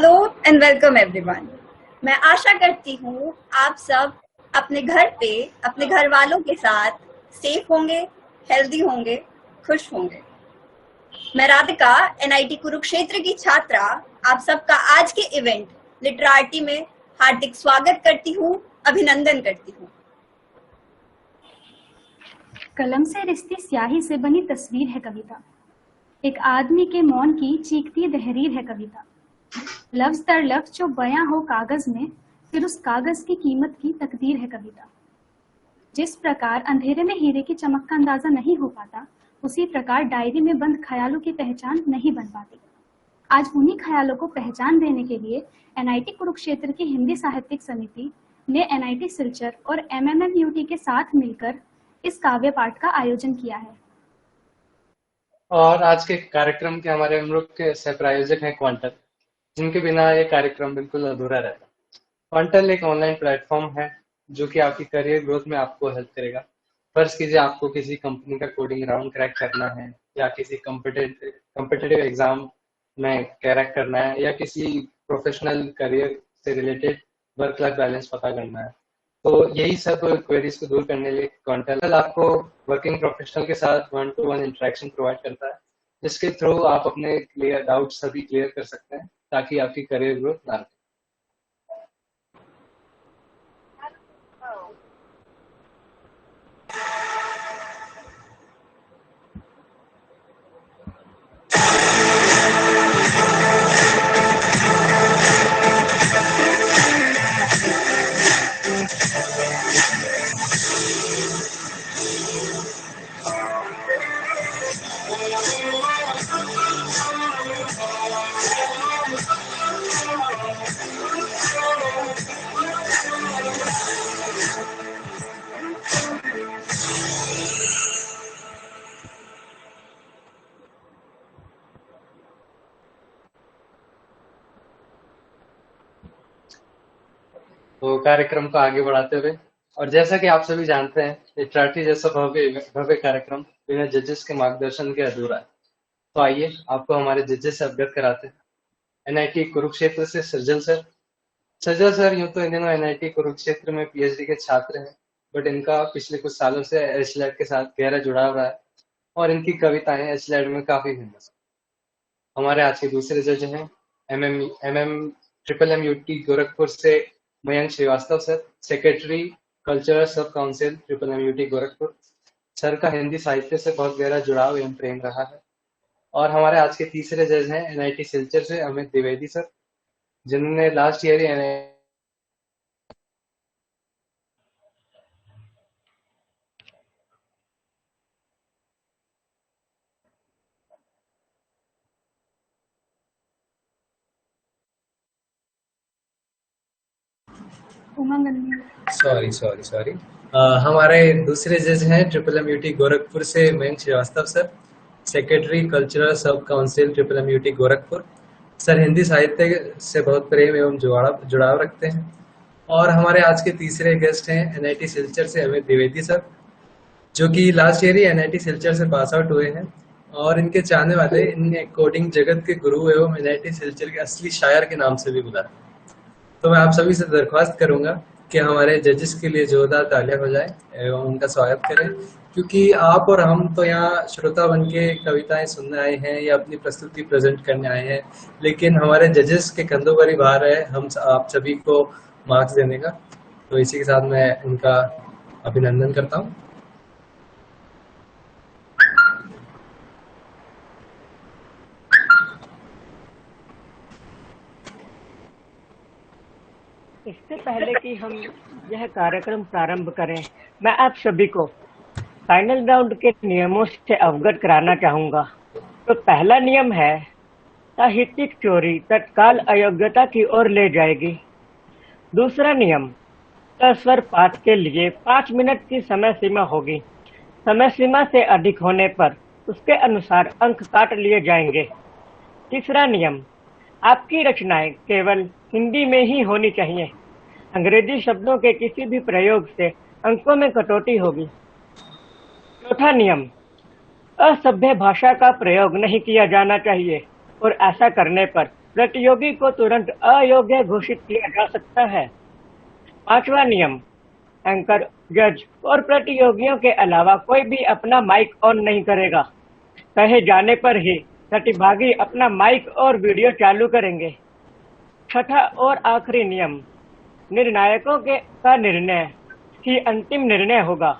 Hello and welcome everyone. मैं आशा करती हूँ आप सब अपने घर पे अपने घर वालों के साथ सेफ होंगे, हेल्दी होंगे, खुश होंगे। मैं राधिका एनआईटी कुरुक्षेत्र की छात्रा आप सबका आज के इवेंट लिटरेटी में हार्दिक स्वागत करती हूँ, अभिनंदन करती हूँ। कलम से रिश्ती स्याही से बनी तस्वीर है कविता। एक आदमी के मौन की चीखती तहरीर है कविता। लफ्ज दर लफ्ज जो बयां हो कागज में, फिर उस कागज की कीमत की तकदीर है कविता। जिस प्रकार अंधेरे में हीरे की चमक का अंदाजा नहीं हो पाता, उसी प्रकार डायरी में बंद ख्यालों की पहचान नहीं बन पाती। आज उन्हीं ख्यालों को पहचान देने के लिए एनआईटी कुरुक्षेत्र की हिंदी साहित्यिक समिति ने एनआईटी सिलचर और एमएमएमयूटी के साथ मिलकर इस काव्य पाठ का आयोजन किया है। और आज के कार्यक्रम के हमारे हम लोग के सह प्रायोजक हैं क्वांटल, जिनके बिना ये कार्यक्रम बिल्कुल अधूरा रहता। क्वांटल एक ऑनलाइन प्लेटफॉर्म है जो कि आपकी करियर ग्रोथ में आपको हेल्प करेगा। फर्ज कीजिए आपको किसी कंपनी का कोडिंग राउंड क्रैक करना है, या किसी कम्पिटिटिव एग्जाम में क्रैक करना है, या किसी प्रोफेशनल करियर से रिलेटेड वर्क लाइफ बैलेंस पता करना है। तो यही सब क्वेरीज को दूर करने के लिए क्वांटल आपको वर्किंग प्रोफेशनल के साथ 1-to-1 इंटरेक्शन प्रोवाइड करता है, जिसके थ्रू आप अपने क्लियर डाउट सभी क्लियर कर सकते हैं ताकि आपकी करियर ग्रोथ ना रुके। तो कार्यक्रम को आगे बढ़ाते हुए, और जैसा कि आप सभी जानते हैं, लिटरेटी जैसा भव्य कार्यक्रम बिना जजेस के मार्गदर्शन के अधूरा है। तो आइए आपको हमारे जजेस से अवगत कराते हैं। एनआईटी कुरुक्षेत्र से सज्जल सर। सज्जल सर यूं तो इन दिनों एनआईटी कुरुक्षेत्र में पीएचडी के छात्र हैं, बट इनका पिछले कुछ सालों से एचलैट के साथ गहरा जुड़ाव रहा है और इनकी कविताएं एचलैट में काफी फेमस है। हमारे आज के दूसरे जज हैं एमएम गोरखपुर से Mayank Shrivastava sir, secretary cultural sub council MMUT Gorakhpur. Sir का हिंदी साहित्य से बहुत गहरा जुड़ाव एवं प्रेम रहा है। और हमारे आज के तीसरे जज हैं एनआईटी सिलचर से अमित द्विवेदी सर, जिन्होंने लास्ट ईयर ही सॉरी हमारे दूसरे जज हैं एमएमयूटी गोरखपुर से Mayank Shrivastava sir, secretary cultural sub council MMUT Gorakhpur. Sir Hindi साहित्य से बहुत प्रेम एवं जुड़ाव रखते हैं। और हमारे आज के तीसरे गेस्ट हैं एनआईटी सिलचर से अमित द्विवेदी सर, जो कि लास्ट ईयर ही एनआईटी सिलचर से पास आउट हुए हैं और इनके चाहने वाले इन्हें कोडिंग जगत के गुरु एवं एनआईटी सिलचर के असली शायर के नाम से भी बुलाते हैं। तो मैं आप सभी से दरख्वास्त करूंगा कि हमारे जजेस के लिए जोरदार तालियां हो जाए एवं उनका स्वागत करें, क्योंकि आप और हम तो यहाँ श्रोता बन के कविताएं सुनने आए हैं या अपनी प्रस्तुति प्रेजेंट करने आए हैं, लेकिन हमारे जजेस के कंधों पर ही भार है हम आप सभी को मार्क्स देने का। तो इसी के साथ मैं इनका अभिनंदन करता हूँ। इससे पहले कि हम यह कार्यक्रम प्रारंभ करें, मैं आप सभी को फाइनल राउंड के नियमों से अवगत कराना चाहूंगा। तो पहला नियम है, साहित्यिक चोरी तत्काल अयोग्यता की ओर ले जाएगी। दूसरा नियम, सस्वर पाठ के लिए 5 मिनट की समय सीमा होगी। समय सीमा से अधिक होने पर उसके अनुसार अंक काट लिए जाएंगे। तीसरा नियम, आपकी रचनाएं केवल हिंदी में ही होनी चाहिए। अंग्रेजी शब्दों के किसी भी प्रयोग से अंकों में कटौती होगी। चौथा नियम, असभ्य भाषा का प्रयोग नहीं किया जाना चाहिए और ऐसा करने पर प्रतियोगी को तुरंत अयोग्य घोषित किया जा सकता है। 5वां नियम, एंकर, जज और प्रतियोगियों के अलावा कोई भी अपना माइक ऑन नहीं करेगा। कहे जाने पर ही प्रतिभागी अपना माइक और वीडियो चालू करेंगे। 6वां और आखिरी नियम, निर्णायकों का निर्णय ही अंतिम निर्णय होगा।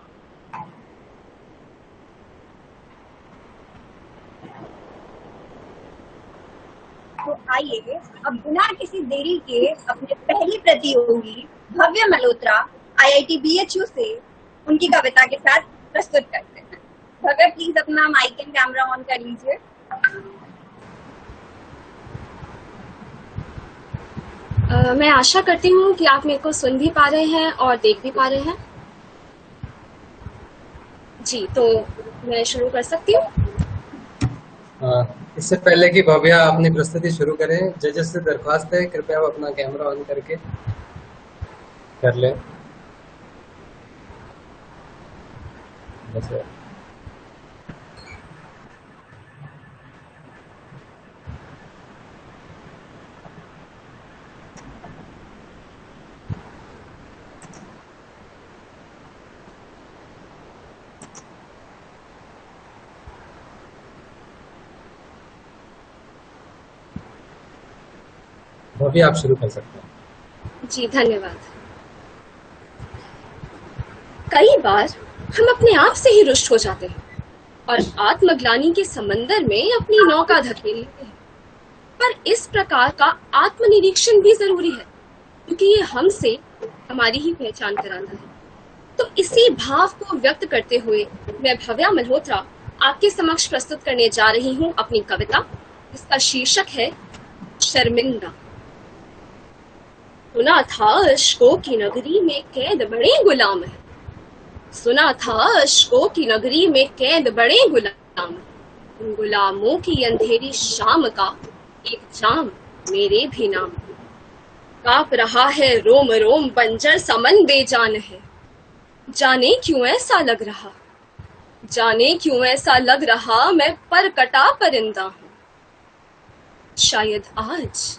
तो आइए अब बिना किसी देरी के अपने पहली प्रतियोगी भव्य मल्होत्रा IIT BHU से उनकी कविता के साथ प्रस्तुत करते हैं। भव्य प्लीज अपना माइक एंड कैमरा ऑन कर लीजिए। मैं आशा करती हूँ कि आप मेरे को सुन भी पा रहे हैं और देख भी पा रहे हैं। जी, तो मैं शुरू कर सकती हूँ। इससे पहले कि भव्या अपनी प्रस्तुति शुरू करें, जजेस से दरख्वास्त है कृपया आप अपना कैमरा ऑन करके कर लें। बस भव्या आप शुरू कर सकते हैं। जी, धन्यवाद। कई बार हम अपने आप से ही रुष्ट हो जाते हैं और आत्मग्लानि के समंदर में अपनी नौका धकेल लेते हैं। पर इस प्रकार का आत्मनिरीक्षण भी जरूरी है, क्योंकि ये हमसे हमारी ही पहचान कराता है। तो इसी भाव को व्यक्त करते हुए मैं भव्या मल्होत्रा आपके समक्ष प्रस्तुत करने जा रही हूँ अपनी कविता, जिसका शीर्षक है शर्मिंदा। सुना था अशकों की नगरी में कैद बड़े गुलाम है। सुना था अशकों की नगरी में कैद बड़े गुलाम है। उन गुलामों की अंधेरी शाम का एक जाम मेरे भी नाम। कांप रहा है रोम रोम, बंजर समन बेजान है। जाने क्यों ऐसा लग रहा, जाने क्यों ऐसा लग रहा, मैं पर कटा परिंदा हूँ। शायद आज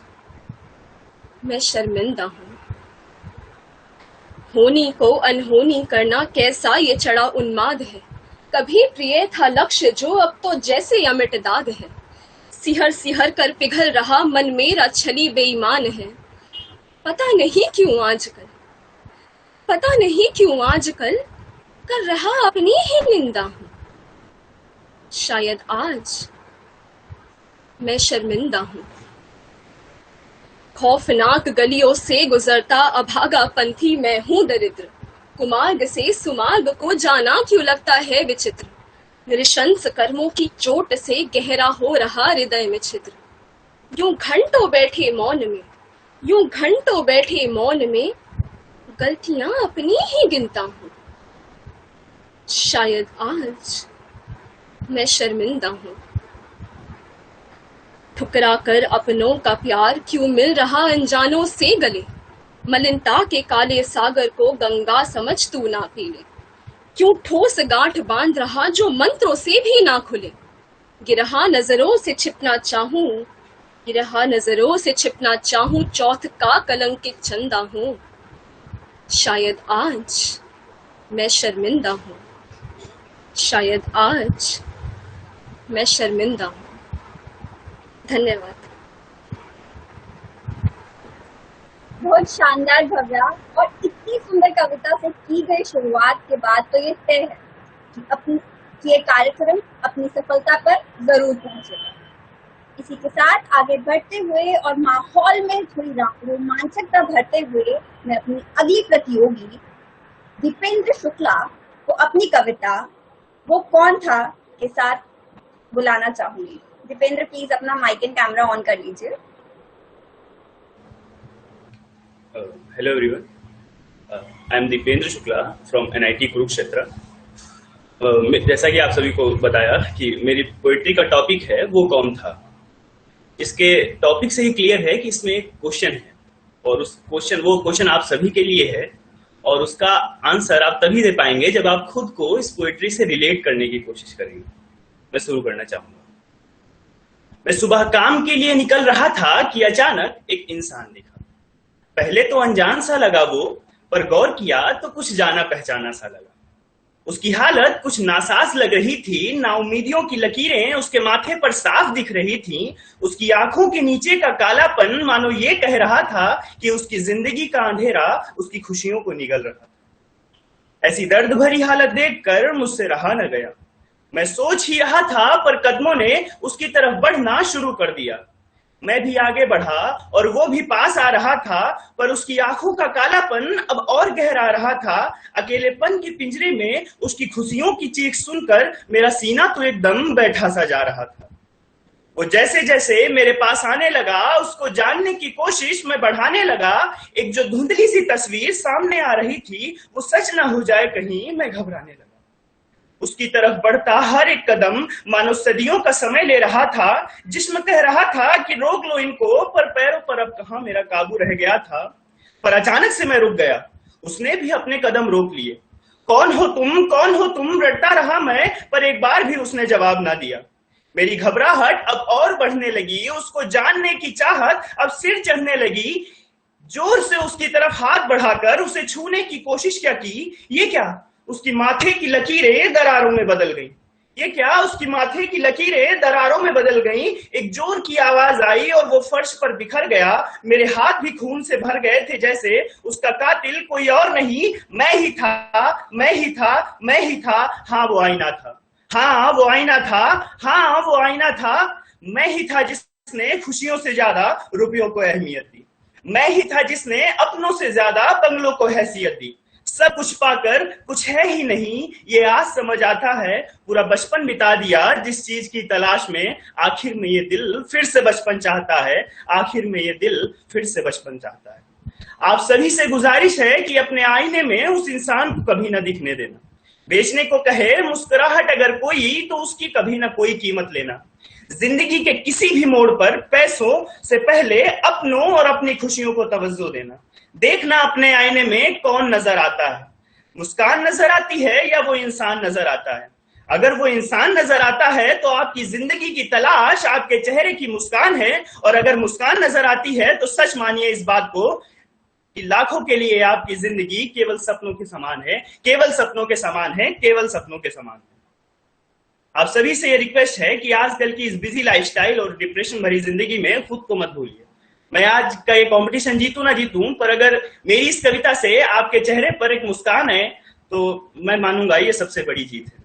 मैं शर्मिंदा हूँ। होनी को अनहोनी करना कैसा ये चढ़ा उन्माद है। कभी प्रिय था लक्ष्य जो अब तो जैसे अमिट दाग है। सिहर सिहर कर पिघल रहा मन मेरा छली बेईमान है। पता नहीं क्यों आजकल, पता नहीं क्यों आजकल कर रहा अपनी ही निंदा हूँ। शायद आज मैं शर्मिंदा हूँ। खौफनाक गलियों से गुजरता अभागा पंथी मैं हूँ दरिद्र। कुमार्ग से सुमार्ग को जाना क्यों लगता है विचित्र। नृशंस कर्मों की चोट से गहरा हो रहा हृदय में छिद्र। यूं घंटों बैठे मौन में, यूं घंटों बैठे मौन में गलतियां अपनी ही गिनता हूँ। शायद आज मैं शर्मिंदा हूँ। ठुकरा कर अपनों का प्यार क्यों मिल रहा अनजानों से गले। मलिनता के काले सागर को गंगा समझ तू ना पी ले। क्यों ठोस गांठ बांध रहा जो मंत्रों से भी ना खुले। गिरहा नजरों से छिपना चाहूं, गिरहा नजरों से छिपना चाहूं, चौथ का कलंकित चंदा हूं। शायद आज मैं शर्मिंदा हूं। शायद आज मैं शर्मिंदा हूं। धन्यवाद। बहुत शानदार भव्या, और इतनी सुंदर कविता से की गई शुरुआत के बाद तो ये तय है कि अपनी ये कार्यक्रम अपनी सफलता पर जरूर पहुंचेगा। इसी के साथ आगे बढ़ते हुए और माहौल में थोड़ी रोमांचकता भरते हुए मैं अपनी अगली प्रतियोगी दीपेंद्र शुक्ला को अपनी कविता वो कौन था के साथ बुलाना चाहूंगी। दीपेंद्र प्लीज अपना माइक एंड कैमरा ऑन कर लीजिए। Hello everyone, I am Deependra Shukla from NIT Kurukshetra. जैसा कि आप सभी को बताया कि मेरी पोइट्री का टॉपिक है वो कौन था। इसके टॉपिक से ही क्लियर है कि इसमें एक क्वेश्चन है और उस वो क्वेश्चन आप सभी के लिए है और उसका आंसर आप तभी दे पाएंगे जब आप खुद को इस पोइट्री से रिलेट करने की कोशिश करेंगे। मैं शुरू करना चाहूंगा। मैं सुबह काम के लिए निकल रहा था कि अचानक एक इंसान दिखा। पहले तो अनजान सा लगा वो, पर गौर किया तो कुछ जाना पहचाना सा लगा। उसकी हालत कुछ नासाज लग रही थी, नाउम्मीदियों की लकीरें उसके माथे पर साफ दिख रही थीं। उसकी आंखों के नीचे का कालापन मानो ये कह रहा था कि उसकी जिंदगी का अंधेरा उसकी खुशियों को निगल रहा था। ऐसी दर्द भरी हालत देखकर मुझसे रहा न गया। मैं सोच ही रहा था, पर कदमों ने उसकी तरफ बढ़ना शुरू कर दिया। मैं भी आगे बढ़ा और वो भी पास आ रहा था, पर उसकी आंखों का कालापन अब और गहरा रहा था। अकेलेपन के पिंजरे में उसकी खुशियों की चीख सुनकर मेरा सीना तो एकदम बैठा सा जा रहा था। वो जैसे जैसे मेरे पास आने लगा, उसको जानने की कोशिश मैं बढ़ाने लगा। एक जो धुंधली सी तस्वीर सामने आ रही थी, वो सच ना हो जाए कहीं, मैं घबराने लगा। उसकी तरफ बढ़ता हर एक कदम मानो सदियों का समय ले रहा था। जिस्म कह रहा था कि रोक लो इनको, पर पैरों पर अब कहां मेरा काबू रह गया था। पर अचानक से मैं रुक गया। उसने भी अपने कदम रोक लिए। कौन हो तुम, कौन हो तुम, रटता रहा मैं, पर एक बार भी उसने जवाब ना दिया। मेरी घबराहट अब और बढ़ने लगी। उसको जानने की चाहत अब सिर चढ़ने लगी। जोर से उसकी तरफ हाथ बढ़ाकर उसे छूने की कोशिश क्या की, ये क्या, उसकी माथे की लकीरें दरारों में बदल गईं। ये क्या, उसकी माथे की लकीरें दरारों में बदल गईं। एक जोर की आवाज आई और वो फर्श पर बिखर गया। मेरे हाथ भी खून से भर गए थे, जैसे उसका कातिल कोई और नहीं, मैं ही था, मैं ही था, मैं ही था। हाँ वो आईना था, हाँ वो आईना था, हाँ वो आईना था। मैं ही था जिसने खुशियों से ज्यादा रुपयों को अहमियत दी। मैं ही था जिसने अपनों से ज्यादा बंगलों को हैसियत दी। सब कुछ पाकर कुछ है ही नहीं, ये आज समझ आता है। पूरा बचपन बिता दिया जिस चीज की तलाश में, आखिर में ये दिल फिर से बचपन चाहता है। आखिर में ये दिल फिर से बचपन चाहता है। आप सभी से गुजारिश है कि अपने आईने में उस इंसान को कभी न दिखने देना। बेचने को कहे मुस्कुराहट अगर कोई, तो उसकी कभी ना कोई कीमत लेना। जिंदगी के किसी भी मोड़ पर पैसों से पहले अपनों और अपनी खुशियों को तवज्जो देना। देखना अपने आईने में कौन नजर आता है, मुस्कान नजर आती है या वो इंसान नजर आता है। अगर वो इंसान नजर आता है तो आपकी जिंदगी की तलाश आपके चेहरे की मुस्कान है, और अगर मुस्कान नजर आती है तो सच मानिए इस बात को कि लाखों के लिए आपकी जिंदगी केवल सपनों के समान है, केवल सपनों के समान है, केवल सपनों के समान है। आप सभी से ये रिक्वेस्ट है कि आजकल की इस बिजी लाइफस्टाइल और डिप्रेशन भरी जिंदगी में खुद को मत भूलिए। मैं आज का ये कंपटीशन जीतूं ना जीतूं, पर अगर मेरी इस कविता से आपके चेहरे पर एक मुस्कान है तो मैं मानूंगा ये सबसे बड़ी जीत है।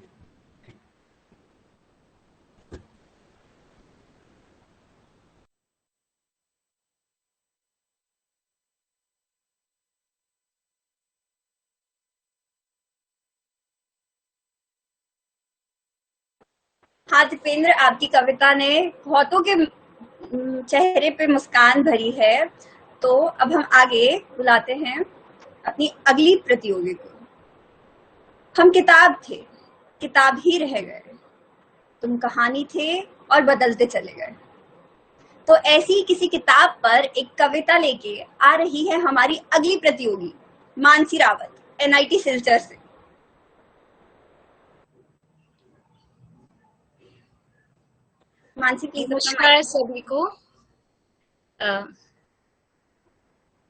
हाँ दीपेंद्र, आपकी कविता ने बहुतों के चेहरे पे मुस्कान भरी है। तो अब हम आगे बुलाते हैं अपनी अगली प्रतियोगी को। हम किताब थे, किताब ही रह गए, तुम कहानी थे और बदलते चले गए। तो ऐसी किसी किताब पर एक कविता लेके आ रही है हमारी अगली प्रतियोगी मानसी रावत, एनआईटी सिलचर से। मानसी प्लीज। नमस्कार सभी को।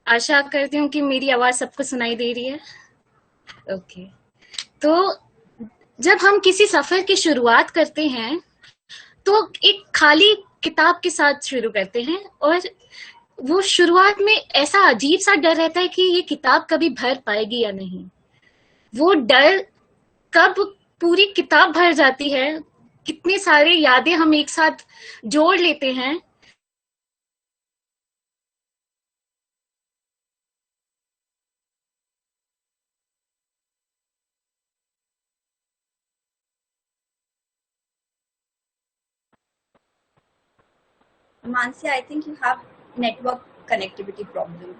आशा करती हूँ कि मेरी आवाज सबको सुनाई दे रही है। ओके, तो जब हम किसी सफर की शुरुआत करते हैं तो एक खाली किताब के साथ शुरू करते हैं, और वो शुरुआत में ऐसा अजीब सा डर रहता है कि ये किताब कभी भर पाएगी या नहीं। वो डर कब पूरी किताब भर जाती है, कितने सारे यादें हम एक साथ जोड़ लेते हैं। Mansi, I think you have network connectivity problem.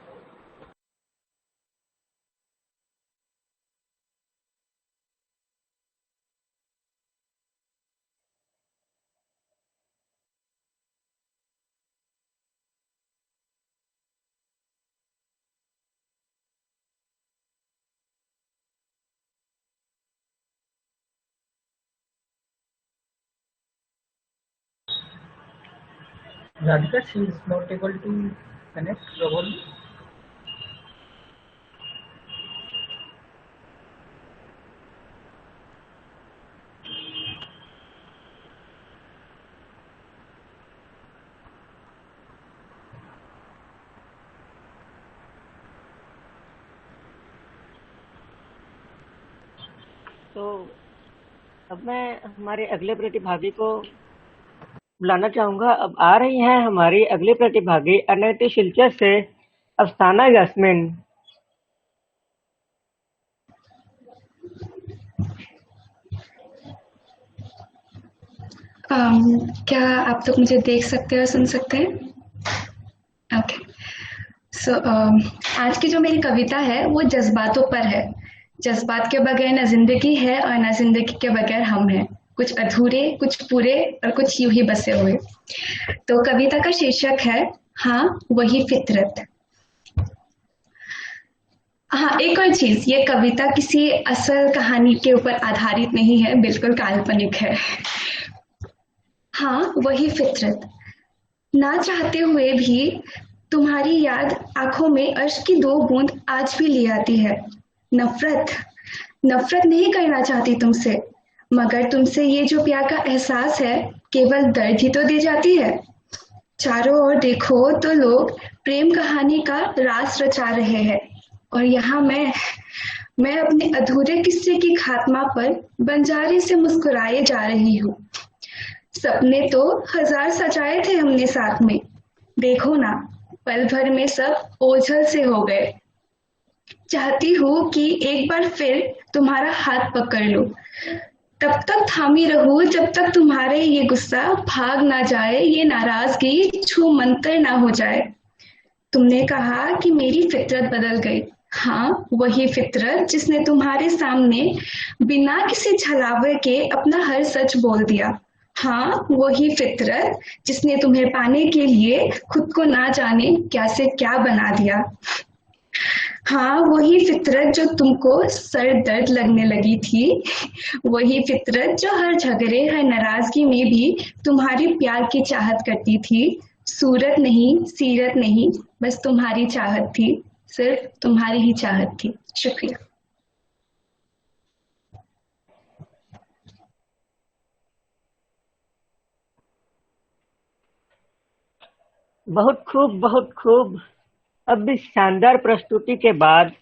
Radhika, she is not able to connect probably. तो अब मैं हमारे अगले प्रतिभागी को बुलाना चाहूंगा। अब आ रही हैं हमारी अगली प्रतिभागी एनआईटी शिलचर से अफसाना यास्मीन। क्या आप लोग मुझे देख सकते हैं और सुन सकते हैं? ओके। सो आज की जो मेरी कविता है वो जज्बातों पर है। जज्बात के बगैर न जिंदगी है और न जिंदगी के बगैर हम हैं, कुछ अधूरे, कुछ पूरे और कुछ यूं ही बसे हुए। तो कविता का शीर्षक है हाँ वही फितरत। हाँ, एक और चीज, ये कविता किसी असल कहानी के ऊपर आधारित नहीं है, बिल्कुल काल्पनिक है। हाँ वही फितरत, ना चाहते हुए भी तुम्हारी याद आंखों में अश्क की 2 बूंद आज भी ले आती है। नफरत नहीं करना चाहती तुमसे, मगर तुमसे ये जो प्यार का एहसास है केवल दर्द ही तो दे जाती है। चारों ओर देखो तो लोग प्रेम कहानी का रास रचा रहे हैं और यहाँ मैं अपने अधूरे किस्से की खात्मा पर बंजारे से मुस्कुराए जा रही हूँ। सपने तो 1000 सजाए थे हमने साथ में, देखो ना पल भर में सब ओझल से हो गए। चाहती हूँ कि एक बार फिर तुम्हारा हाथ पकड़ लूं, तब तक थामी रहूं जब तक तुम्हारे ये गुस्सा भाग ना जाए, ये नाराजगी छू मंतर ना हो जाए। तुमने कहा कि मेरी फितरत बदल गई। हाँ वही फितरत जिसने तुम्हारे सामने बिना किसी छलावे के अपना हर सच बोल दिया। हाँ वही फितरत जिसने तुम्हें पाने के लिए खुद को ना जाने क्या से क्या बना दिया। हाँ वही फितरत जो तुमको सर दर्द लगने लगी थी, वही फितरत जो हर झगड़े हर नाराजगी में भी तुम्हारी प्यार की चाहत करती थी। सूरत नहीं सीरत नहीं, बस तुम्हारी चाहत थी, सिर्फ तुम्हारी ही चाहत थी। शुक्रिया। बहुत खूब, बहुत खूब। अब इस शानदार प्रस्तुति के बाद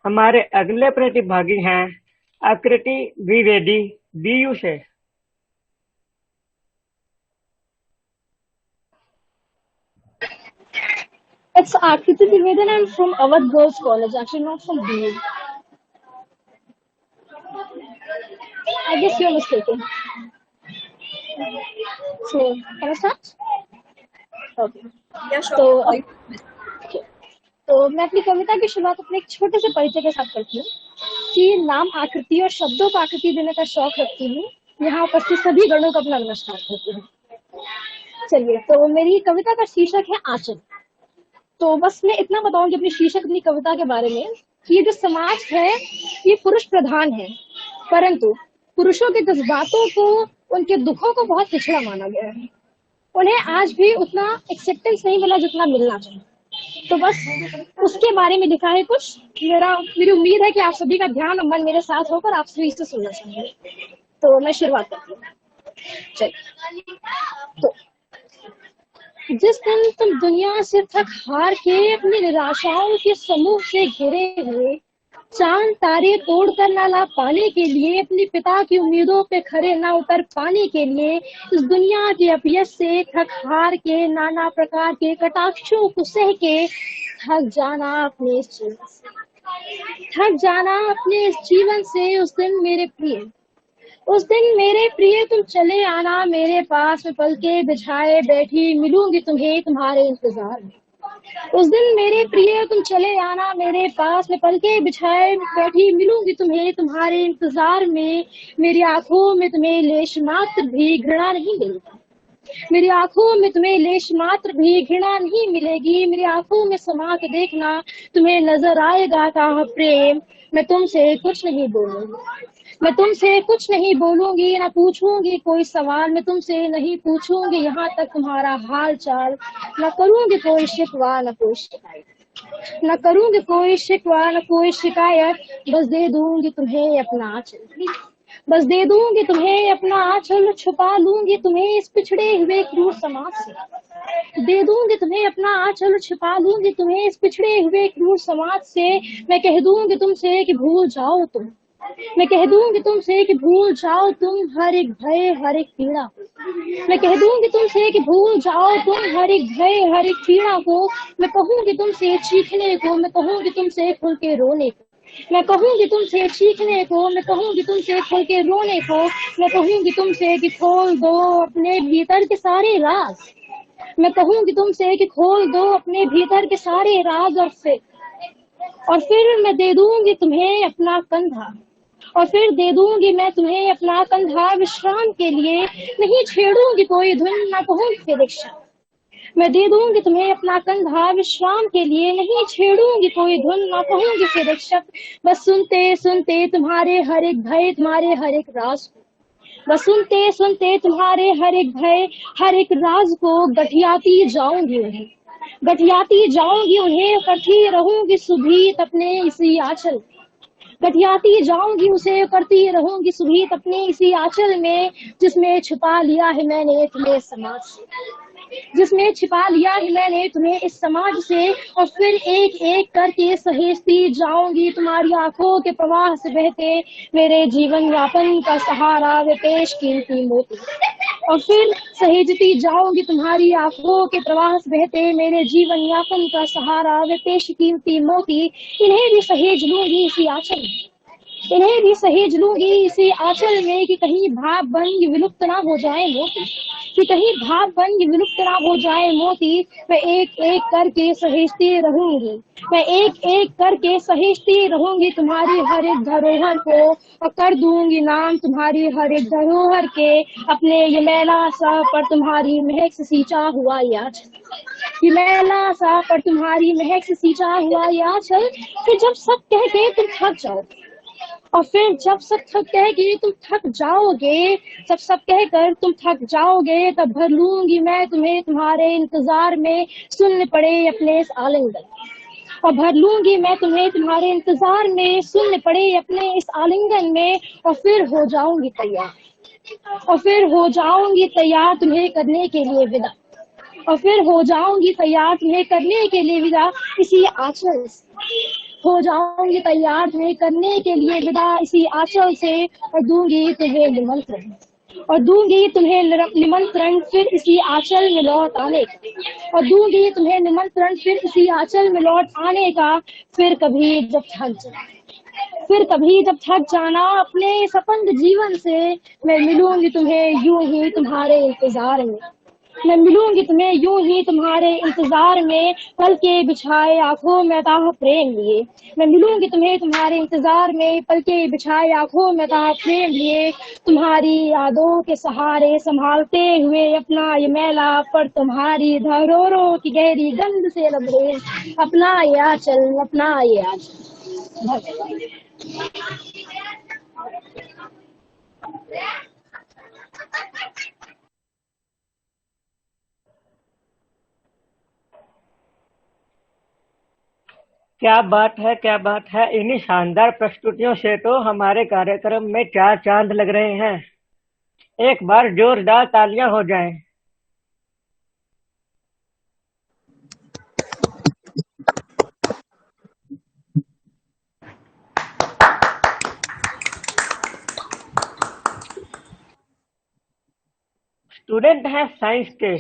हमारे अगले प्रतिभागी हैं आकृति द्विवेदी बीयू से। It's Akriti Trivedi and I'm from Awadh Girls College, actually not from BU. I guess you're mistaken. So, can I start? Okay. Yeah, तो sure. तो मैं अपनी कविता की शुरुआत अपने एक छोटे से परिचय के साथ करती हूँ कि नाम आकृति और शब्दों को आकृति देने का शौक रखती हूँ। यहाँ उपस्थित सभी गणों का अपना नमस्कार करती हूँ। चलिए, तो मेरी कविता का शीर्षक है आंचल। तो बस मैं इतना बताऊंगी अपनी शीर्षक अपनी कविता के बारे में कि ये जो समाज है ये पुरुष प्रधान है, परंतु पुरुषों के जज्बातों को, उनके दुखों को बहुत पिछड़ा माना गया है। उन्हें आज भी उतना एक्सेप्टेंस नहीं मिला जितना मिलना चाहिए। तो बस उसके बारे में लिखा है कुछ। मेरी उम्मीद है कि आप सभी का ध्यान और मन मेरे साथ होकर आप सभी इसे सुनना चाहेंगे। तो मैं शुरुआत करती हूँ। चलिए, तो जिस दिन तुम दुनिया से थक हार के अपनी निराशाओं के समूह से घिरे हुए चांद तारे तोड़कर ना ला पाने के लिए, अपने पिता की उम्मीदों पे खरे ना उतर पाने के लिए, इस दुनिया के अपयश से थक हार के नाना प्रकार के कटाक्षों को सह के थक जाना अपने इस जीवन से, थक जाना अपने इस जीवन से, उस दिन मेरे प्रिय तुम चले आना मेरे पास में पलके बिछाए बैठी मिलूंगी तुम्हें तुम्हारे इंतजार में। उस दिन मेरे प्रिय तुम चले आना मेरे पास में पलके बिछाए बैठी मिलूंगी तुम्हें तुम्हारे इंतजार में। मेरी आंखों में तुम्हें लेश मात्र भी घृणा नहीं मिलेगी, मेरी आंखों में तुम्हें लेश मात्र भी घृणा नहीं मिलेगी। मेरी आंखों में समा के देखना, तुम्हें नजर आएगा कहाँ प्रेम, मैं तुमसे कुछ नहीं बोलूंगी। मैं तुमसे कुछ नहीं बोलूंगी, ना पूछूंगी कोई सवाल, मैं तुमसे नहीं पूछूंगी यहाँ तक तुम्हारा हाल चाल, ना करूंगी कोई शिकवा ना कोई शिकायत, न करूंगी कोई शिकवा न कोई शिकायत, बस दे दूंगी तुम्हें अपना आंचल, बस दे दूंगी तुम्हें अपना आंचल, छुपा लूंगी तुम्हें इस पिछड़े हुए क्रूर समाज से, दे दूंगी तुम्हें अपना आंचल, छिपा लूंगी तुम्हें इस पिछड़े हुए क्रूर समाज से। मैं कह दूंगी तुमसे कि भूल जाओ तुम, मैं कह दूंगी तुमसे कि भूल जाओ तुम हर एक भय हर एक पीड़ा, मैं कह दूंगी तुमसे कि भूल जाओ तुम हर एक भय हर एक पीड़ा को, मैं कहूंगी तुमसे चीखने को, मैं कहूंगी तुमसे खुल के रोने को, मैं कहूंगी तुमसे चीखने को, मैं कहूंगी तुमसे खुल के रोने को, मैं कहूंगी तुमसे कि खोल दो अपने भीतर के सारे राज, मैं कहूंगी तुमसे कि खोल दो अपने भीतर के सारे राज, और फिर मैं दे दूंगी तुम्हें अपना कंधा, और फिर दे दूंगी मैं तुम्हें अपना कंधा विश्राम के लिए, नहीं छेड़ूंगी कोई धुन ना कहूंगी फिर एक शब्द, मैं दे दूंगी तुम्हें अपना कंधा विश्राम के लिए, नहीं छेड़ूंगी कोई धुन ना कहूंगी फिर एक शब्द, बस सुनते सुनते तुम्हारे हर एक भय तुम्हारे हर एक राज को, बस सुनते सुनते तुम्हारे हर एक भय हर एक राज को, गठियाती जाऊंगी उन्हें, गठियाती जाऊंगी उन्हें, करती रहूंगी सुभीत अपने इसी आंचल, गठियाती जाऊंगी उसे करती रहूंगी सुभीत अपने इसी आंचल में, जिसमें छिपा लिया है मैंने तुम्हें समाज से, जिसमें छिपा लिया है मैंने तुम्हें इस समाज से, और फिर एक एक करके सहेजती जाऊंगी तुम्हारी आंखों के प्रवाह से बहते मेरे जीवन यापन का सहारा वे पेश कीमती मोती, और फिर सहेजती जाऊंगी तुम्हारी आंखों के प्रवाह से बहते मेरे जीवन यापन का सहारा वे पेश कीमती मोती, इन्हें भी सहेज लूंगी इसी आंचल में, इन्हें भी सहेज लूंगी इसी आंचल में, कि कहीं भाव बन विलुप्त ना हो जाए मोती, कि कहीं भाव बन विलुप्त ना हो जाए मोती, मैं एक एक करके सहेजती रहूंगी, मैं एक एक करके सहेजती रहूंगी तुम्हारी हर एक धरोहर को, और कर दूंगी नाम तुम्हारी हर एक धरोहर के, अपने ये मैला सा पर तुम्हारी महक से सींचा हुआ ये आंचल, ये मैला सा पर तुम्हारी महक से सींचा हुआ ये आंचल, फिर जब सब कह के तुम थक जाओ, और फिर जब सब थक कहेगी तुम थक जाओगे, जब सब कहकर तुम थक जाओगे, तब भर लूंगी मैं तुम्हें तुम्हारे इंतजार में सुनने पड़े अपने इस आलिंगन, और भर लूंगी मैं तुम्हें तुम्हारे इंतजार में सुनने पड़े अपने इस आलिंगन में, और फिर हो जाऊंगी तैयार, और फिर हो जाऊंगी तैयार तुम्हें करने के लिए विदा, और फिर हो जाऊंगी तैयार तुम्हें करने के लिए विदा इसी आंचल से, हो जाऊंगी तैयार तुम्हें करने के लिए विदा इसी आंचल से, और दूंगी तुम्हें निमंत्रण, और दूंगी तुम्हें निमंत्रण फिर इसी आंचल में लौट आने का, और दूंगी तुम्हें निमंत्रण फिर इसी आंचल में लौट आने का, फिर कभी जब थक जाना, फिर कभी जब थक जाना अपने सपन जीवन से, मैं मिलूंगी तुम्हें यूं ही तुम्हारे इंतजार में, मैं मिलूंगी तुम्हें यूं ही तुम्हारे इंतजार में, पल के बिछाए आंखों में ताह प्रेम लिए, मैं मिलूंगी तुम्हें तुम्हारे इंतजार में, पल के बिछाए आंखों में ताह प्रेम लिए, तुम्हारी यादों के सहारे संभालते हुए अपना ये मैला पर तुम्हारी धरोहरों की गहरी गंध से लबरेज, अपना ये आंचल अपना ये आंचल। क्या बात है, क्या बात है। इन्हीं शानदार प्रस्तुतियों से तो हमारे कार्यक्रम में चार चांद लग रहे हैं। एक बार जोरदार तालियां हो जाएं। स्टूडेंट हैं साइंस के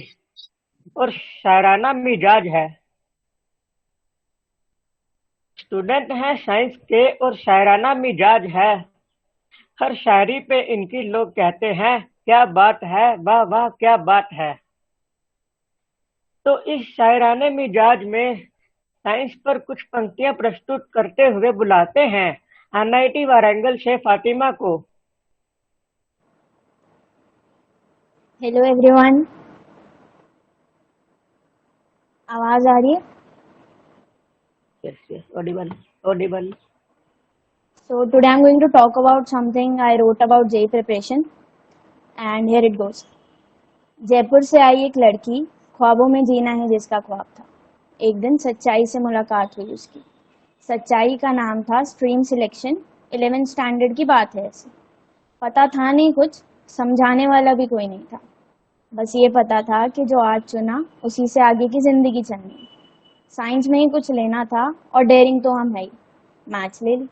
और शायराना मिजाज है, स्टूडेंट हैं साइंस के और शायराना मिजाज है, हर शायरी पे इनकी लोग कहते हैं क्या बात है, वाह वाह क्या बात है। तो इस शायराने मिजाज में साइंस पर कुछ पंक्तियां प्रस्तुत करते हुए बुलाते हैं एनआईटी वारंगल से फातिमा को। हेलो एवरीवन, आवाज आ रही है? Yes yes, Audible Audible. So today I'm going to talk about something I wrote about JEE preparation, and here it goes. Jaipur से आई एक लड़की, ख्वाबों में जीना है जिसका ख्वाब था। एक दिन सच्चाई से मुलाकात हुई उसकी। सच्चाई का नाम था स्ट्रीम सिलेक्शन। 11th स्टैंडर्ड की बात है ऐसे। पता था नहीं कुछ, समझाने वाला भी कोई नहीं था। बस ये पता था कि जो आज चुना उसी से आगे की जिंदगी चलनी है। साइंस में ही कुछ लेना था और डेयरिंग तो हम है ही, मैथ्स ले ली।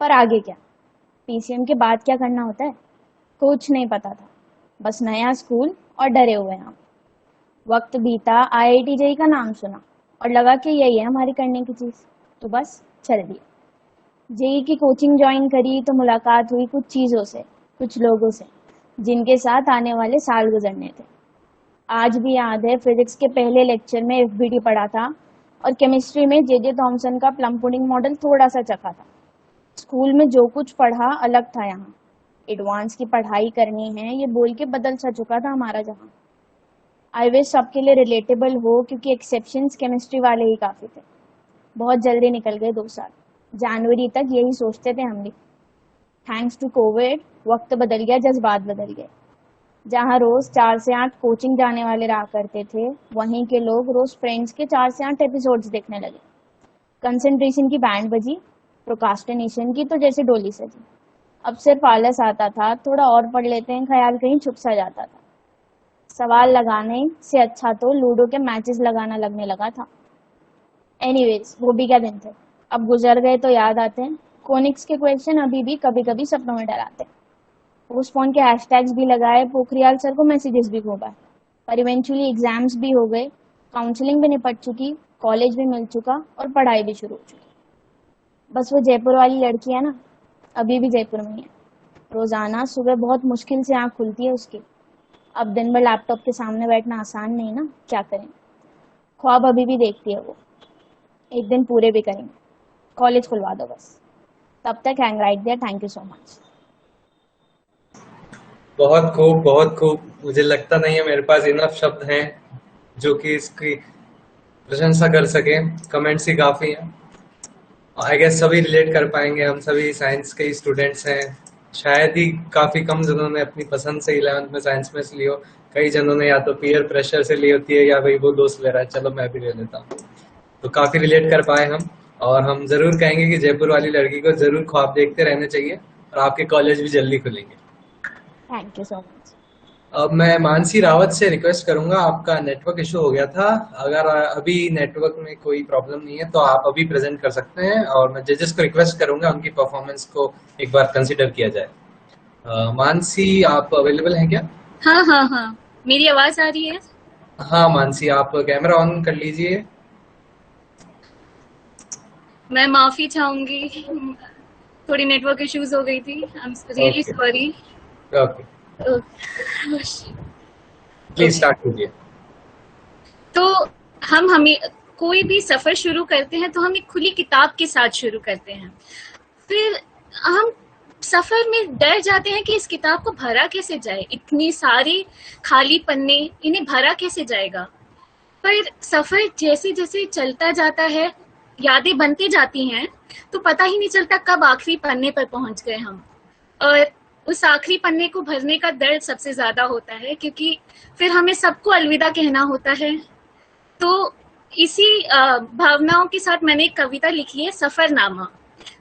पर आगे क्या, पीसीएम के बाद क्या करना होता है, कुछ नहीं पता था। बस नया स्कूल और डरे हुए हम। वक्त बीता, IIT JEE का नाम सुना और लगा कि यही है हमारी करने की चीज़, तो बस चल दिया। JEE की कोचिंग ज्वाइन करी तो मुलाकात हुई कुछ चीज़ों से, कुछ लोगों से, जिनके साथ आने वाले साल गुजरने थे। आज भी याद है, फिजिक्स के पहले लेक्चर में FBT पढ़ा था और केमिस्ट्री में JJ थॉमसन का प्लम पुडिंग मॉडल थोड़ा सा चखा था। स्कूल में जो कुछ पढ़ा अलग था, यहाँ एडवांस की पढ़ाई करनी है ये बोल के बदल सा चुका था हमारा जहाँ। आई विश सबके लिए रिलेटेबल हो, क्योंकि एक्सेप्शंस केमिस्ट्री वाले ही काफ़ी थे। बहुत जल्दी निकल गए 2 साल, जनवरी तक यही सोचते थे हम भी। थैंक्स टू कोविड वक्त बदल गया, जज्बात बदल गए। जहाँ रोज 4 से 8 कोचिंग जाने वाले रहा करते थे, वहीं के लोग रोज फ्रेंड्स के 4 से 8 एपिसोड्स देखने लगे। कंसंट्रेशन की बैंड बजी, प्रोकास्टिनेशन की तो जैसे डोली सजी। अब सिर्फ आलस आता था, थोड़ा और पढ़ लेते हैं, ख्याल कहीं छुप सा जाता था। सवाल लगाने से अच्छा तो लूडो के मैचेस लगाना लगने लगा था। एनीवेज, वो भी क्या दिन थे, अब गुजर गए तो याद आते हैं। कोनिक्स के क्वेश्चन अभी भी कभी कभी सपनों में डराते हैं। पोस्टपोन के हैशटैग्स भी लगाए, पोखरियाल सर को मैसेजेस भी घोंपाए, पर इवेंचुअली एग्जाम्स भी हो गए, काउंसलिंग भी निपट चुकी, कॉलेज भी मिल चुका और पढ़ाई भी शुरू हो चुकी। बस वो जयपुर वाली लड़की है ना, अभी भी जयपुर में ही है। रोजाना सुबह बहुत मुश्किल से आँख खुलती है उसकी। अब दिन भर लैपटॉप के सामने बैठना आसान नहीं ना, क्या करें। ख्वाब अभी भी देखती है वो, एक दिन पूरे भी करेंगे। कॉलेज खुलवा दो बस, तब तक hang right there. Thank you so much. बहुत खूब, बहुत खूब। मुझे लगता नहीं है मेरे पास इनफ शब्द हैं जो कि इसकी प्रशंसा कर सके। कमेंट्स ही काफी हैं। आई गेस सभी रिलेट कर पाएंगे, हम सभी साइंस के स्टूडेंट्स हैं। शायद ही काफी कम जनों ने अपनी पसंद से 11th में साइंस में ली हो। कई जनों ने या तो पीयर प्रेशर से ली होती है या भाई वो दोस्त ले रहा है, चलो मैं भी ले लेता हूँ। तो काफी रिलेट कर पाए हम, और हम जरूर कहेंगे कि जयपुर वाली लड़की को जरूर ख्वाब देखते रहने चाहिए और आपके कॉलेज भी जल्दी खुलेंगे। Thank you so much. अब मैं मानसी रावत से रिक्वेस्ट करूंगा, आपका नेटवर्क इशू हो गया था, अगर अभी नेटवर्क में कोई प्रॉब्लम नहीं है तो आप अभी प्रेजेंट कर सकते हैं, और मैं जजेस को रिक्वेस्ट करूंगा उनकी परफॉर्मेंस को एक बार कंसिडर किया जाए। मानसी, आप अवेलेबल हैं क्या? हाँ हाँ हाँ, मेरी आवाज आ रही है? हाँ मानसी, आप कैमरा ऑन कर लीजिए। मैं माफी चाहूंगी, थोड़ी नेटवर्क इश्यूज हो गई थी। I am really sorry. Okay, please start कीजिए। तो हमें कोई भी सफर शुरू करते हैं तो हम एक खुली किताब के साथ शुरू करते हैं। फिर हम सफर में डर जाते हैं कि इस किताब को भरा कैसे जाए, इतनी सारी खाली पन्ने, इन्हें भरा कैसे जाएगा। पर सफर जैसे जैसे चलता जाता है, यादें बनती जाती हैं, तो पता ही नहीं चलता कब आखिरी पन्ने पर पहुंच गए हम। और उस आखिरी पन्ने को भरने का दर्द सबसे ज्यादा होता है, क्योंकि फिर हमें सबको अलविदा कहना होता है। तो इसी भावनाओं के साथ मैंने एक कविता लिखी है, सफरनामा।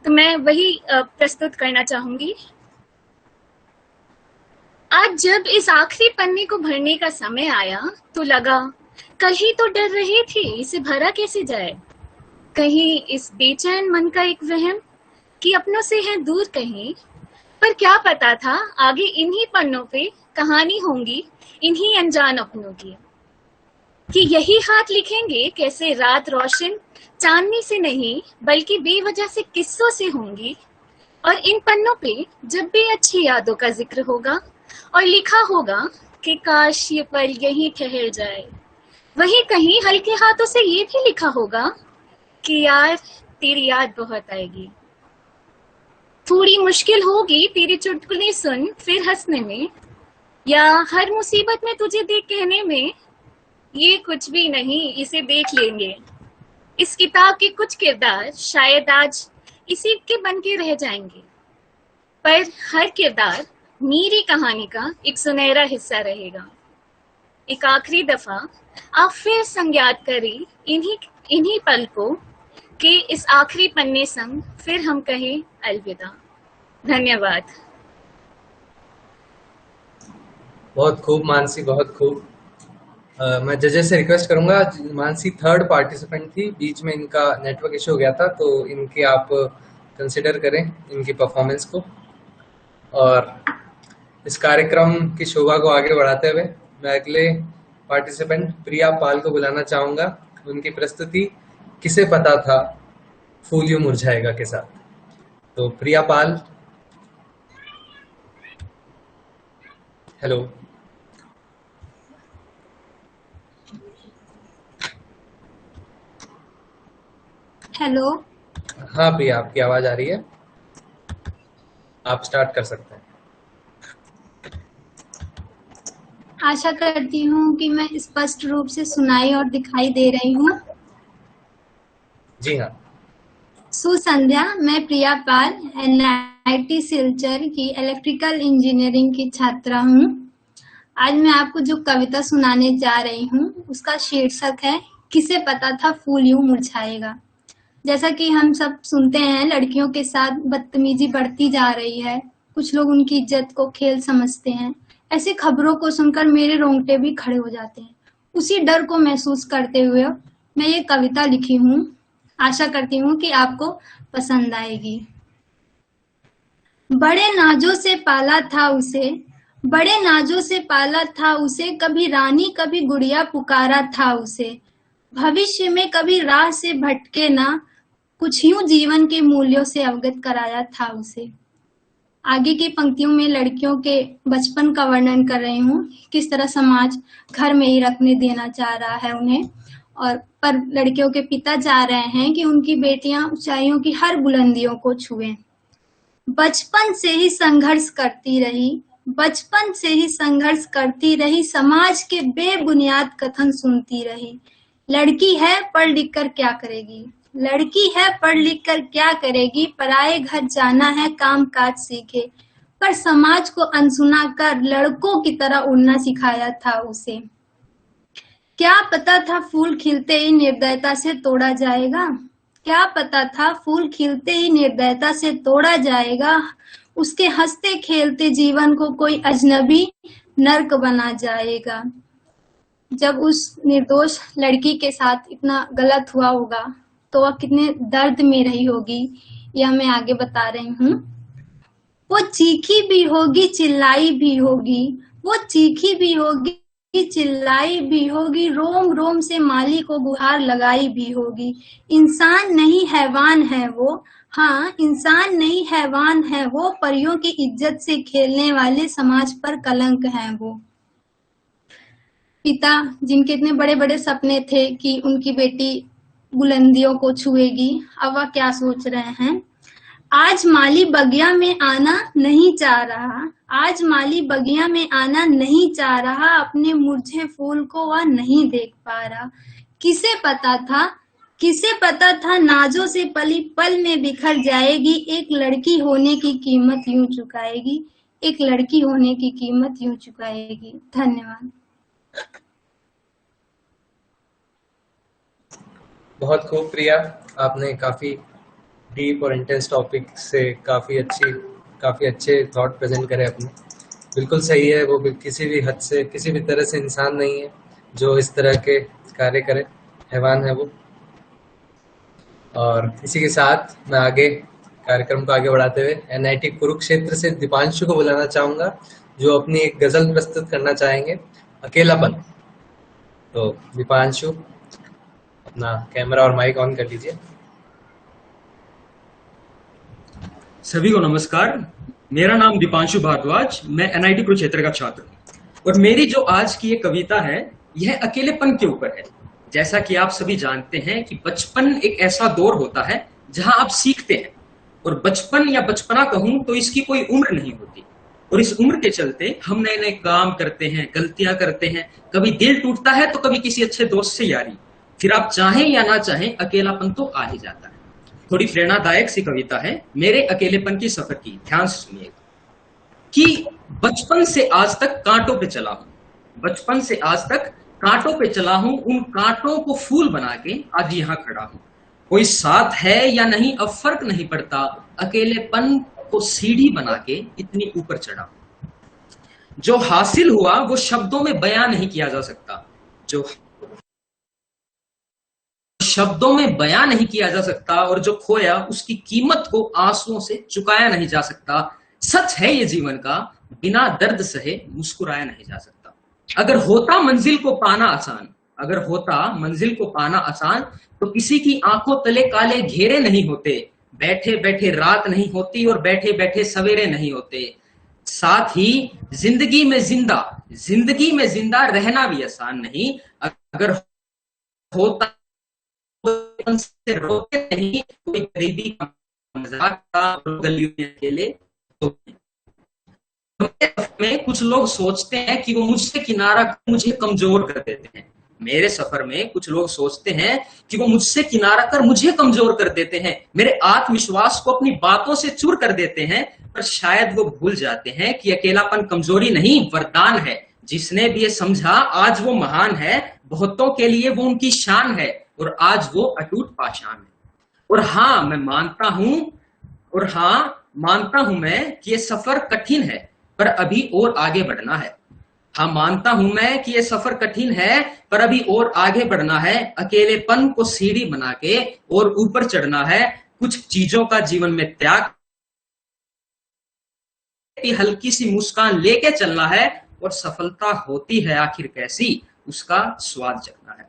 तो मैं वही प्रस्तुत करना चाहूंगी। आज जब इस आखिरी पन्ने को भरने का समय आया तो लगा कल ही तो डर रहे थे, इसे भरा कैसे जाए। कहीं इस बेचैन मन का एक वहम कि अपनों से है दूर कहीं, पर क्या पता था आगे इन्हीं पन्नों पे कहानी होंगी इन्हीं अनजान अपनों की, कि यही हाथ लिखेंगे कैसे रात रोशन चांदनी से नहीं बल्कि बेवजह से किस्सों से होंगी। और इन पन्नों पे जब भी अच्छी यादों का जिक्र होगा और लिखा होगा कि काश ये पल यहीं ठहर जाए, वहीं कहीं हल्के हाथों से ये भी लिखा होगा कि यार तेरी याद बहुत आएगी। थोड़ी मुश्किल होगी तेरी चुटकुले सुन फिर हंसने में, या हर मुसीबत में तुझे देख कहने में ये कुछ भी नहीं, इसे देख लेंगे। इस किताब के कुछ किरदार शायद आज इसी के बन के रह जाएंगे, पर हर किरदार मेरी कहानी का एक सुनहरा हिस्सा रहेगा। एक आखिरी दफा आप फिर संज्ञात करें इन्हीं पल को कि इस आखिरी पन्ने संग फिर हम कहें अलविदा। धन्यवाद। बहुत खूब मानसी, बहुत खूब। मैं जजेस से रिक्वेस्ट करूंगा, मानसी थर्ड पार्टिसिपेंट थी, बीच में इनका नेटवर्क इशू हो गया था, तो इनके आप कंसिडर करें इनकी परफॉर्मेंस को। और इस कार्यक्रम की शोभा को आगे बढ़ाते हुए मैं अगले पार्टिसिपेंट प्रिया पाल को बुलाना चाहूंगा। उनकी प्रस्तुति किसे पता था फूल यूं मुरझाएगा के साथ। तो प्रिया पाल, हेलो। हेलो। हाँ प्रिया, आपकी आवाज आ रही है, आप स्टार्ट कर सकते हैं। आशा करती हूँ कि मैं स्पष्ट रूप से सुनाई और दिखाई दे रही हूँ। जी हाँ। सुसंध्या, मैं प्रिया पाल NIT सिलचर की इलेक्ट्रिकल इंजीनियरिंग की छात्रा हूँ। आज मैं आपको जो कविता सुनाने जा रही हूँ उसका शीर्षक है किसे पता था फूल यूं मुरझाएगा। जैसा कि हम सब सुनते हैं, लड़कियों के साथ बदतमीजी बढ़ती जा रही है, कुछ लोग उनकी इज्जत को खेल समझते हैं। ऐसी खबरों को सुनकर मेरे रोंगटे भी खड़े हो जाते हैं। उसी डर को महसूस करते हुए मैं ये कविता लिखी हूँ। आशा करती हूँ कि आपको पसंद आएगी। बड़े नाजों से पाला था उसे, बड़े नाजों से पाला था उसे, कभी रानी कभी गुड़िया पुकारा था उसे। भविष्य में कभी राह से भटके ना, कुछ यूं जीवन के मूल्यों से अवगत कराया था उसे। आगे की पंक्तियों में लड़कियों के बचपन का वर्णन कर रही हूँ, किस तरह समाज घर में ही रखने देना चाह रहा है उन्हें, और पर लड़कियों के पिता चाह रहे हैं कि उनकी बेटियां ऊंचाइयों की हर बुलंदियों को छुएं। बचपन से ही संघर्ष करती रही, बचपन से ही संघर्ष करती रही, समाज के बेबुनियाद कथन सुनती रही। लड़की है पढ़ लिख कर क्या करेगी, लड़की है पढ़ लिख कर क्या करेगी, पराए घर जाना है काम काज सीखे। पर समाज को अनसुना कर लड़कों की तरह उड़ना सिखाया था उसे। क्या पता था फूल खिलते ही निर्दयता से तोड़ा जाएगा, क्या पता था फूल खिलते ही निर्दयता से तोड़ा जाएगा। उसके हंसते खेलते जीवन को कोई अजनबी नर्क बना जाएगा। जब उस निर्दोष लड़की के साथ इतना गलत हुआ होगा तो वह कितने दर्द में रही होगी, यह मैं आगे बता रही हूँ। वो चीखी भी होगी चिल्लाई भी होगी, वो चीखी भी होगी चिल्लाई भी होगी, रोम रोम से माली को गुहार लगाई भी होगी। इंसान नहीं हैवान है वो, हाँ इंसान नहीं हैवान है वो, परियों की इज्जत से खेलने वाले समाज पर कलंक है वो। पिता जिनके इतने बड़े बड़े सपने थे कि उनकी बेटी बुलंदियों को छुएगी, अब वह क्या सोच रहे हैं। आज माली बगिया में आना नहीं चाह रहा, आज माली बगिया में आना नहीं चाह रहा, अपने मुरझे फूल को वह नहीं देख पा रहा। किसे पता था, किसे पता था नाजों से पली पल में बिखर जाएगी, एक लड़की होने की कीमत यूं चुकाएगी, एक लड़की होने की कीमत यूं चुकाएगी। धन्यवाद। बहुत खूब प्रिया, आपने काफी डीप और इंटेंस टॉपिक से काफी अच्छे थॉट प्रेजेंट करे अपने। बिल्कुल सही है, वो किसी भी हद से किसी भी तरह से इंसान नहीं है जो इस तरह के कार्य करे, हैवान है वो। और इसी के साथ मैं आगे कार्यक्रम को आगे बढ़ाते हुए NIT कुरुक्षेत्र से दीपांशु को बुलाना चाहूंगा, जो अपनी एक गजल प्रस्तुत करना चाहेंगे, अकेलापन। तो दीपांशु अपना कैमरा और माइक ऑन कर लीजिए। सभी को नमस्कार, मेरा नाम दीपांशु भारद्वाज, मैं NIT कुरुक्षेत्र का छात्र हूँ और मेरी जो आज की ये कविता है यह अकेलेपन के ऊपर है। जैसा कि आप सभी जानते हैं कि बचपन एक ऐसा दौर होता है जहां आप सीखते हैं, और बचपन या बचपना कहूं तो इसकी कोई उम्र नहीं होती, और इस उम्र के चलते हम नए नए काम करते हैं, गलतियां करते हैं, कभी दिल टूटता है तो कभी किसी अच्छे दोस्त से यारी, फिर आप चाहें या ना चाहें अकेलापन तो आ ही जाता है। थोड़ी प्रेरणादायक सी कविता है, मेरे अकेलेपन की सफर की। ध्यान से सुनिएगा कि बचपन से आज तक कांटों पे चला हूं, बचपन से आज तक कांटों पे चला हूं, उन कांटों को फूल बना के आज यहां खड़ा हूं। कोई साथ है या नहीं अब फर्क नहीं पड़ता, अकेलेपन को सीढ़ी बना के इतनी ऊपर चढ़ा। जो हासिल हुआ वो शब्दों में बयां नहीं किया जा सकता, जो शब्दों में बयां नहीं किया जा सकता, और जो खोया उसकी कीमत को आंसुओं से चुकाया नहीं जा सकता। सच है ये जीवन का, बिना दर्द सहे मुस्कुराया नहीं जा सकता। अगर होता मंजिल को पाना आसान, अगर होता मंजिल को पाना आसान, तो किसी की आंखों तले काले घेरे नहीं होते, बैठे बैठे रात नहीं होती और बैठे बैठे सवेरे नहीं होते। साथ ही जिंदगी में जिंदा रहना भी आसान नहीं। अगर होता से रोके नहीं, कोई गरीबी का मजाक था गलियों में अकेले तो। में कुछ लोग सोचते हैं कि वो मुझसे किनारा मुझे कमजोर कर देते हैं। मेरे सफर में कुछ लोग सोचते हैं कि वो मुझसे किनारा कर मुझे कमजोर कर देते हैं, मेरे आत्मविश्वास को अपनी बातों से चूर कर देते हैं। पर शायद वो भूल जाते हैं कि अकेलापन कमजोरी नहीं वरदान है। जिसने भी ये समझा आज वो महान है, बहुतों के लिए वो उनकी शान है, और आज वो अटूट पाषाण है। और हाँ मैं मानता हूं मैं कि ये सफर कठिन है, पर अभी और आगे बढ़ना है। हाँ मानता हूं मैं कि ये सफर कठिन है, पर अभी और आगे बढ़ना है। अकेलेपन को सीढ़ी बना के और ऊपर चढ़ना है। कुछ चीजों का जीवन में त्याग, हल्की सी मुस्कान लेके चलना है, और सफलता होती है आखिर कैसी, उसका स्वाद चखना है।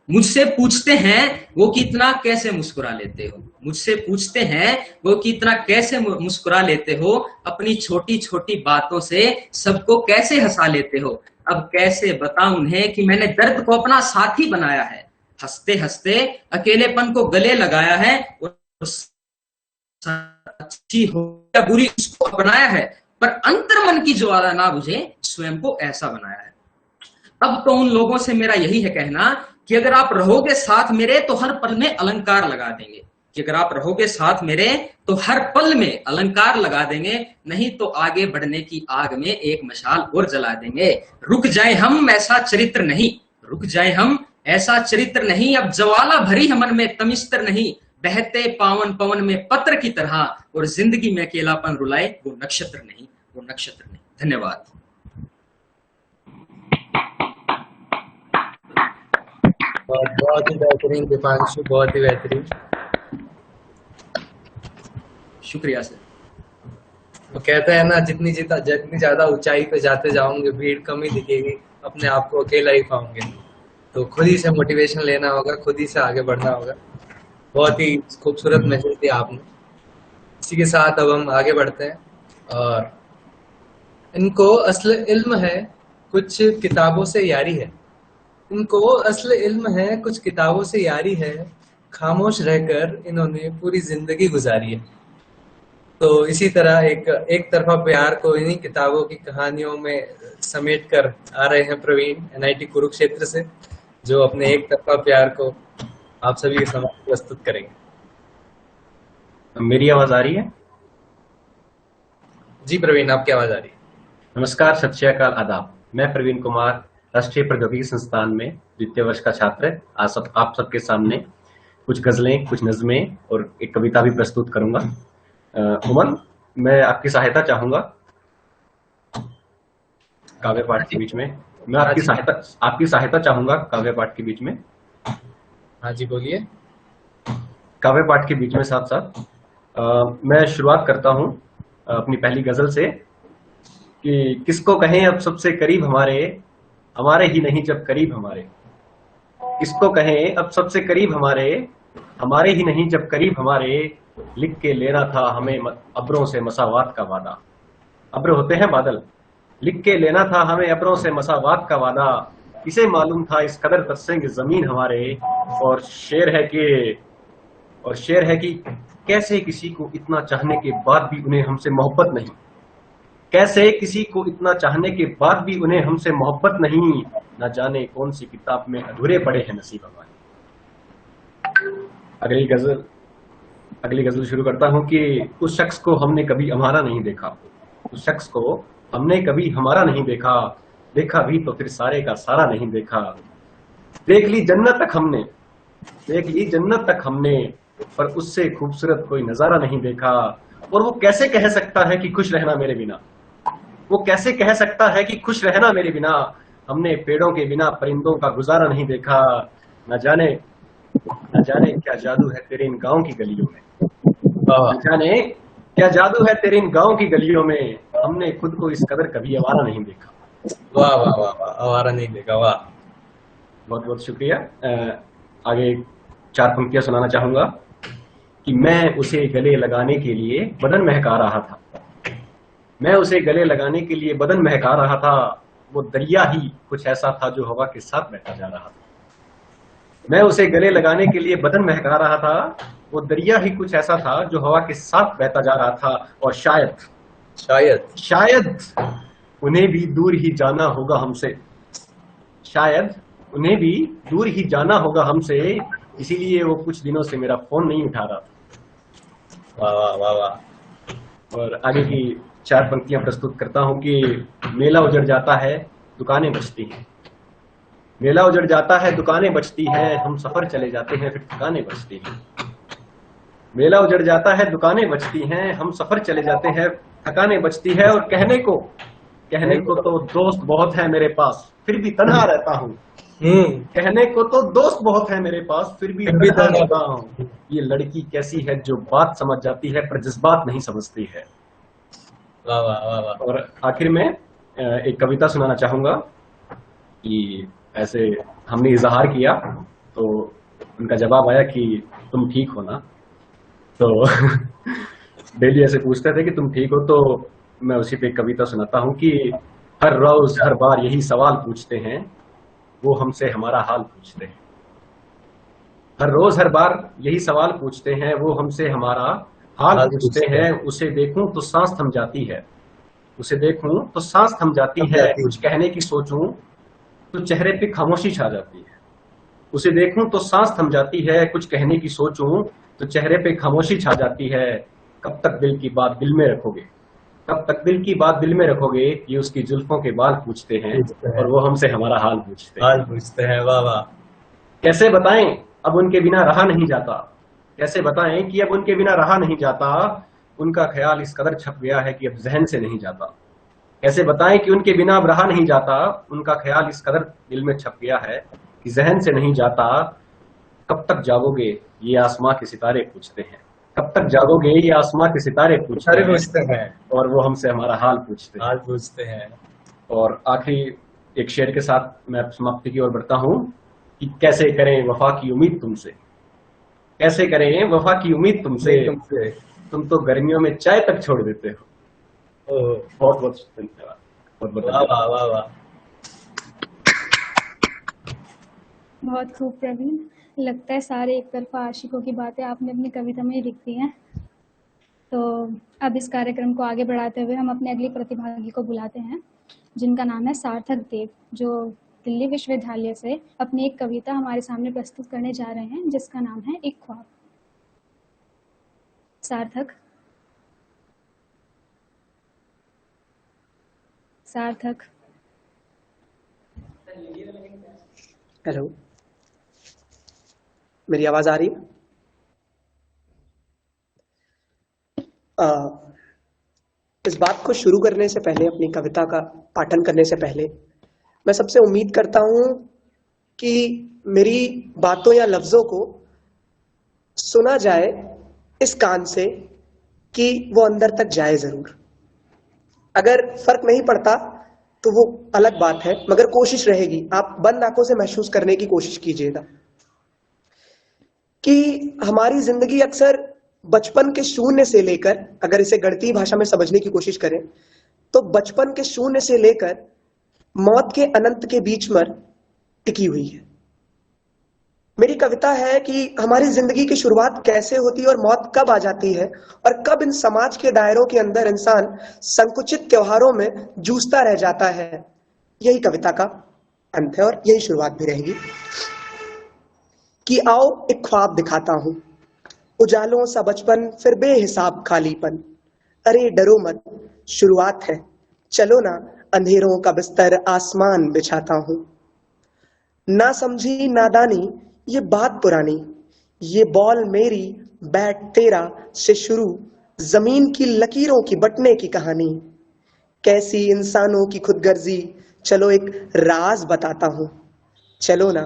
मुझसे पूछते हैं वो कितना कैसे मुस्कुरा लेते हो, मुझसे पूछते हैं वो कितना कैसे मुस्कुरा लेते हो, अपनी छोटी छोटी बातों से सबको कैसे हंसा लेते हो। अब कैसे बताऊं उन्हें कि मैंने दर्द को अपना साथी बनाया है, हंसते हंसते अकेलेपन को गले लगाया है, और अच्छी हो या बुरी उसको अपनाया है, पर अंतर्मन की ज्वाला ना बुझे स्वयं को ऐसा बनाया है। अब तो उन लोगों से मेरा यही है कहना कि अगर आप रहोगे साथ मेरे तो हर पल में अलंकार लगा देंगे, कि अगर आप रहोगे साथ मेरे तो हर पल में अलंकार लगा देंगे, नहीं तो आगे बढ़ने की आग में एक मशाल और जला देंगे। रुक जाए हम ऐसा चरित्र नहीं, रुक जाए हम ऐसा चरित्र नहीं, अब ज्वाला भरी है मन में तमिस्तर नहीं, बहते पावन पवन में पत्र की तरह, और जिंदगी में अकेलापन रुलाए वो नक्षत्र नहीं, वो नक्षत्र नहीं। धन्यवाद। बहुत ही बेहतरीन दीपांशु, बहुत ही बेहतरीन, शुक्रिया सर। वो कहते हैं ना, जितनी ज्यादा ऊंचाई पे जाते जाओगे भीड़ कम ही दिखेगी, अपने आप को अकेला ही पाओगे। तो खुद ही से मोटिवेशन लेना होगा, खुद ही से आगे बढ़ना होगा। बहुत ही खूबसूरत मैसेज दिया आपने। इसी के साथ अब हम आगे बढ़ते हैं, और इनको असल इल्म है कुछ किताबों से यारी है, इनको असल इल्म है कुछ किताबों से यारी है, खामोश रहकर इन्होंने पूरी जिंदगी गुजारी है। तो इसी तरह एक तरफा प्यार को इन्हीं किताबों की कहानियों में समेट कर आ रहे हैं प्रवीण एनआईटी कुरुक्षेत्र से, जो अपने एक तरफा प्यार को आप सभी के सामने प्रस्तुत करेंगे। मेरी आवाज आ रही है? जी प्रवीण, आपकी आवाज आ रही है। नमस्कार, सत श्री अकाल, आदाब। मैं प्रवीण कुमार, राष्ट्रीय प्रौद्योगिकी संस्थान में द्वितीय वर्ष का छात्र। आज आप सबके सामने कुछ गजलें, कुछ नज़में और एक कविता भी प्रस्तुत करूंगा। उमन, मैं आपकी सहायता चाहूंगा काव्य पाठ के बीच में। मैं आपकी सहायता चाहूंगा काव्य पाठ के बीच में। हाँ जी, बोलिए। काव्य पाठ के बीच में साथ साथ मैं शुरुआत करता हूं अपनी पहली गजल से कि किसको कहें अब सबसे करीब हमारे, हमारे ही नहीं जब करीब हमारे। किसको कहें अब सबसे करीब हमारे, हमारे ही नहीं जब करीब हमारे। लिख के लेना था हमें अब्रों से मसावात का वादा। अब्र होते हैं बादल। लिख के लेना था हमें अब्रों से मसावात का वादा। इसे मालूम था इस कदर तरसेंगे जमीन हमारे। और शेर है कि कैसे किसी को इतना चाहने के बाद भी उन्हें हमसे मोहब्बत नहीं, कैसे किसी को इतना चाहने के बाद भी उन्हें हमसे मोहब्बत नहीं। न जाने कौन सी किताब में अधूरे पड़े हैं नसीब हमारे। अगली गजल। अगली गजल शुरू करता हूँ कि उस शख्स को हमने कभी हमारा नहीं देखा, उस शख्स को हमने कभी हमारा नहीं देखा, देखा भी तो फिर सारे का सारा नहीं देखा। देख ली जन्नत तक हमने, देख ली जन्नत तक हमने, पर उससे खूबसूरत कोई नजारा नहीं देखा। और वो कैसे कह सकता है कि खुश रहना मेरे बिना, वो कैसे कह सकता है कि खुश रहना मेरे बिना। हमने पेड़ों के बिना परिंदों का गुजारा नहीं देखा। न जाने क्या जादू है तेरे इन गाँव की गलियों में, न जाने क्या जादू है तेरे इन गाँव की गलियों में। हमने खुद को इस कदर कभी आवारा नहीं देखा। वाह वाह वाह वाह, आवारा नहीं देखा, वाह। बहुत बहुत शुक्रिया। आगे 4 पंक्तियां सुनाना चाहूंगा कि मैं उसे गले लगाने के लिए बदन महका रहा था, मैं उसे गले लगाने के लिए बदन महका रहा था। वो दरिया ही कुछ ऐसा था जो हवा के साथ बहता जा रहा था। मैं उसे गले लगाने के लिए बदन महका रहा था, वो दरिया ही कुछ ऐसा था जो हवा के साथ बहता जा रहा था। और शायद शायद शायद उन्हें भी दूर ही जाना होगा हमसे, शायद उन्हें भी दूर ही जाना होगा हमसे, इसीलिए वो कुछ दिनों से मेरा फोन नहीं उठा रहा था। वाह वाह वाह वाह। और आगे की 4 पंक्तियां प्रस्तुत करता हूं कि मेला उजड़ जाता है दुकानें बचती हैं, मेला उजड़ जाता है दुकानें बचती हैं, हम सफर चले जाते हैं फिर दुकानें बचती हैं। मेला उजड़ जाता है दुकानें बचती हैं, हम सफर चले जाते हैं थकाने बचती है। और कहने को तो दोस्त बहुत है मेरे पास, फिर भी तन्हा रहता हूँ। कहने को तो दोस्त बहुत है मेरे पास, फिर भी तन्हा रहता हूँ। ये लड़की कैसी है जो बात समझ जाती है पर जज्बात नहीं समझती है। वाह वाह वाह वाह। और आखिर में एक कविता सुनाना चाहूंगा कि ऐसे हमने इजहार किया तो उनका जवाब आया कि तुम ठीक हो ना। तो डेली ऐसे पूछते थे कि तुम ठीक हो, तो मैं उसी पे एक कविता सुनाता हूँ कि हर रोज हर बार यही सवाल पूछते हैं, वो हमसे हमारा हाल पूछते हैं। हर रोज हर बार यही सवाल पूछते हैं, वो हमसे हमारा हाल पूछते हैं। उसे देखूं तो सांस थम जाती है, उसे देखूं तो सांस थम जाती है। कुछ कहने की सोचूं तो चेहरे पे खामोशी छा जाती है, उसे देखूं तो सांस थम जाती है। कुछ कहने की सोचूं तो चेहरे पे खामोशी छा जाती है। कब तक दिल की बात दिल में रखोगे, कब तक दिल की बात दिल में रखोगे, ये उसकी जुल्फों के बाल पूछते हैं और वो हमसे हमारा हाल पूछते हैं। वाह वाह। कैसे बताएं अब उनके बिना रहा नहीं जाता, कैसे बताएं कि अब उनके बिना रहा नहीं जाता। उनका ख्याल इस कदर छप गया है कि अब जहन से नहीं जाता। कैसे बताएं कि उनके बिना अब रहा नहीं जाता, उनका ख्याल इस कदर दिल में छप गया है कि जहन से नहीं जाता। कब तक जागोगे ये आसमां के सितारे पूछते हैं, कब तक जागोगे ये आसमां के सितारे पूछते हैं और वो हमसे हमारा हाल पूछते हैं। और आखिरी एक शेर के साथ मैं समाप्ति की ओर बढ़ता हूँ कि कैसे करें वफा की उम्मीद तुमसे, कैसे करें वफा की उम्मीद तुमसे, तुम तो गर्मियों में चाय तक छोड़ देते हो। बहुत बहुत धन्यवाद। बहुत बहुत बहुत खूब प्रवीण, लगता है सारे एक तरफा आशिकों की बातें आपने अपनी कविता में ही लिख दी हैं। तो अब इस कार्यक्रम को आगे बढ़ाते हुए हम अपने अगले प्रतिभागी को बुलाते हैं, जिनका नाम है सार्थक देव, जो दिल्ली विश्वविद्यालय से अपनी एक कविता हमारे सामने प्रस्तुत करने जा रहे हैं, जिसका नाम है एक ख्वाब। सार्थक। हेलो, मेरी आवाज आ रही है? इस बात को शुरू करने से पहले, अपनी कविता का पाठन करने से पहले, मैं सबसे उम्मीद करता हूं कि मेरी बातों या लफ्जों को सुना जाए इस कान से कि वो अंदर तक जाए जरूर। अगर फर्क नहीं पड़ता तो वो अलग बात है, मगर कोशिश रहेगी। आप बंद आंखों से महसूस करने की कोशिश कीजिएगा कि हमारी जिंदगी अक्सर बचपन के शून्य से लेकर, अगर इसे गणितीय भाषा में समझने की कोशिश करें तो बचपन के शून्य से लेकर मौत के अनंत के बीच में टिकी हुई है। मेरी कविता है कि हमारी जिंदगी की शुरुआत कैसे होती है और मौत कब आ जाती है, और कब इन समाज के दायरों के अंदर इंसान संकुचित त्योहारों में जूझता रह जाता है। यही कविता का अंत है और यही शुरुआत भी रहेगी कि आओ एक ख्वाब दिखाता हूं। उजालों सा बचपन फिर बेहिसाब खालीपन। अरे डरो मत, शुरुआत है, चलो ना, अंधेरों का बिस्तर आसमान बिछाता हूं। ना समझी नादानी ये बात पुरानी, ये बॉल मेरी बैट तेरा से शुरू, जमीन की लकीरों की बटने की कहानी। कैसी इंसानों की खुदगर्जी, चलो एक राज बताता हूं। चलो ना,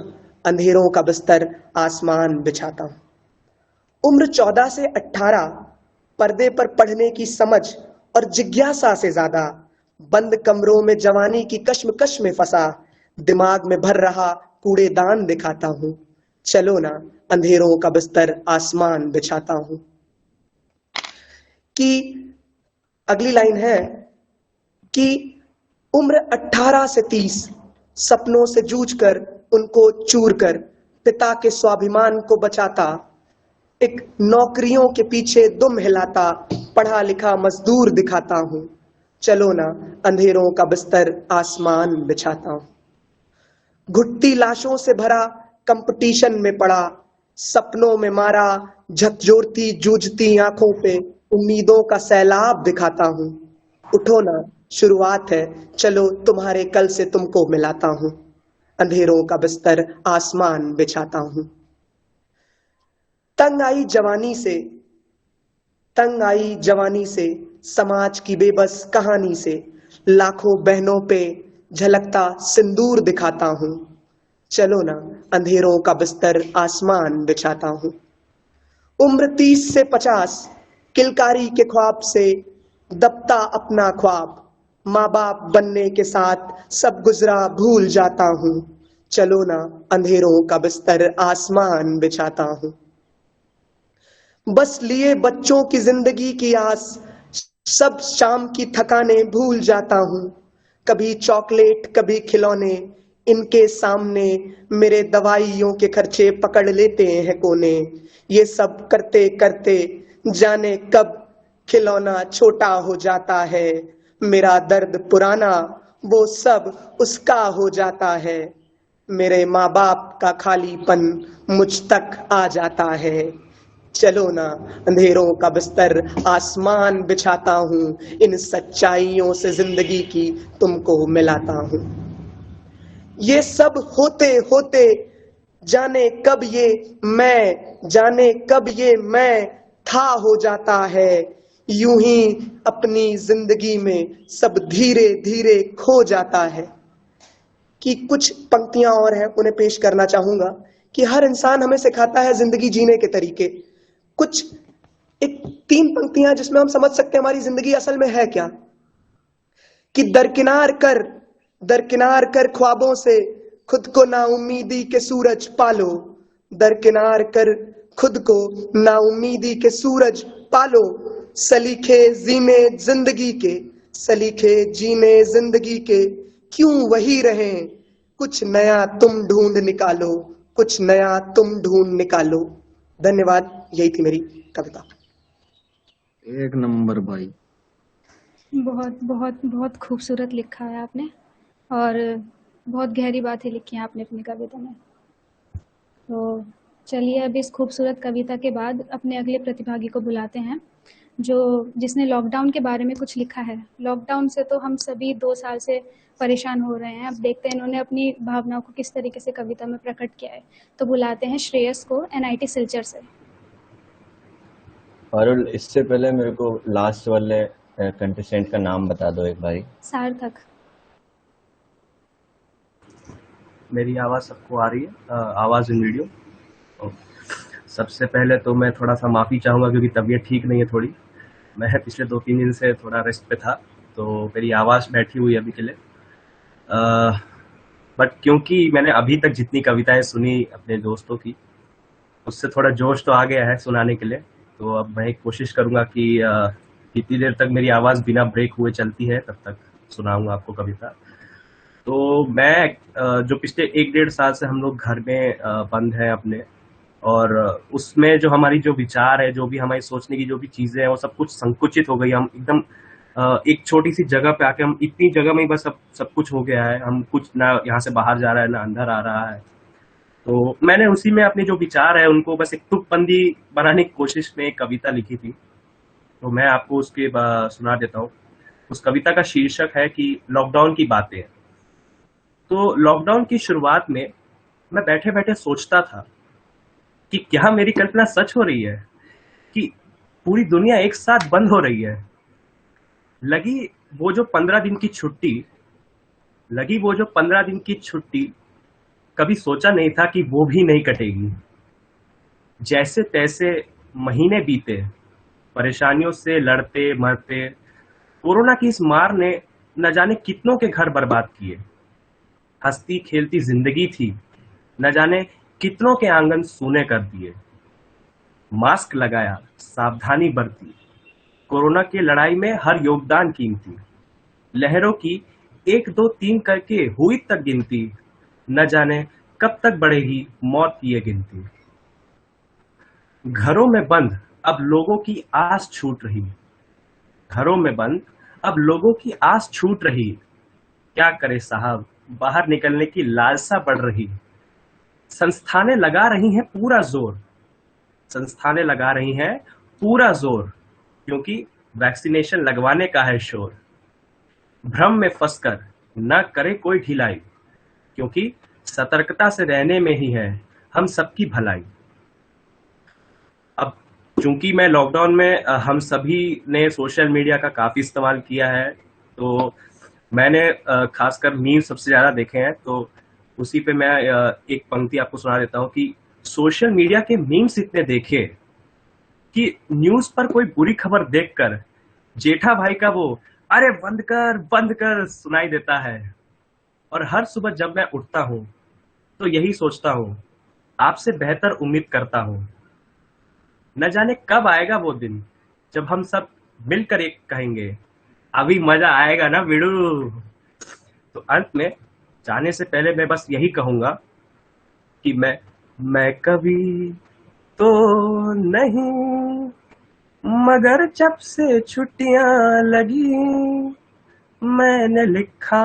अंधेरों का बिस्तर आसमान बिछाता हूं। उम्र 14 से 18, पर्दे पर पढ़ने की समझ और जिज्ञासा से ज्यादा, बंद कमरों में जवानी की कश्मकश में फंसा, दिमाग में भर रहा कूड़ेदान दिखाता हूं। चलो ना, अंधेरों का बिस्तर आसमान बिछाता हूं। कि अगली लाइन है कि उम्र 18 से 30, सपनों से जूझकर उनको चूर कर, पिता के स्वाभिमान को बचाता, एक नौकरियों के पीछे दुम हिलाता, पढ़ा लिखा मजदूर दिखाता हूं। चलो ना, अंधेरों का बिस्तर आसमान बिछाता हूं। घुटती लाशों से भरा कंपटीशन में पड़ा, सपनों में मारा झकझोरती जूझती आंखों पे, उम्मीदों का सैलाब दिखाता हूं। उठो ना, शुरुआत है, चलो तुम्हारे कल से तुमको मिलाता हूं। अंधेरों का बिस्तर आसमान बिछाता हूं। तंग आई जवानी से, तंग आई जवानी से, समाज की बेबस कहानी से, लाखों बहनों पे झलकता सिंदूर दिखाता हूं। चलो ना, अंधेरों का बिस्तर आसमान बिछाता हूं। उम्र 30 से 50, किलकारी के ख्वाब से दबता अपना ख्वाब, माँ बाप बनने के साथ सब गुजरा भूल जाता हूं। चलो ना, अंधेरों का बिस्तर आसमान बिछाता हूं। बस लिए बच्चों की जिंदगी की आस, सब शाम की थकाने भूल जाता हूं। कभी चॉकलेट कभी खिलौने, इनके सामने मेरे दवाइयों के खर्चे पकड़ लेते हैं कोने। ये सब करते करते जाने कब खिलौना छोटा हो जाता है, मेरा दर्द पुराना वो सब उसका हो जाता है। मेरे माँ बाप का खालीपन मुझ तक आ जाता है। चलो ना, अंधेरों का बिस्तर आसमान बिछाता हूं, इन सच्चाइयों से जिंदगी की तुमको मिलाता हूं। ये सब होते होते जाने कब ये मैं, जाने कब ये मैं था हो जाता है। यूं ही अपनी जिंदगी में सब धीरे धीरे खो जाता है। कि कुछ पंक्तियां और हैं, उन्हें पेश करना चाहूंगा कि हर इंसान हमें सिखाता है जिंदगी जीने के तरीके। कुछ एक 3 पंक्तियां जिसमें हम समझ सकते हैं हमारी जिंदगी असल में है क्या। कि दरकिनार कर ख्वाबों से खुद को नाउम्मीदी के सूरज पालो, दरकिनार कर खुद को नाउम्मीदी के सूरज पालो। सलीखे जीने जिंदगी के, सलीखे जीने जिंदगी के, क्यों वही रहें, कुछ नया तुम ढूंढ निकालो, कुछ नया तुम ढूंढ निकालो। धन्यवाद, यही थी मेरी कविता। एक नंबर भाई। बहुत बहुत बहुत खूबसूरत लिखा है आपने, और बहुत गहरी बातें लिखी हैं आपने अपनी कविता में। तो चलिए, अब इस खूबसूरत कविता के बाद अपने अगले प्रतिभागी को बुलाते हैं, जिसने लॉकडाउन के बारे में कुछ लिखा है। लॉकडाउन से तो हम सभी 2 साल से परेशान हो रहे हैं। अब देखते हैं इन्होंने अपनी भावनाओं को किस तरीके से कविता में प्रकट किया है। तो बुलाते हैं श्रेयस को, NIT सिलचर से। पारुल, इससे पहले मेरे को लास्ट वाले कंटेस्टेंट का नाम बता दो एक बारी। सार्थक। मेरी आवाज़ सबको आ रही है? आवाज़ इन वीडियो? सबसे पहले तो मैं थोड़ा सा माफ़ी चाहूँगा क्योंकि तबीयत ठीक नहीं है थोड़ी। मैं पिछले 2-3 दिन से थोड़ा रेस्ट पे था, तो मेरी आवाज़ बैठी हुई अभी के लिए। बट क्योंकि मैंने अभी तक जितनी कविताएं सुनी अपने दोस्तों की, उससे थोड़ा जोश तो आ गया है सुनाने के लिए। तो अब मैं कोशिश करूँगा कि कितनी देर तक मेरी आवाज़ बिना ब्रेक हुए चलती है तब तक सुनाऊंगा आपको कविता। तो मैं जो पिछले 1-1.5 साल से हम लोग घर में बंद हैं अपने, और उसमें जो हमारी जो विचार है, जो भी हमारी सोचने की जो भी चीज़ें हैं, वो सब कुछ संकुचित हो गई। हम एकदम एक छोटी सी जगह पे आके, हम इतनी जगह में ही बस सब कुछ हो गया है। हम कुछ ना यहाँ से बाहर जा रहा है ना अंदर आ रहा है। तो मैंने उसी में अपने जो विचार है उनको बस एक तुकबंदी बनाने की कोशिश में एक कविता लिखी थी, तो मैं आपको उसके सुना देता हूँ। उस कविता का शीर्षक है कि लॉकडाउन की बातें। तो लॉकडाउन की शुरुआत में मैं बैठे बैठे सोचता था कि क्या मेरी कल्पना सच हो रही है कि पूरी दुनिया एक साथ बंद हो रही है। लगी वो जो 15 दिन की छुट्टी कभी सोचा नहीं था कि वो भी नहीं कटेगी। जैसे तैसे महीने बीते, परेशानियों से लड़ते मरते। कोरोना की इस मार ने न जाने कितनों के घर बर्बाद किए। हंसती खेलती जिंदगी थी, न जाने कितनों के आंगन सूने कर दिए। मास्क लगाया, सावधानी बरती, कोरोना की लड़ाई में हर योगदान कीमती। लहरों की 1 2 3 करके हुई तक गिनती, न जाने कब तक बढ़ेगी मौत की ये गिनती। घरों में बंद अब लोगों की आस छूट रही। घरों में बंद अब लोगों की आस छूट रही। क्या करे साहब, बाहर निकलने की लालसा बढ़ रही। संस्थानें लगा रही हैं पूरा जोर, क्योंकि वैक्सीनेशन लगवाने का है शोर। भ्रम में फंसकर न करे कोई ढिलाई, क्योंकि सतर्कता से रहने में ही है हम सबकी भलाई। अब चूंकि मैं लॉकडाउन में हम सभी ने सोशल मीडिया का काफी इस्तेमाल किया है, तो मैंने खासकर मीम सबसे ज्यादा देखे हैं। तो उसी पे मैं एक पंक्ति आपको सुना देता हूँ कि सोशल मीडिया के मीम्स इतने देखे कि न्यूज पर कोई बुरी खबर देखकर जेठा भाई का वो अरे बंद कर सुनाई देता है। और हर सुबह जब मैं उठता हूँ तो यही सोचता हूँ, आपसे बेहतर उम्मीद करता हूँ। न जाने कब आएगा वो दिन जब हम सब मिलकर एक कहेंगे, अभी मजा आएगा ना बिड़ू। तो अंत में जाने से पहले मैं बस यही कहूंगा कि मैं कभी तो नहीं, मगर जब से छुट्टियां लगी मैंने लिखा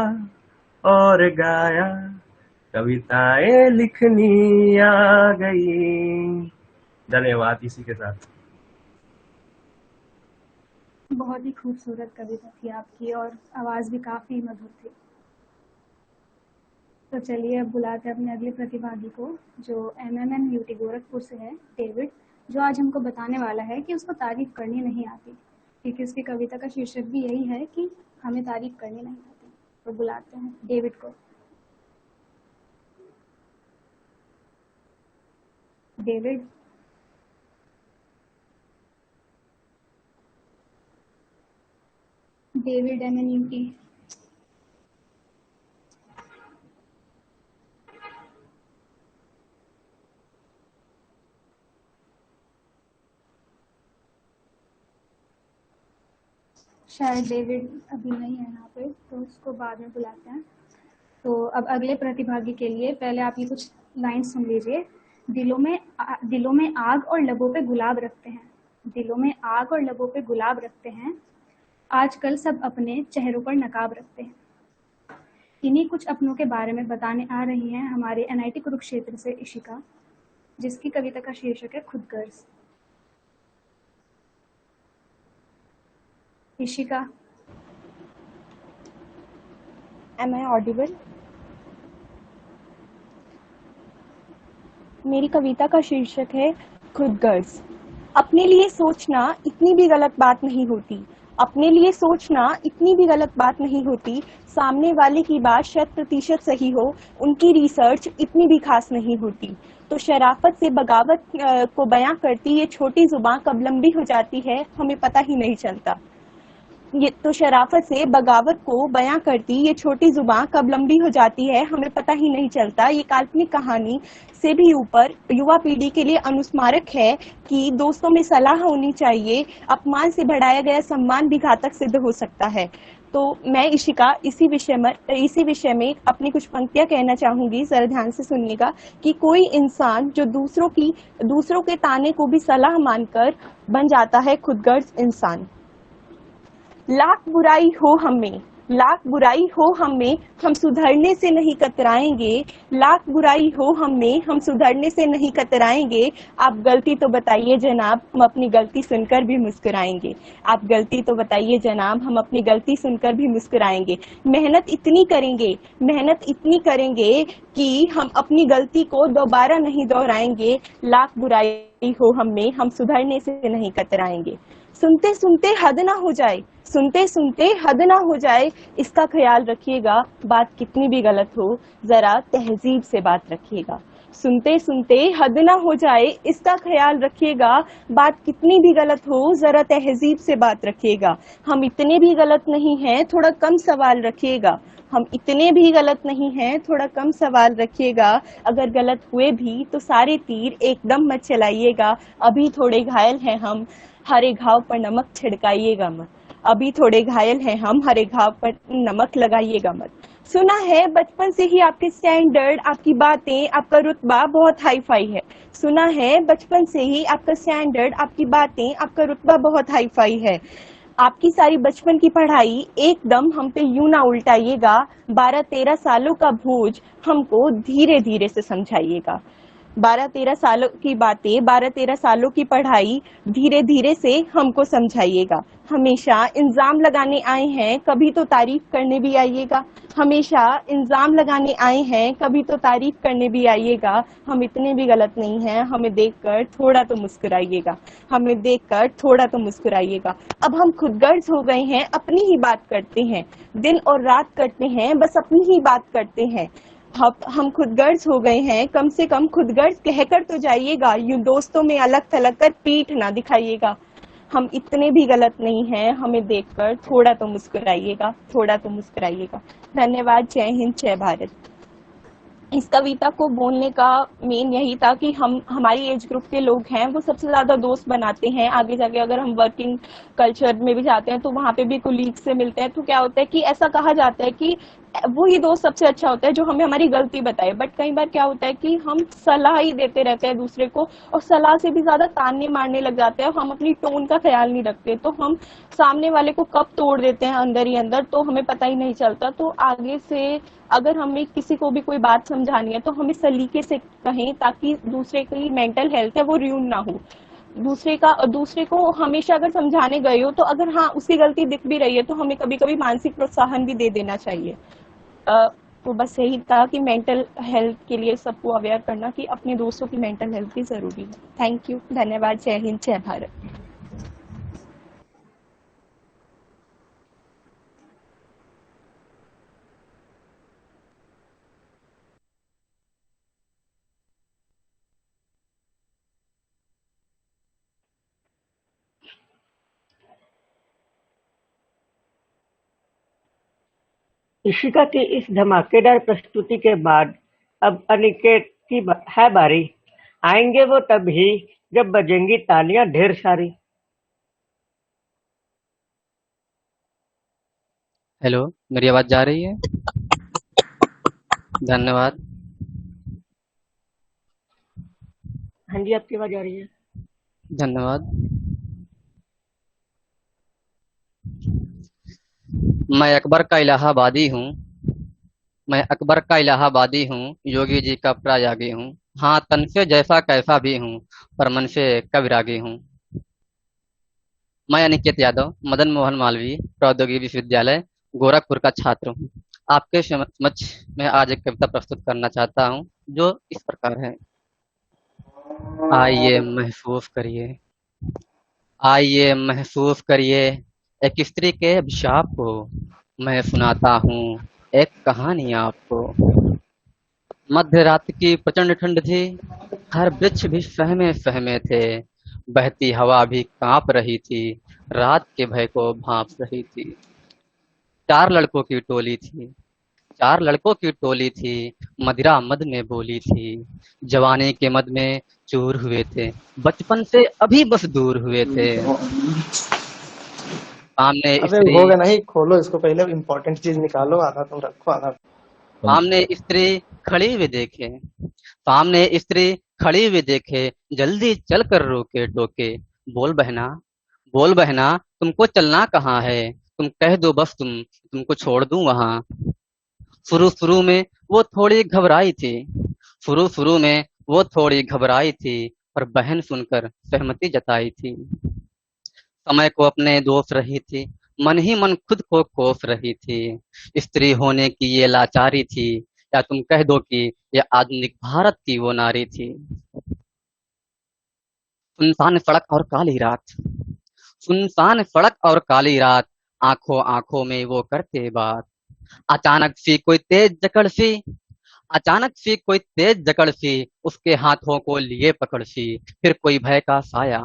और गाया, कविताएं लिखनी आ गई। धन्यवाद। इसी के साथ बहुत ही खूबसूरत कविता थी आपकी और आवाज भी काफी मधुर थी। तो चलिए अब बुलाते हैं अपने अगले प्रतिभागी को, जो MMM गोरखपुर से है, डेविड, जो आज हमको बताने वाला है कि उसको तारीफ करनी नहीं आती, क्योंकि उसकी कविता का शीर्षक भी यही है कि हमें तारीफ करनी नहीं आती। तो बुलाते हैं डेविड को। David, MNUT। शायद डेविड अभी नहीं है यहाँ पे, तो उसको बाद में बुलाते हैं। तो अब अगले प्रतिभागी के लिए पहले आप ये कुछ लाइन सुन लीजिए। दिलों में आग और लबों पे गुलाब रखते हैं, दिलों में आग और लबों पे गुलाब रखते हैं, आजकल सब अपने चेहरों पर नकाब रखते हैं। इन्हीं कुछ अपनों के बारे में बताने आ रही हैं हमारे NIT कुरुक्षेत्र से इशिका, जिसकी कविता का शीर्षक है खुदगर्ज। Ishika, Am I audible? मेरी कविता का शीर्षक है खुदगर्ज। अपने लिए सोचना इतनी भी गलत बात नहीं होती, अपने लिए सोचना इतनी भी गलत बात नहीं होती। सामने वाले की बात 100% सही हो, उनकी रिसर्च इतनी भी खास नहीं होती। तो शराफत से बगावत को बयां करती ये छोटी जुबान कब लंबी हो जाती है हमें पता ही नहीं चलता। ये तो शराफत से बगावत को बयां करती ये छोटी जुबान कब लंबी हो जाती है हमें पता ही नहीं चलता। ये काल्पनिक कहानी से भी ऊपर युवा पीढ़ी के लिए अनुस्मारक है कि दोस्तों में सलाह होनी चाहिए, अपमान से बढ़ाया गया सम्मान भी घातक सिद्ध हो सकता है। तो मैं इशिका इसी विषय में अपनी कुछ पंक्तियां कहना चाहूंगी, जरा ध्यान से सुनिएगा। कि कोई इंसान जो दूसरों के ताने को भी सलाह मानकर बन जाता है खुदगर्ज इंसान। लाख बुराई हो हमें, लाख बुराई हो हम में, हम सुधरने से नहीं कतराएंगे। लाख बुराई हो हम में, हम सुधरने से नहीं कतराएंगे। आप गलती तो बताइए जनाब, हम अपनी गलती सुनकर भी मुस्कुराएंगे। आप गलती तो बताइए जनाब, हम अपनी गलती सुनकर भी मुस्कुराएंगे। मेहनत इतनी करेंगे, मेहनत इतनी करेंगे कि हम अपनी गलती को दोबारा नहीं दोहराएंगे। लाख बुराई हो हम में, हम सुधरने से नहीं कतराएंगे। सुनते सुनते हद ना हो जाए, सुनते सुनते हद ना हो जाए, इसका ख्याल रखिएगा। बात कितनी भी गलत हो, जरा तहजीब से बात रखिएगा। सुनते सुनते हद ना हो जाए, इसका ख्याल रखिएगा। बात कितनी भी गलत हो, जरा तहजीब से बात रखिएगा। हम इतने भी गलत नहीं हैं, थोड़ा कम सवाल रखिएगा। हम इतने भी गलत नहीं हैं, थोड़ा कम सवाल रखिएगा। अगर गलत हुए भी तो सारे तीर एकदम मत चलाइएगा। अभी थोड़े घायल हैं हम, हरे घाव पर नमक छिड़काइएगा मत। अभी थोड़े घायल हैं हम, हरे घाव पर नमक लगाइएगा मत। सुना है बचपन से ही आपके स्टैंडर्ड, आपकी बातें, आपका रुतबा बहुत हाई फाई है। सुना है बचपन से ही आपका स्टैंडर्ड, आपकी बातें, आपका रुतबा बहुत हाई फाई है। आपकी सारी बचपन की पढ़ाई एकदम हम पे यूं ना उल्टाइएगा। 12-13 सालों का बोझ हमको धीरे धीरे से समझाइएगा। 12-13 सालों की बातें, 12-13 सालों की पढ़ाई धीरे धीरे से हमको समझाइएगा। हमेशा इल्जाम लगाने आए हैं, कभी तो तारीफ करने भी आइएगा। हमेशा इल्जाम लगाने आए हैं, कभी तो तारीफ करने भी आइएगा। हम इतने भी गलत नहीं हैं, हमें देखकर थोड़ा तो मुस्कुराइएगा। हमें देखकर थोड़ा तो मुस्कुराइएगा। अब हम खुदगर्ज हो गए हैं, अपनी ही बात करते हैं, दिन और रात करते हैं, बस अपनी ही बात करते हैं। हम खुदगर्ज हो गए हैं, कम से कम खुदगर्ज कहकर तो जाइएगा। यूं दोस्तों में अलग थलग कर पीठ ना दिखाइएगा। हम इतने भी गलत नहीं हैं, हमें देखकर थोड़ा तो मुस्कुराइएगा, थोड़ा तो मुस्कुराइएगा। धन्यवाद। जय हिंद, जय भारत। इस कविता को बोलने का मेन यही था कि हम, हमारी एज ग्रुप के लोग हैं, वो सबसे ज्यादा दोस्त बनाते हैं। आगे जाके अगर हम वर्किंग कल्चर में भी जाते हैं तो वहां पे भी कोलीग से मिलते हैं, तो क्या होता है कि ऐसा कहा जाता है कि वो ही दोस्त सबसे अच्छा होता है जो हमें हमारी गलती बताए। बट कई बार क्या होता है कि हम सलाह ही देते रहते हैं दूसरे को, और सलाह से भी ज्यादा ताने मारने लग जाते हैं। हम अपनी टोन का ख्याल नहीं रखते, तो हम सामने वाले को कब तोड़ देते हैं अंदर ही अंदर, तो हमें पता ही नहीं चलता। तो आगे से अगर हमें किसी को भी कोई बात समझानी है तो हमें सलीके से कहें, ताकि दूसरे की मेंटल हेल्थ है वो रुइन ना हो। दूसरे को हमेशा अगर समझाने गए हो तो अगर हाँ उसकी गलती दिख भी रही है तो हमें कभी कभी मानसिक प्रोत्साहन भी दे देना चाहिए। तो बस यही था कि मेंटल हेल्थ के लिए सबको अवेयर करना कि अपने दोस्तों की मेंटल हेल्थ भी जरूरी है। थैंक यू, धन्यवाद। जय हिंद, जय भारत। इशिका की इस धमाकेदार प्रस्तुति के बाद अब अनिकेत की है बारी। आएंगे वो तभी जब बजेंगी तालियां ढेर सारी। हेलो, मेरी आवाज जा रही है? धन्यवाद। हाँ जी, आपकी आवाज आ रही है। धन्यवाद। मैं अकबर का इलाहाबादी हूँ, मैं अकबर का इलाहाबादी हूँ, योगी जी का प्रयागी हूँ। हाँ, तन से जैसा कैसा भी हूँ, पर मन से कविरागी हूँ। मैं अनिकेत यादव, मदन मोहन मालवीय प्रौद्योगिकी विश्वविद्यालय गोरखपुर का छात्र हूँ। आपके समक्ष मैं आज एक कविता प्रस्तुत करना चाहता हूँ जो इस प्रकार है। आइए महसूस करिए, आइए महसूस करिए एक स्त्री के अभिशाप को। मैं सुनाता हूँ एक कहानी आपको। मध्य रात की प्रचंड ठंड थी, हर वृक्ष भी सहमे सहमे थे, बहती हवा भी कांप रही थी, रात के भय को भांप रही थी। 4 लड़कों की टोली थी, 4 लड़कों की टोली थी, मदिरा मद में बोली थी, जवानी के मद में चूर हुए थे, बचपन से अभी बस दूर हुए थे। सामने स्त्री, होगा नहीं, खोलो इसको, पहले इम्पोर्टेंट चीज निकालो, आधा तुम रखो आधा। सामने स्त्री खड़ी हुई देखे, सामने स्त्री खड़ी हुई देखे, जल्दी चल कर रोके टोके। बोल बहना, बोल बहना, तुमको चलना कहाँ है? तुम कह दो बस तुमको छोड़ दूं वहां। शुरू में वो थोड़ी घबराई थी, शुरू में वो थोड़ी घबराई थी, पर बहन सुनकर सहमति जताई थी। समय को अपने दोष रही थी, मन ही मन खुद को कोस रही थी। स्त्री होने की ये लाचारी थी, या तुम कह दो कि ये आधुनिक भारत की वो नारी थी। सुनसान सड़क और काली रात, सुनसान सड़क और काली रात, आंखों आंखों में वो करते बात। अचानक सी कोई तेज जकड़ सी, अचानक सी कोई तेज जकड़ सी, उसके हाथों को लिए पकड़ सी। फिर कोई भय का साया,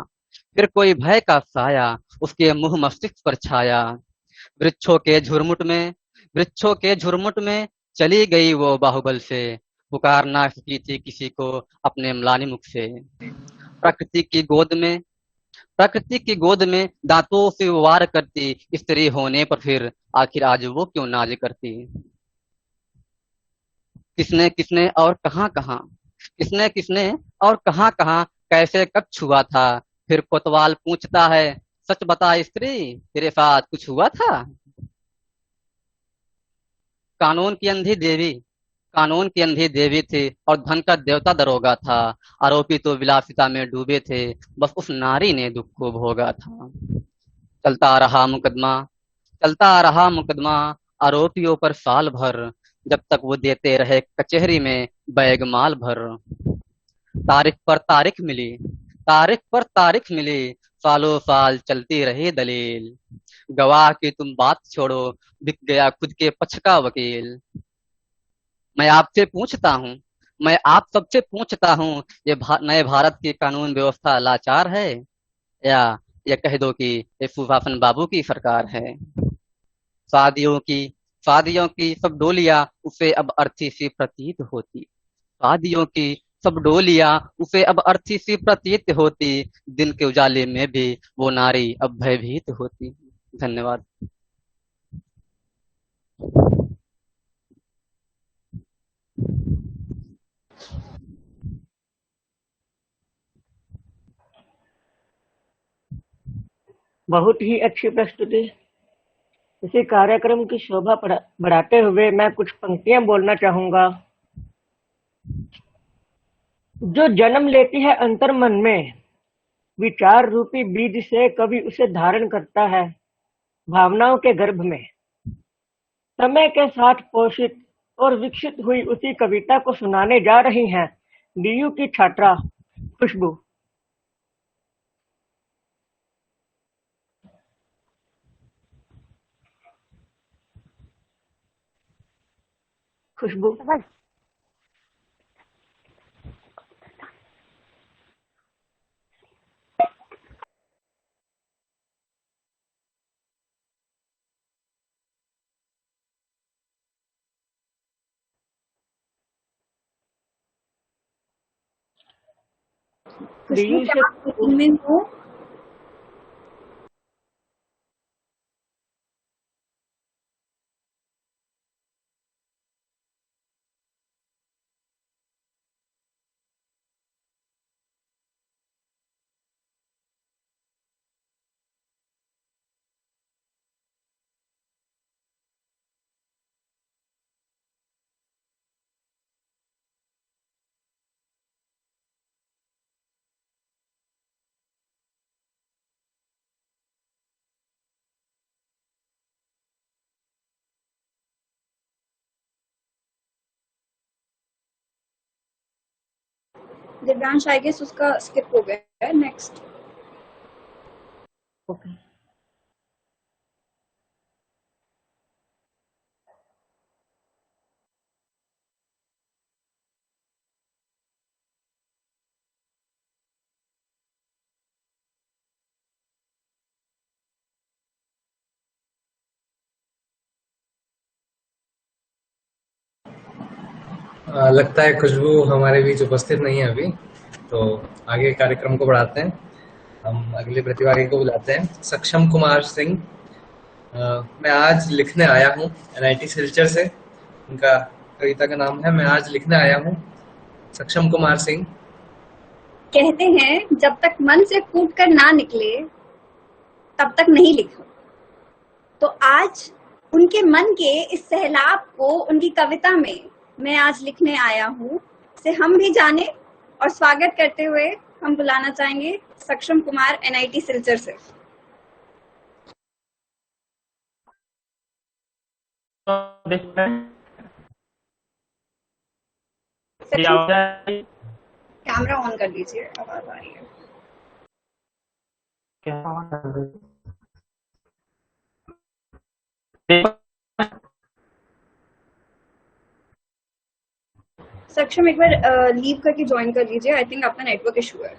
फिर कोई भय का साया, उसके मुंह मस्तिष्क पर छाया। वृक्षों के झुरमुट में, वृक्षों के झुरमुट में चली गई वो बाहुबल से, पुकार ना सकी थी किसी को अपने म्लानी मुख से। प्रकृति की गोद में, प्रकृति की गोद में दांतों से वार करती, स्त्री होने पर फिर आखिर आज वो क्यों नाज करती। किसने किसने और कहां कहां, किसने किसने और कहां कहां, कैसे कब छुआ था। फिर कोतवाल पूछता है, सच बता स्त्री, तेरे साथ कुछ हुआ था। कानून की अंधी देवी, कानून की अंधी देवी थी और धन का देवता दरोगा था। आरोपी तो विलासिता में डूबे थे, बस उस नारी ने दुख को भोगा था। चलता रहा मुकदमा, चलता रहा मुकदमा, आरोपियों पर साल भर, जब तक वो देते रहे कचहरी में बैग माल भर। तारीख पर तारीख मिली, तारीख पर तारीख मिली, सालों साल चलती रही दलील। गवाह की तुम बात छोड़ो, बिक गया खुद के पक्ष का वकील। मैं आपसे पूछता हूँ, मैं आप सबसे पूछता हूँ, ये नए भारत की कानून व्यवस्था लाचार है, या ये कह दो कि ये सुशासन बाबू की सरकार है। शादियों की सब डोलियां उसे अब अर्थी सी प्रतीत होती, शादियों की सब डोलियां उसे अब अर्थी सी प्रतीत होती। दिन के उजाले में भी वो नारी अब भयभीत होती। धन्यवाद। बहुत ही अच्छी प्रस्तुति। इसी कार्यक्रम की शोभा बढ़ाते हुए मैं कुछ पंक्तियां बोलना चाहूंगा। जो जन्म लेती है अंतर मन में, विचार रूपी बीज से कभी उसे धारण करता है भावनाओं के गर्भ में। समय के साथ पोषित और विकसित हुई उसी कविता को सुनाने जा रही हैं डीयू की छात्रा खुशबू। खुशबू खुशबू क्या आप मीटिंग में हो? दिव्यांश आई गेस उसका स्किप हो गया है। नेक्स्ट। ओके। लगता है खुशबू हमारे बीच उपस्थित नहीं है अभी, तो आगे कार्यक्रम को बढ़ाते हैं। हम अगले प्रतिभागी को बुलाते हैं, सक्षम कुमार सिंह। मैं आज लिखने आया हूँ NIT सिलचर से। उनका कविता का नाम है मैं आज लिखने आया हूँ। सक्षम कुमार सिंह। कहते हैं जब तक मन से फूट कर ना निकले तब तक नहीं लिखो, तो आज उनके मन के इस सैलाब को उनकी कविता में मैं आज लिखने आया हूँ, से हम भी जाने। और स्वागत करते हुए हम बुलाना चाहेंगे सक्षम कुमार NIT सिलचर से। कैमरा ऑन कर दीजिए, आवाज आ रही है। सक्षम एक बार लीव करके ज्वाइन कर लीजिए, आई थिंक आपका नेटवर्क इशू है।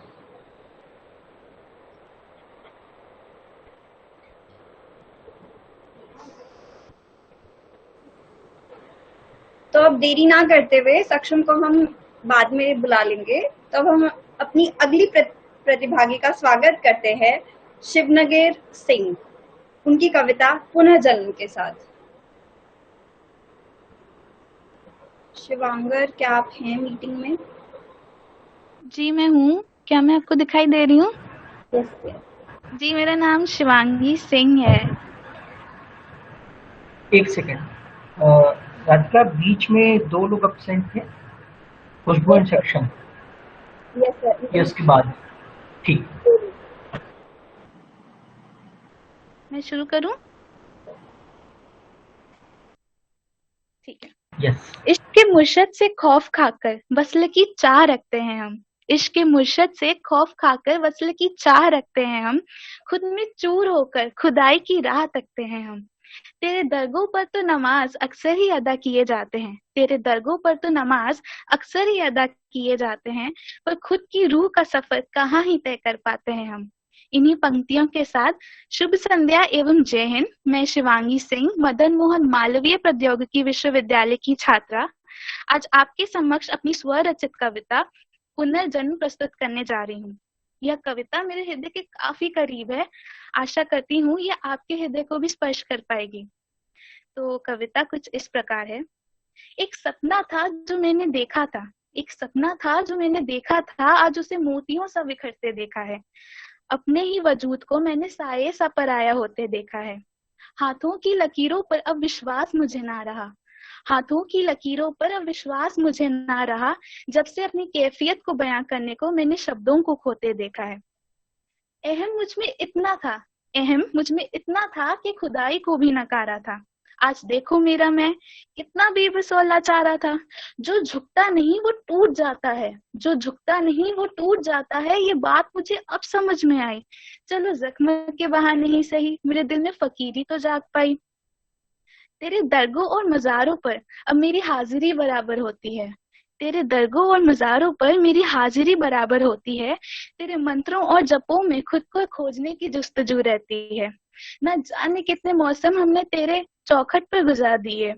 तो अब देरी ना करते हुए सक्षम को हम बाद में बुला लेंगे। तब हम अपनी अगली प्रतिभागी का स्वागत करते हैं, शिवनगेर सिंह, उनकी कविता पुनर्जन्म के साथ। शिवांगर, क्या आप हैं मीटिंग में? जी मैं हूँ, क्या मैं आपको दिखाई दे रही हूँ? यस। जी मेरा नाम शिवांगी सिंह है। एक सेकेंड, राधिका बीच में 2 लोग एब्सेंट थे, खुशबू एंड सक्षम। Yes sir. ये उसके बाद ठीक। मैं शुरू करूँ? ठीक है। यस। इश्क के मुर्शद से खौफ खाकर वस्ल की चाह रखते हैं हम। इश्क के मुर्शद से खौफ खाकर वस्ल की चाह रखते हैं हम। खुद में चूर होकर खुदाई की राह तकते हैं हम। तेरे दरगों पर तो नमाज अक्सर ही अदा किए जाते हैं। तेरे दरगों पर तो नमाज अक्सर ही अदा किए जाते हैं, पर खुद की रूह का सफर कहाँ ही तय कर पाते हैं हम। इन्हीं पंक्तियों के साथ शुभ संध्या एवं जय हिंद। मैं शिवांगी सिंह, मदन मोहन मालवीय प्रौद्योगिकी विश्वविद्यालय की छात्रा, आज आपके समक्ष अपनी स्वरचित कविता पुनर्जन्म प्रस्तुत करने जा रही हूँ। यह कविता मेरे हृदय के काफी करीब है। आशा करती हूँ यह आपके हृदय को भी स्पर्श कर पाएगी। तो कविता कुछ इस प्रकार है। एक सपना था जो मैंने देखा था, एक सपना था जो मैंने देखा था, आज उसे मोतियों सा बिखरते देखा है। अपने ही वजूद को मैंने साये सा पराया होते देखा है। हाथों की लकीरों पर अब विश्वास मुझे ना रहा, हाथों की लकीरों पर अब विश्वास मुझे ना रहा, जब से अपनी कैफियत को बयां करने को मैंने शब्दों को खोते देखा है। अहम मुझ में इतना था, अहम मुझ में इतना था कि खुदाई को भी नकारा था। आज देखो मेरा मैं कितना बेबस और लाचारा था। जो झुकता नहीं वो टूट जाता है, जो झुकता नहीं वो टूट जाता है, ये बात मुझे अब समझ में आई। चलो जख्म के बहाने ही सही, मेरे दिल में फकीरी तो जाग पाई। तेरे दरगों और मज़ारों पर अब मेरी हाजिरी बराबर होती है। तेरे दरगों और मज़ारों पर मेरी हाजिरी बराबर होती है। तेरे मंत्रों और जपों में खुद को खोजने की जुस्तजू रहती है। न जाने कितने मौसम हमने तेरे चौखट पर गुजार दिए।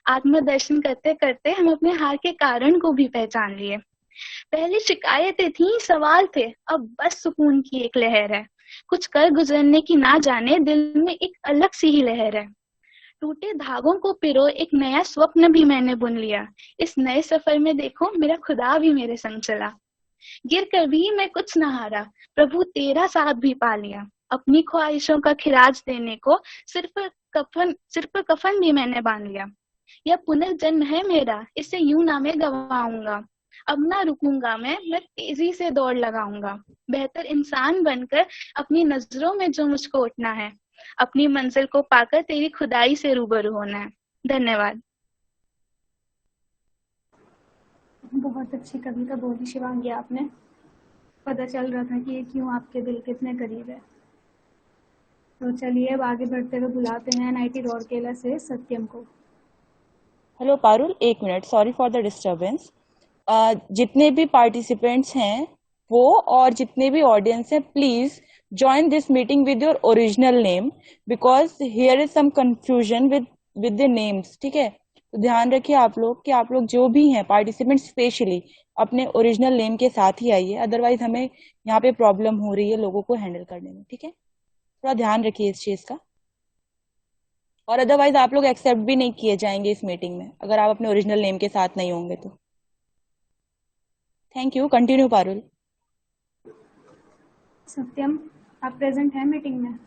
आत्मदर्शन करते करते हम अपने हार के कारण को भी पहचान लिए। पहले शिकायतें थी, सवाल थे, अब बस सुकून की एक लहर है। कुछ कर गुजरने की ना जाने दिल में एक अलग सी ही लहर है। टूटे धागों को पिरो एक नया स्वप्न भी मैंने बुन लिया। इस नए सफर में देखो मेरा खुदा भी मेरे संग चला। गिर कर भी मैं कुछ न हारा, प्रभु तेरा साथ भी पा लिया। अपनी ख्वाहिशों का खिराज देने को सिर पर कफन भी मैंने बांध लिया। यह पुनर्जन्म है मेरा, इसे यूं ना मैं गवाऊंगा। अब ना रुकूंगा मैं तेजी से दौड़ लगाऊंगा। बेहतर इंसान बनकर अपनी नजरों में जो मुझको उठना है, अपनी मंजिल को पाकर तेरी खुदाई से रूबरू होना है। धन्यवाद। बहुत अच्छी कविता बोली शिवांगी आपने। पता चल रहा था कि ये क्यों आपके दिल के इतने करीब है। तो चलिए अब आगे बढ़ते हुए बुलाते हैं NIT रौरकेला से सत्यम को। Hello Parul, 1 minute, sorry for the disturbance. जितने भी पार्टिसिपेंट्स हैं वो और जितने भी ऑडियंस हैं, please join this meeting with your original name because here is some confusion with the names। ठीक है, तो ध्यान रखिए आप लोग कि आप लोग जो भी हैं पार्टिसिपेंट स्पेशली अपने ओरिजिनल नेम के साथ ही आइए, अदरवाइज हमें यहाँ पे प्रॉब्लम हो रही है लोगों को हैंडल करने में। ठीक है, थोड़ा ध्यान रखिए इस चीज का। और अदरवाइज आप लोग एक्सेप्ट भी नहीं किए जाएंगे इस मीटिंग में अगर आप अपने ओरिजिनल नेम के साथ नहीं होंगे तो। Thank you, continue Parul. Satyam, आप प्रेजेंट हैं मीटिंग में?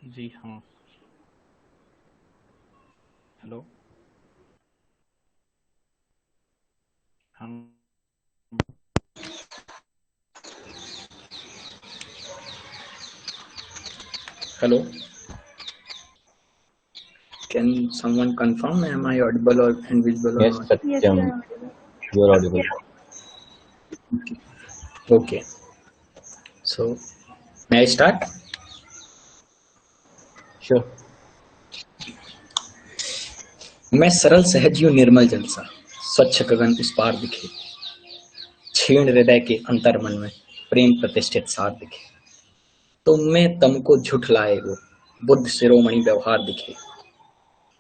जी हाँ। हेलो। हम Hello, can someone confirm am I audible or invisible or Yes, not? Yes, Satyam, you're audible. you are audible. Okay, so may I start? Sure. मैं सरल सहज यूं निर्मल जल सा, स्वच्छ गगन उस पार दिखे, क्षीण हृदय के अंतर मन में प्रेम प्रतिष्ठित सार दिखे, तुम में तम को झूठ लाए वो बुद्ध शिरोमणि व्यवहार दिखे,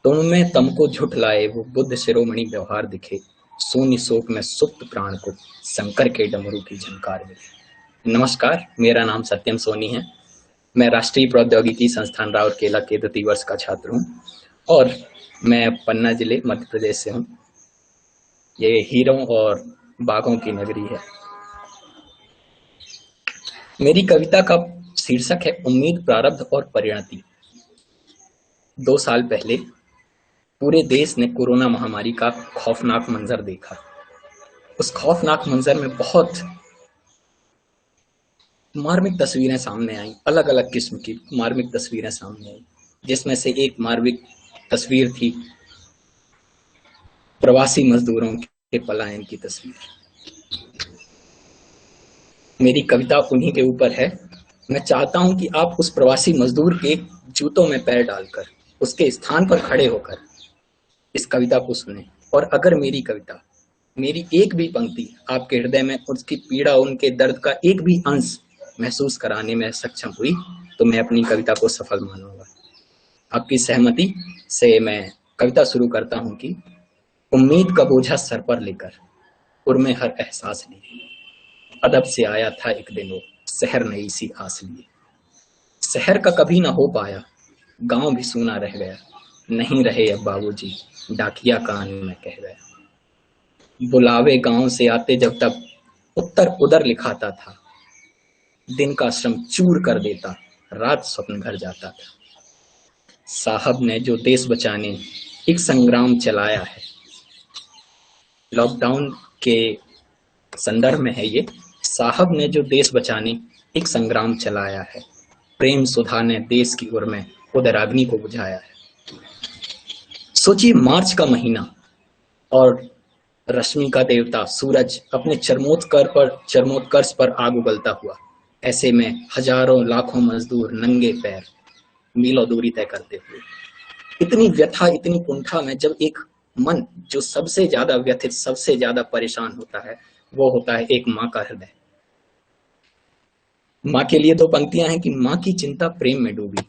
तुम में तम को झूठ लाए वो बुद्ध शिरोमणि व्यवहार दिखे, शून्य शोक में सुप्त प्राण को शंकर के डमरू की झंकार मिले। नमस्कार, मेरा नाम सत्यम सोनी है। मैं राष्ट्रीय प्रौद्योगिकी संस्थान राउरकेला के द्वितीय वर्ष का छात्र हूँ और मैं पन्ना जिले मध्य प्रदेश से हूँ। ये हीरों और बाघों की नगरी है। मेरी कविता का शीर्षक है उम्मीद, प्रारब्ध और परिणति। 2 साल पहले पूरे देश ने कोरोना महामारी का खौफनाक मंजर देखा। उस खौफनाक मंजर में बहुत मार्मिक तस्वीरें सामने आई, अलग अलग किस्म की मार्मिक तस्वीरें सामने आई, जिसमें से एक मार्मिक तस्वीर थी प्रवासी मजदूरों के पलायन की तस्वीर। मेरी कविता उन्हीं के ऊपर है। मैं चाहता हूं कि आप उस प्रवासी मजदूर के जूतों में पैर डालकर, उसके स्थान पर खड़े होकर इस कविता को सुने। और अगर मेरी कविता, मेरी एक भी पंक्ति आपके हृदय में उसकी पीड़ा, उनके दर्द का एक भी अंश महसूस कराने में सक्षम हुई तो मैं अपनी कविता को सफल मानूंगा। आपकी सहमति से मैं कविता शुरू करता हूं कि उम्मीद का बोझा सर पर लेकर उर्मे हर एहसास लिए, अदब से आया था एक दिन वो शहर नई सी आस लिए। शहर का कभी ना हो पाया, गांव भी सूना रह गया, नहीं रहे अब बाबूजी, डाकिया कान में कह गया। बुलावे गांव से आते जब तब उत्तर उधर लिखाता था, दिन का श्रम चूर कर देता, रात स्वप्न घर जाता था। साहब ने जो देश बचाने एक संग्राम चलाया है, लॉकडाउन के संदर्भ में है ये। साहब ने जो देश बचाने एक संग्राम चलाया है, प्रेम सुधा ने देश की ओर में उदराग्नि को बुझाया है। सोचिए, मार्च का महीना और रश्मि का देवता सूरज अपने चरमोत्कर्ष पर आग उगलता हुआ। ऐसे में हजारों लाखों मजदूर नंगे पैर मीलों दूरी तय करते हुए। इतनी व्यथा, इतनी कुंठा में जब एक मन जो सबसे ज्यादा व्यथित, सबसे ज्यादा परेशान होता है, वो होता है एक माँ का हृदय। माँ के लिए 2 पंक्तियां हैं कि माँ की चिंता प्रेम में डूबी,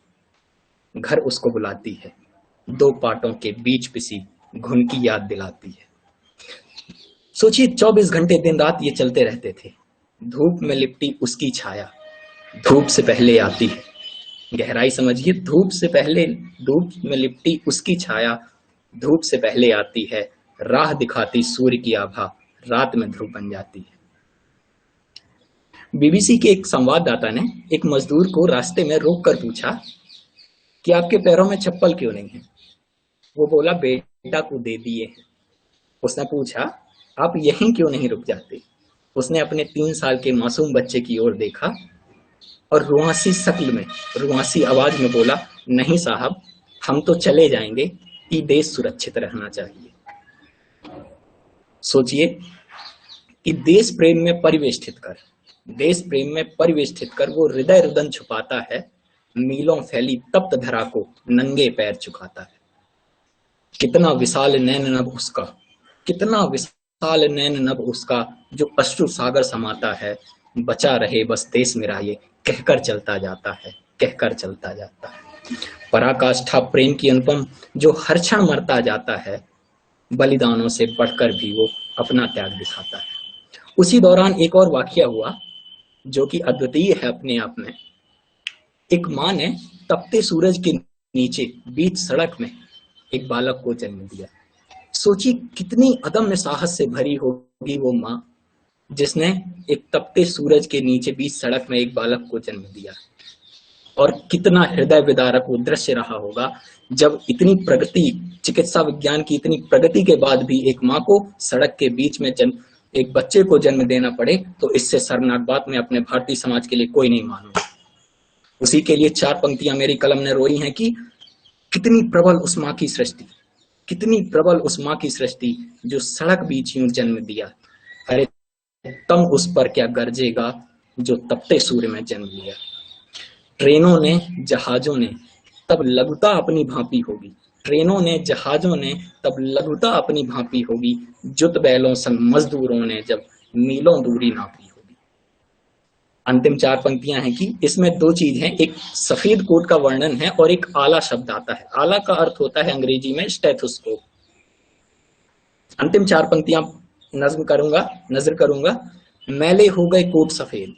घर उसको बुलाती है, 2 पाटों के बीच पिसी घुन की याद दिलाती है। सोचिए, 24 घंटे दिन रात ये चलते रहते थे। धूप में लिपटी उसकी छाया धूप से पहले आती है। गहराई समझिए, धूप में लिपटी उसकी छाया धूप से पहले आती है, राह दिखाती सूर्य की आभा रात में ध्रुव बन जाती है। बीबीसी के एक संवाददाता ने एक मजदूर को रास्ते में रोककर पूछा कि आपके पैरों में चप्पल क्यों नहीं है। वो बोला, बेटा को दे दिए हैं। उसने पूछा, आप यहीं क्यों नहीं रुक जाते। उसने अपने 3 साल के मासूम बच्चे की ओर देखा और रुआसी शक्ल में, रुआसी आवाज में बोला, नहीं साहब, हम तो चले जाएंगे, ये देश सुरक्षित रहना चाहिए। सोचिए कि देश प्रेम में परिवेष्टित कर वो हृदय रुदन छुपाता है, मीलों फैली तप्त धरा को नंगे पैर झुकाता है। कितना विशाल नैन नभ उसका जो अश्रु सागर समाता है, बचा रहे बस देश मेरा ये कहकर चलता जाता है। पराकाष्ठा प्रेम की अनुपम जो हर क्षण मरता जाता है, बलिदानों से बढ़कर भी वो अपना त्याग दिखाता है। उसी दौरान एक और वाकया हुआ जो कि अद्वितीय है अपने आप में। एक माँ ने तपते सूरज के नीचे बीच सड़क में एक बालक को जन्म दिया। सोचिए कितनी अदम्य साहस से भरी होगी वो माँ जिसने एक तपते सूरज के नीचे बीच सड़क में एक बालक को जन्म दिया। और कितना हृदय विदारक वो दृश्य रहा होगा जब इतनी प्रगति, चिकित्सा विज्ञान की इतनी प्रगति के बाद भी एक माँ को सड़क के बीच में एक बच्चे को जन्म देना पड़े, तो इससे शर्मनाक बात मैं अपने भारतीय समाज के लिए कोई नहीं मानूंगा। उसी के लिए 4 पंक्तियां मेरी कलम ने रोई हैं कि कितनी प्रबल उस माँ की सृष्टि, कितनी प्रबल उस माँ की सृष्टि जो सड़क बीच यूं जन्म दिया। अरे तम उस पर क्या गरजेगा जो तपते सूर्य में जन्म लिया। ट्रेनों ने जहाजों ने तब लघुता अपनी भांपी होगी, ट्रेनों ने जहाजों ने तब लघुता अपनी भांपी होगी, जुत बैलों संग मजदूरों ने जब मीलों दूरी नापी होगी। अंतिम 4 पंक्तियां हैं कि इसमें 2 चीज हैं, एक सफेद कोट का वर्णन है और एक आला शब्द आता है। आला का अर्थ होता है अंग्रेजी में स्टेथोस्कोप। अंतिम 4 पंक्तियां नजर करूंगा। मैले हो गए कोट सफेद,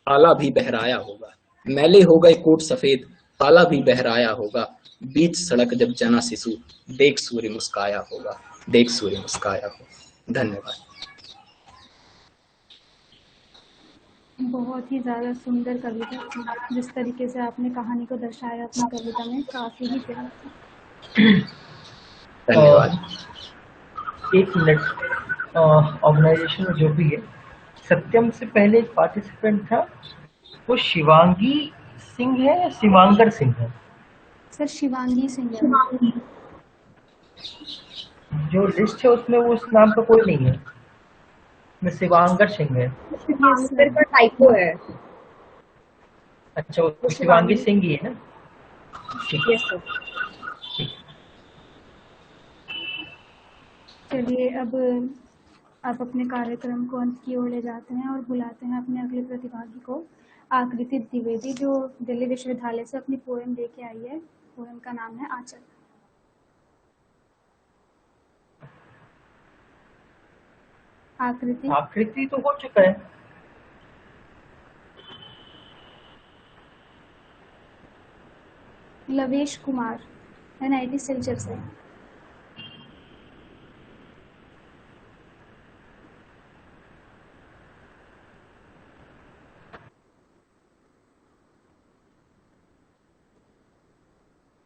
आला भी बहराया होगा। मैले हो गए कोट सफेद, आला भी बहराया होगा। बीच सड़क जब जना शिशु, देख सूर्य मुस्काया होगा, देख सूर्य मुस्काया होगा। धन्यवाद। बहुत ही ज्यादा सुंदर कविता थी। जिस तरीके से आपने कहानी को दर्शाया अपनी कविता में, काफी ही प्यारा था। धन्यवाद। 1 मिनट। ऑर्गेनाइजेशन में जो भी है, सत्यम से पहले एक पार्टिसिपेंट था, वो शिवांगी सिंह है या शिवांगर सिंह है? सर शिवांगी सिंह है। जो लिस्ट है उसमें वो उस नाम का कोई नहीं है, उसमें शिवांगर सिंह है। शिवांगर का टाइपो है। अच्छा, वो शिवांगी सिंह ही है ना? ठीक है। चलिए अब अपने कार्यक्रम को अंत की ओर ले जाते हैं और बुलाते हैं अपने अगले प्रतिभागी को, आकृति द्विवेदी, जो दिल्ली विश्वविद्यालय से अपनी पोएम लेके आई है। पोएम का नाम है आंचल। आकृति तो हो चुका है। लवेश कुमार, NIT सिलचर से।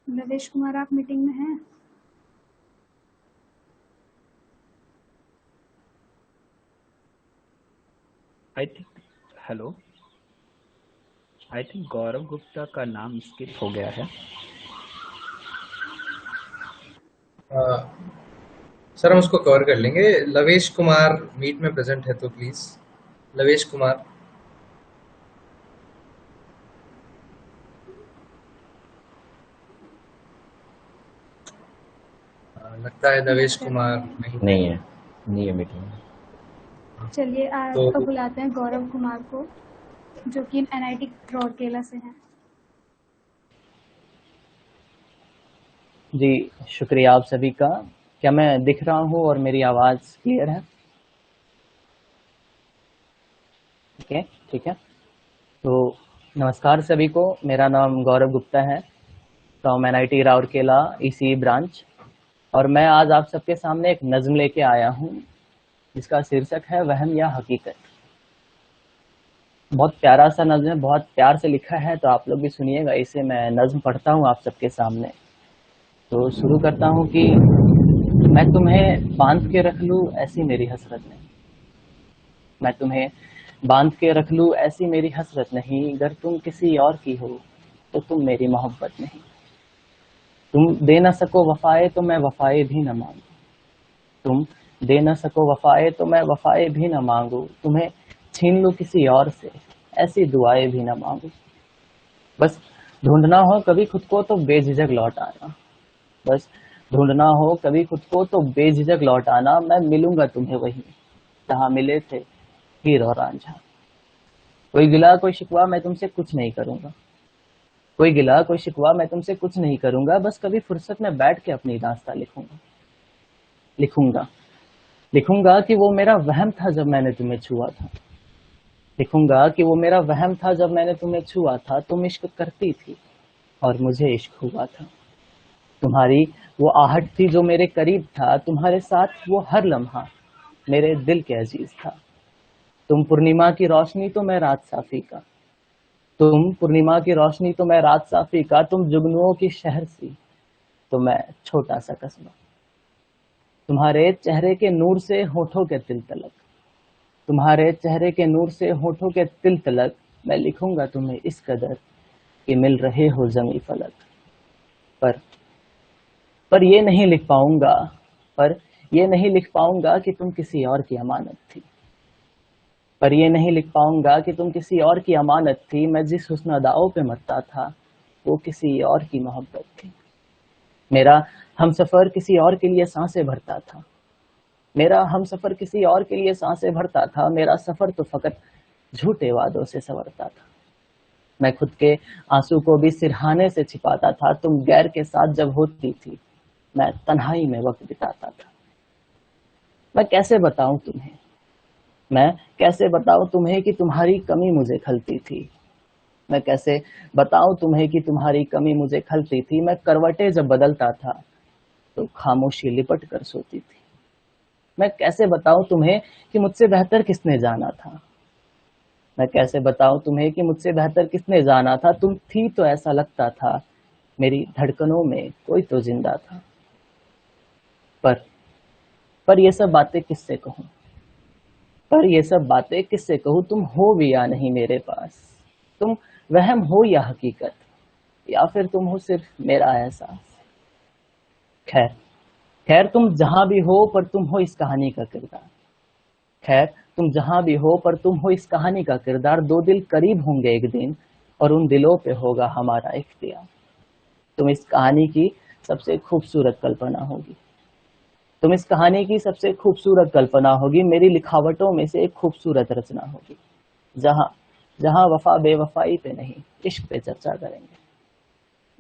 लवेश कुमार, आप मीटिंग में हैं? हेलो, आई थिंक गौरव गुप्ता का नाम स्किप हो गया है। सर हम उसको कवर कर लेंगे। लवेश कुमार मीट में प्रेजेंट है तो प्लीज लवेश कुमार। लगता है लवेश कुमार नहीं है मीटिंग में। चलिए तो बुलाते हैं गौरव कुमार को, जो कि NIT राउरकेला से हैं। जी शुक्रिया आप सभी का। क्या मैं दिख रहा हूँ और मेरी आवाज क्लियर है? ठीक है। तो नमस्कार सभी को, मेरा नाम गौरव गुप्ता है from NIT Rourkela ECE branch, और मैं आज आप सबके सामने एक नज्म लेके आया हूँ जिसका शीर्षक है वहम या हकीकत। बहुत प्यारा सा नज्म है, बहुत प्यार से लिखा है, तो आप लोग भी सुनिएगा। इसे मैं नज्म पढ़ता हूँ आप सबके सामने। तो शुरू करता हूँ कि मैं तुम्हें बांध के रख लूँ ऐसी मेरी हसरत नहीं, मैं तुम्हें बांध के रख लूँ ऐसी मेरी हसरत नहीं, अगर तुम किसी और की हो तो तुम मेरी मोहब्बत नहीं। तुम दे न सको वफाए तो मैं वफाए भी न मांगू, तुम दे न सको वफाए तो मैं वफाए भी न मांगू, तुम्हें छीन लूँ किसी और से ऐसी दुआएं भी न मांगू। बस ढूंढना हो कभी खुद को तो बेझिझक लौट आना, बस ढूंढना हो कभी खुद को तो बेझिझक लौट आना, मैं मिलूंगा तुम्हें वहीं जहाँ मिले थे हीर और रांझा। कोई गिला कोई शिकवा मैं तुमसे कुछ नहीं करूंगा, कोई गिला कोई शिकवा मैं तुमसे कुछ नहीं करूंगा, बस कभी फुर्सत में बैठ के अपनी दास्तां लिखूंगा कि वो मेरा वहम था जब मैंने तुम्हें छुआ था, लिखूंगा कि वो मेरा वहम था जब मैंने तुम्हें छुआ था। तुम इश्क करती थी और मुझे इश्क हुआ था, तुम्हारी वो आहट थी जो मेरे करीब था, तुम्हारे साथ वो हर लम्हा मेरे दिल के अजीज था। तुम पूर्णिमा की रोशनी तो मैं रात साफी का, तुम पूर्णिमा की रोशनी तो मैं रात साफी का, तुम जुगनुओं की शहर सी तो मैं छोटा सा कस्बा। तुम्हारे चेहरे के नूर से होठों के तिल तलक, तुम्हारे चेहरे के नूर से होठों के तिल तलक, मैं लिखूंगा तुम्हें इस कदर कि मिल रहे हो जमी फलक। पर ये नहीं लिख पाऊंगा, पर ये नहीं लिख पाऊंगा कि तुम किसी और की अमानत थी। पर ये नहीं लिख पाऊंगा कि तुम किसी और की अमानत थी। मैं जिस हुस्न अदाओं पे मरता था वो किसी और की मोहब्बत थी। मेरा हमसफर किसी और के लिए सांसें भरता था, मेरा हमसफर किसी और के लिए सांसें भरता था। मेरा सफर तो फकत झूठे वादों से संवरता था। मैं खुद के आंसू को भी सिरहाने से छिपाता था। तुम गैर के साथ जब होती थी मैं तन्हाई में वक्त बिताता था। मैं कैसे बताऊं तुम्हें, मैं कैसे बताऊं तुम्हें कि तुम्हारी कमी मुझे खलती थी। मैं कैसे बताऊं तुम्हें कि तुम्हारी कमी मुझे खलती थी। मैं करवटें जब बदलता था तो खामोशी लिपट कर सोती थी। मैं कैसे बताऊं तुम्हें कि मुझसे बेहतर किसने जाना था। मैं कैसे बताऊं तुम्हें कि मुझसे बेहतर किसने जाना था। तुम थी तो ऐसा लगता था मेरी धड़कनों में कोई तो जिंदा था। पर ये सब बातें किससे कहूं, पर ये सब बातें किससे कहूं। तुम हो भी या नहीं मेरे पास, तुम वहम हो या हकीकत, या फिर तुम हो सिर्फ मेरा एहसास। खैर खैर तुम जहां भी हो पर तुम हो इस कहानी का किरदार। खैर तुम जहां भी हो पर तुम हो इस कहानी का किरदार। दो दिल करीब होंगे एक दिन और उन दिलों पे होगा हमारा इख्तियार। तुम इस कहानी की सबसे खूबसूरत कल्पना होगी, तुम इस कहानी की सबसे खूबसूरत कल्पना होगी। मेरी लिखावटों में से एक खूबसूरत रचना होगी जहां जहां वफा बेवफाई पे नहीं इश्क पे चर्चा करेंगे।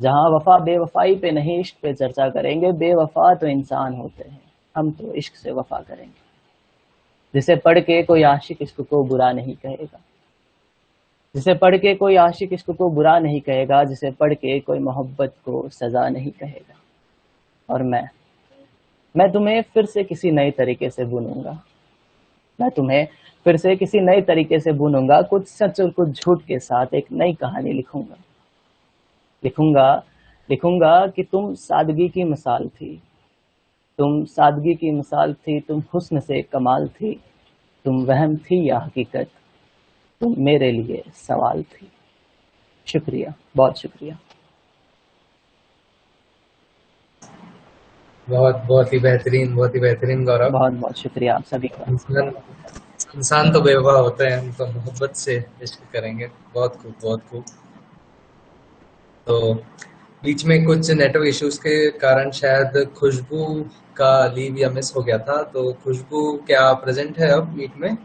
जहां वफा बेवफाई पे नहीं इश्क पे चर्चा करेंगे। बेवफा तो इंसान होते हैं, हम तो इश्क से वफा करेंगे। जिसे पढ़ के कोई आशिक इश्क को बुरा नहीं कहेगा, जिसे पढ़ के कोई आशिक इश्क को बुरा नहीं कहेगा। जिसे पढ़ के कोई मोहब्बत को सजा नहीं कहेगा। और मैं तुम्हें फिर से किसी नए तरीके से बुनूंगा। मैं तुम्हें फिर से किसी नए तरीके से बुनूंगा। कुछ सच और कुछ झूठ के साथ एक नई कहानी लिखूंगा। लिखूंगा लिखूंगा कि तुम सादगी की मिसाल थी, तुम सादगी की मिसाल थी। तुम हुस्न से कमाल थी, तुम वहम थी या हकीकत, तुम मेरे लिए सवाल थी। शुक्रिया, बहुत शुक्रिया। बहुत ही बेहतरीन गौरव। बहुत बहुत शुक्रिया आप सभी का। इंसान तो बेवफा होते हैं, हम तो मोहब्बत से इश्क करेंगे। बहुत खूब, बहुत खूब। तो बीच में कुछ नेटवर्क इश्यूज के कारण शायद खुशबू का लीव या मिस हो गया था। तो खुशबू क्या प्रेजेंट है अब मीट में?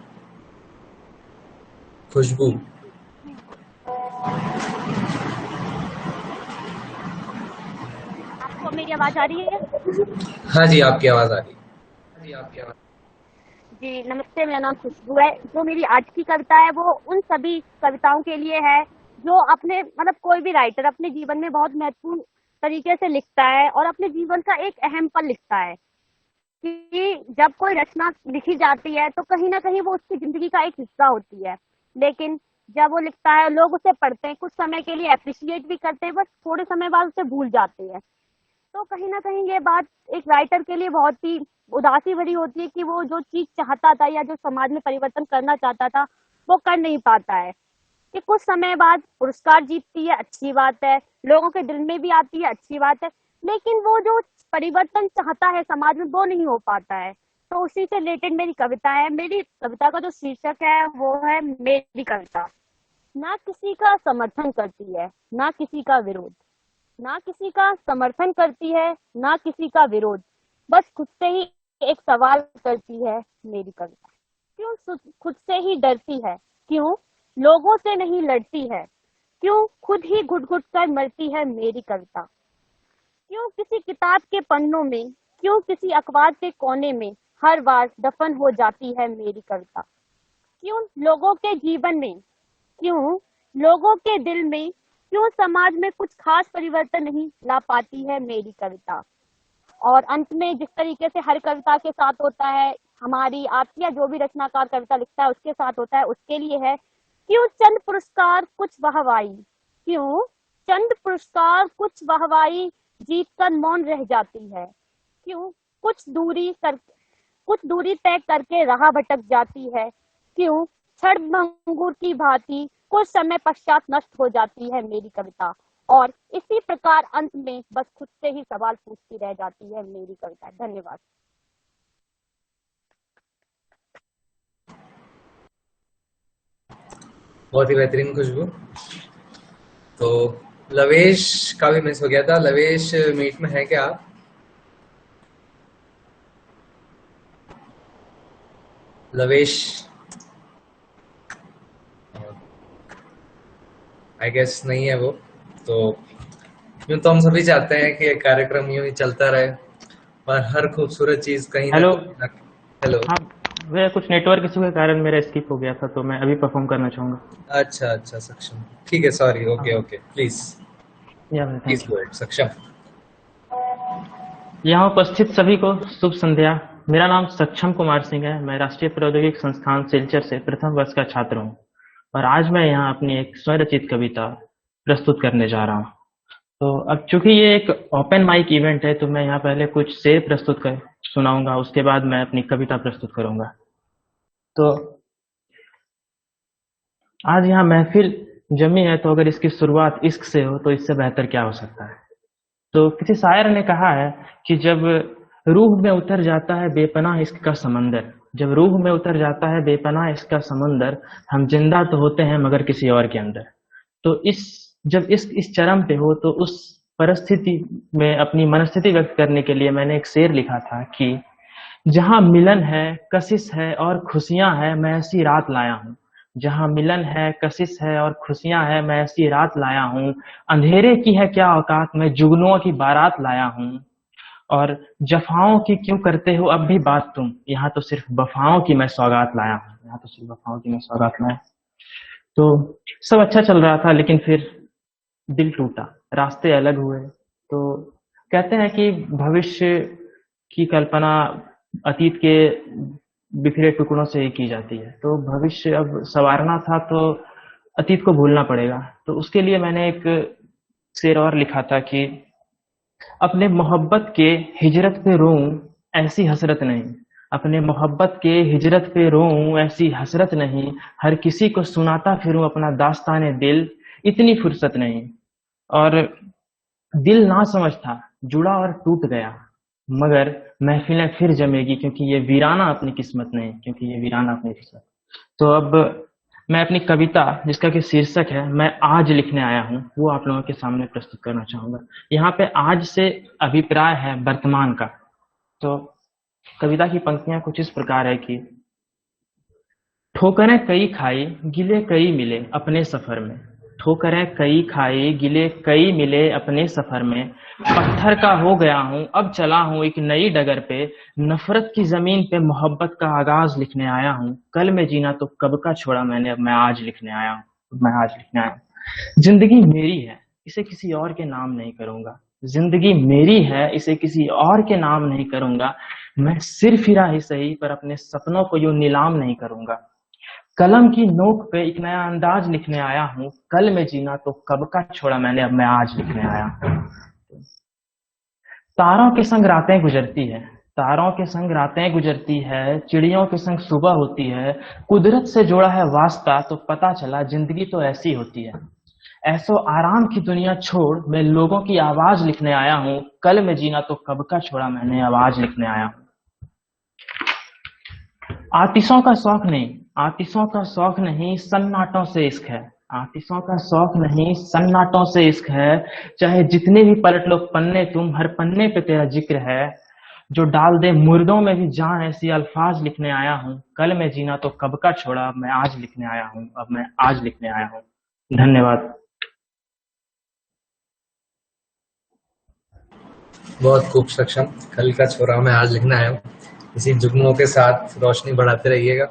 खुशबू, आपको मेरी आवाज आ रही है? हाँ जी, आपकी आवाज आ रही है। जी नमस्ते, मेरा नाम खुशबू है। जो मेरी आज की कविता है वो उन सभी कविताओं के लिए है जो अपने मतलब कोई भी राइटर अपने जीवन में बहुत महत्वपूर्ण तरीके से लिखता है और अपने जीवन का एक अहम पल लिखता है कि जब कोई रचना लिखी जाती है तो कहीं ना कहीं वो उसकी जिंदगी का एक हिस्सा होती है। लेकिन जब वो लिखता है लोग उसे पढ़ते हैं, कुछ समय के लिए अप्रिशिएट भी करते हैं, बस थोड़े समय बाद उसे भूल जाते हैं। तो कहीं ना कहीं ये बात एक राइटर के लिए बहुत ही उदासी भरी होती है कि वो जो चीज चाहता था या जो समाज में परिवर्तन करना चाहता था वो कर नहीं पाता है। कि कुछ समय बाद पुरस्कार जीतती है, अच्छी बात है, लोगों के दिल में भी आती है, अच्छी बात है, लेकिन वो जो परिवर्तन चाहता है समाज में वो नहीं हो पाता है। तो उसी से रिलेटेड मेरी कविता है। मेरी कविता का जो शीर्षक है वो है मेरी कविता। ना किसी का समर्थन करती है ना किसी का विरोध, ना किसी का समर्थन करती है ना किसी का विरोध, बस खुद से ही एक सवाल करती है मेरी कविता। क्यों खुद से ही डरती है, क्यों लोगों से नहीं लड़ती है, क्यों खुद ही घुट घुट कर मरती है मेरी कविता। क्यों किसी किताब के पन्नों में, क्यों किसी अखबार के कोने में हर बार दफन हो जाती है मेरी कविता। क्यों लोगों के जीवन में, क्यों लोगों के दिल में, क्यों समाज में कुछ खास परिवर्तन नहीं ला पाती है मेरी कविता। और अंत में जिस तरीके से हर कविता के साथ होता है, हमारी आपकी या जो भी रचनाकार कविता लिखता है उसके साथ होता है, उसके लिए है क्यों चंद पुरस्कार कुछ वाहवाही, क्यों चंद पुरस्कार कुछ वाहवाही जीत कर मौन रह जाती है, क्यों कुछ दूरी तय करके राह भटक जाती है, क्यों क्षण भंगुर की भांति कुछ समय पश्चात नष्ट हो जाती है मेरी कविता। और इसी प्रकार अंत में बस खुद से ही सवाल पूछती रह जाती है मेरी कविता। धन्यवाद। बहुत ही बेहतरीन खुशबू। तो लवेश का भी मिस हो गया था। लवेश मीट में है क्या आप? लवेश आई गेस नहीं है वो। तो यूं तो हम सभी चाहते हैं कि कार्यक्रम यूं ही चलता रहे, पर हर खूबसूरत चीज कहीं ना हेलो। हेलो। हाँ, वह कुछ नेटवर्क इशू के कारण मेरा स्किप हो गया था, तो मैं अभी परफॉर्म करना चाहूंगा। अच्छा अच्छा सक्षम, ठीक है, sorry, okay okay, please please go ahead सक्षम। यहाँ उपस्थित सभी को शुभ संध्या। मेरा नाम सक्षम कुमार सिंह है। मैं राष्ट्रीय प्रौद्योगिकी संस्थान सिलचर से प्रथम वर्ष का छात्र हूँ और आज मैं यहाँ अपनी एक स्वरचित कविता प्रस्तुत करने जा रहा हूँ। तो अब चूंकि ये एक ओपन माइक इवेंट है, तो मैं यहाँ पहले कुछ शेर प्रस्तुत कर सुनाऊंगा, उसके बाद मैं अपनी कविता प्रस्तुत करूंगा। तो आज यहाँ महफिल जमी है, तो अगर इसकी शुरुआत इश्क से हो तो इससे बेहतर क्या हो सकता है। तो किसी शायर ने कहा है कि जब रूह में उतर जाता है बेपनाह इश्क का समंदर, जब रूह में उतर जाता है बेपनाह इश्क का समंदर, हम जिंदा तो होते हैं मगर किसी और के अंदर। तो जब इश्क इस चरम पे हो, तो उस परिस्थिति में अपनी मनस्थिति व्यक्त करने के लिए मैंने एक शेर लिखा था कि जहां मिलन है कशिश है और खुशियां है मैं ऐसी रात लाया हूँ, जहां मिलन है कशिश है और खुशियां है मैं ऐसी रात लाया हूँ, अंधेरे की है क्या औकात मैं जुगनुओं की बारात लाया हूँ, और जफाओं की क्यों करते हो अब भी बात तुम, यहाँ तो सिर्फ वफाओं की मैं सौगात लाया हूँ, यहाँ तो सिर्फ वफाओं की मैं सौगात लाया। तो सब अच्छा चल रहा था, लेकिन फिर दिल टूटा, रास्ते अलग हुए। तो कहते हैं कि भविष्य की कल्पना अतीत के बिखरे टुकड़ों से ही की जाती है। तो भविष्य अब संवारना था, तो अतीत को भूलना पड़ेगा। तो उसके लिए मैंने एक शेर और लिखा था कि अपने मोहब्बत के हिजरत पे रोऊं ऐसी हसरत नहीं, अपने मोहब्बत के हिजरत पे रोऊं ऐसी हसरत नहीं, हर किसी को सुनाता फिरूं अपना दास्ताने दिल, इतनी फुर्सत नहीं। और दिल ना समझ था जुड़ा और टूट गया, मगर महफिलें फिर जमेगी क्योंकि ये वीराना अपनी किस्मत नहीं, क्योंकि ये वीराना अपनी किस्मत। तो अब मैं अपनी कविता जिसका कि शीर्षक है मैं आज लिखने आया हूँ, वो आप लोगों के सामने प्रस्तुत करना चाहूंगा। यहाँ पे आज से अभिप्राय है वर्तमान का। तो कविता की पंक्तियां कुछ इस प्रकार है कि ठोकरें कई खाई गिले कई मिले अपने सफर में, ठोकरें कई खाई गिले कई मिले अपने सफर में, पत्थर का हो गया हूँ अब चला हूँ एक नई डगर पे, नफरत की जमीन पे मोहब्बत का आगाज लिखने आया हूँ, कल में जीना तो कब का छोड़ा मैंने अब मैं आज लिखने आया हूँ, मैं आज लिखने आया हूँ। जिंदगी मेरी है इसे किसी और के नाम नहीं करूंगा, जिंदगी मेरी है इसे किसी और के नाम नहीं करूंगा, मैं सिर फिरा ही सही पर अपने सपनों को यूं नीलाम नहीं करूंगा, कलम की नोक पे एक नया अंदाज लिखने आया हूँ, कल में जीना तो कब का छोड़ा मैंने अब मैं आज लिखने आया हूँ। तारों के संग रातें गुजरती है, तारों के संग रातें गुजरती है, चिड़ियों के संग सुबह होती है, कुदरत से जोड़ा है वास्ता तो पता चला जिंदगी तो ऐसी होती है, ऐसो आराम की दुनिया छोड़ मैं लोगों की आवाज लिखने आया हूँ, कल में जीना तो कब का छोड़ा मैंने आवाज लिखने आया हूँ। आतिशों का शौक नहीं, आतिशों का शौक नहीं सन्नाटों से इश्क है, आतिशों का शौक नहीं सन्नाटों से इश्क है, चाहे जितने भी पलट लो पन्ने तुम हर पन्ने पे तेरा जिक्र है, जो डाल दे मुर्दों में भी जान ऐसी अल्फाज लिखने आया हूँ, कल में जीना तो कब का छोड़ा अब मैं आज लिखने आया हूँ, अब मैं आज लिखने आया हूँ। धन्यवाद। बहुत खूब सक्षम, कल का छोरा मैं आज लिखना आया हूँ। इसी जुगनुओं के साथ रोशनी बढ़ाते रहिएगा।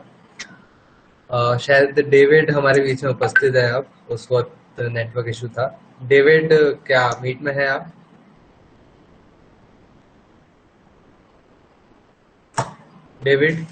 शायद डेविड हमारे बीच में उपस्थित है अब, उस वक्त नेटवर्क इशू था। डेविड क्या मीट में है आप? डेविड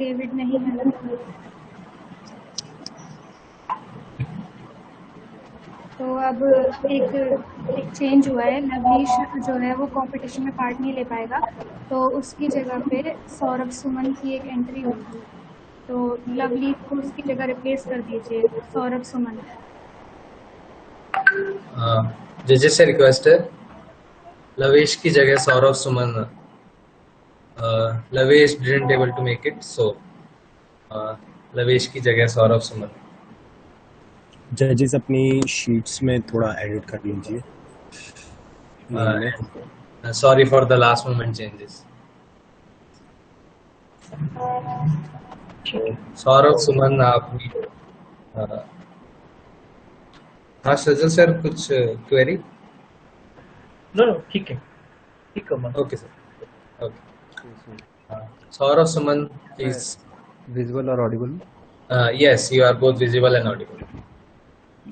डेविड नहीं है। तो अब एक चेंज हुआ है, लवलीश जो है वो कंपटीशन में पार्ट नहीं ले पाएगा, तो उसकी जगह पे सौरभ सुमन की एक एंट्री होगी। तो लवलीश को उसकी जगह रिप्लेस कर दीजिए, सौरभ सुमन। जजेस से रिक्वेस्ट है, लवेश की जगह Saurabh Suman. Lavesh didn't able to make it, so Lavesh की जगह सौरभ सुमन। जजेस अपनी शीट्स में थोड़ा एडिट कर लीजिए। Sorry for the last moment changes. Saurabh Suman आप। हाँ सजल सर, कुछ क्वेरी? नो ठीक है, ठीक है। Okay sir, okay. Saurabh Suman please. Visual और audible? Yes, you are both visible and audible.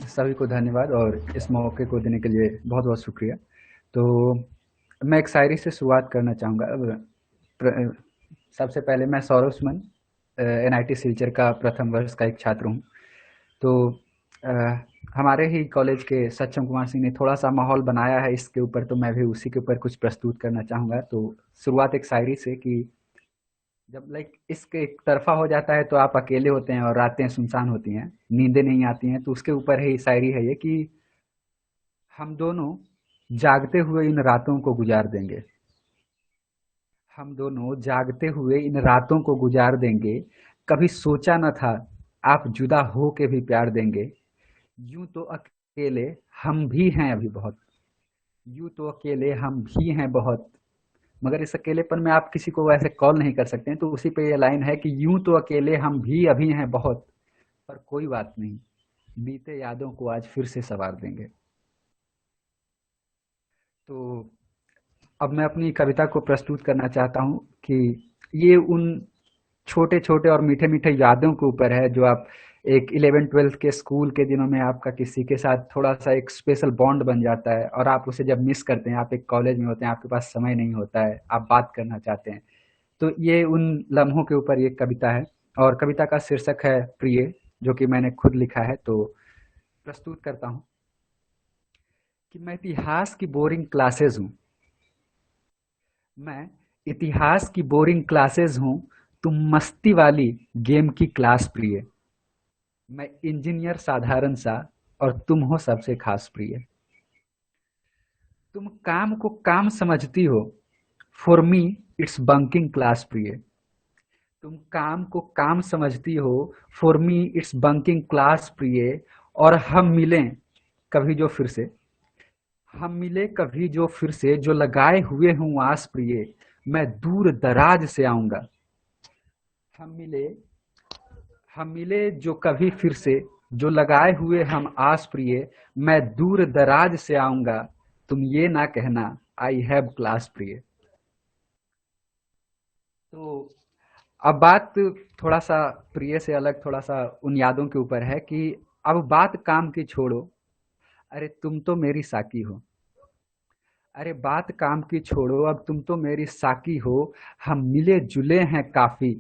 सभी को धन्यवाद और इस मौके को देने के लिए बहुत बहुत शुक्रिया। तो मैं एक शायरी से शुरुआत करना चाहूँगा। सबसे पहले मैं सौरभ सुमन, NIT सिलचर का प्रथम वर्ष का एक छात्र हूँ। तो हमारे ही कॉलेज के सक्षम कुमार सिंह ने थोड़ा सा माहौल बनाया है इसके ऊपर, तो मैं भी उसी के ऊपर कुछ प्रस्तुत करना चाहूँगा। तो शुरुआत एक शायरी से कि जब इसके एक तरफा हो जाता है तो आप अकेले होते हैं और रातें सुनसान होती हैं, नींदें नहीं आती हैं, तो उसके ऊपर ही शायरी है ये कि हम दोनों जागते हुए इन रातों को गुजार देंगे, हम दोनों जागते हुए इन रातों को गुजार देंगे, कभी सोचा न था आप जुदा हो के भी प्यार देंगे, यूं तो अकेले हम भी हैं अभी बहुत, यूं तो अकेले हम भी हैं बहुत, मगर इस अकेलेपन में आप किसी को वैसे कॉल नहीं कर सकते हैं। तो उसी पे ये लाइन है कि यूं तो अकेले हम भी अभी हैं बहुत, पर कोई बात नहीं, बीते यादों को आज फिर से संवार देंगे। तो अब मैं अपनी कविता को प्रस्तुत करना चाहता हूँ कि ये उन छोटे छोटे और मीठे मीठे यादों के ऊपर है जो आप एक 11-12 के स्कूल के दिनों में आपका किसी के साथ थोड़ा सा एक स्पेशल बॉन्ड बन जाता है और आप उसे जब मिस करते हैं, आप एक कॉलेज में होते हैं, आपके पास समय नहीं होता है, आप बात करना चाहते हैं। तो ये उन लम्हों के ऊपर ये कविता है और कविता का शीर्षक है प्रिय, जो कि मैंने खुद लिखा है। तो प्रस्तुत करता हूँ कि मैं इतिहास की बोरिंग क्लासेज हूँ, मैं इतिहास की बोरिंग क्लासेज हूँ, तुम मस्ती वाली गेम की क्लास प्रिय, मैं इंजीनियर साधारण सा और तुम हो सबसे खास प्रिय, तुम काम को काम समझती हो, for me it's bunking class प्रिय, तुम काम को काम समझती हो, for me it's bunking class प्रिय, और हम मिलें कभी जो फिर से, हम मिले कभी जो फिर से, जो लगाए हुए हूँ आस प्रिय, मैं दूर दराज से आऊंगा, हम मिले जो कभी फिर से, जो लगाए हुए हम आस प्रिय, मैं दूर दराज से आऊंगा, तुम ये ना कहना आई हैव क्लास प्रिय। तो अब बात थोड़ा सा प्रिय से अलग, थोड़ा सा उन यादों के ऊपर है कि अब बात काम की छोड़ो, अरे तुम तो मेरी साकी हो, अरे बात काम की छोड़ो, अब तुम तो मेरी साकी हो, हम मिले जुले हैं काफी,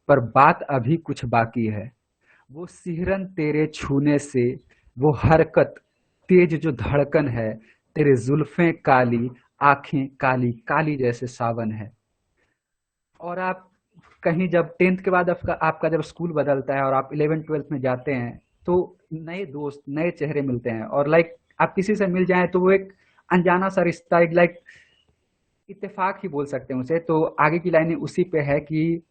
पर बात अभी कुछ बाकी है, वो सिहरन तेरे छूने से, वो हरकत तेज जो धड़कन है, तेरे जुल्फें काली, आंखें काली काली जैसे सावन है। और आप कहीं जब 10th के बाद आपका जब स्कूल बदलता है और आप 11-12 में जाते हैं तो नए दोस्त, नए चेहरे मिलते हैं और आप किसी से मिल जाएं तो वो एक अनजाना सा रिश्ता, एक इत्तेफाक ही बोल सकते हैं उसे। तो आगे की लाइनें उसी पे है कि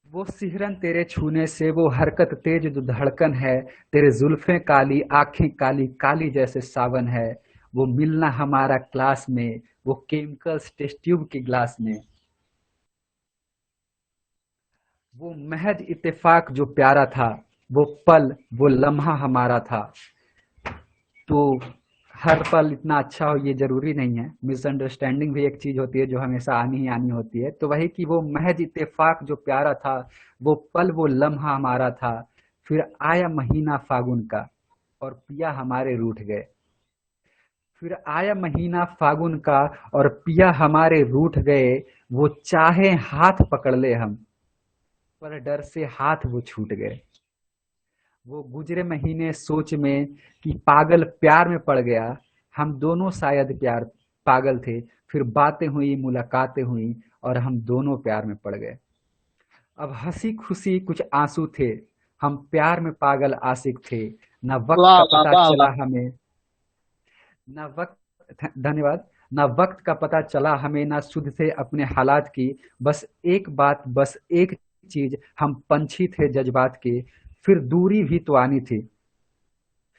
वो सिहरन तेरे छूने से, वो हरकत तेज जो धड़कन है, तेरे जुल्फें काली, आंखें काली काली जैसे सावन है, वो मिलना हमारा क्लास में, वो केमिकल्स टेस्ट ट्यूब की ग्लास में, वो महज इत्तेफाक जो प्यारा था, वो पल वो लम्हा हमारा था। तो हर पल इतना अच्छा हो ये जरूरी नहीं है, मिसअंडरस्टैंडिंग भी एक चीज होती है जो हमेशा आनी ही आनी होती है। तो वही कि वो महज इत्तेफाक जो प्यारा था, वो पल वो लम्हा हमारा था, फिर आया महीना फागुन का और पिया हमारे रूठ गए, फिर आया महीना फागुन का और पिया हमारे रूठ गए, वो चाहे हाथ पकड़ ले हम, पर डर से हाथ वो छूट गए। वो गुजरे महीने सोच में कि पागल प्यार में पड़ गया, हम दोनों शायद प्यार पागल थे, फिर बातें हुई, मुलाकातें हुई और हम दोनों प्यार में पड़ गए। अब हंसी खुशी कुछ आंसू थे, हम प्यार में पागल आशिक थे, न वक्त वाह का वाह पता वाह चला वाह। हमें, न वक्त, धन्यवाद, न वक्त का पता चला हमें, न सुध थे अपने हालात की, बस एक बात, बस एक चीज, हम पंछी थे जज्बात के, फिर दूरी भी तो आनी थी,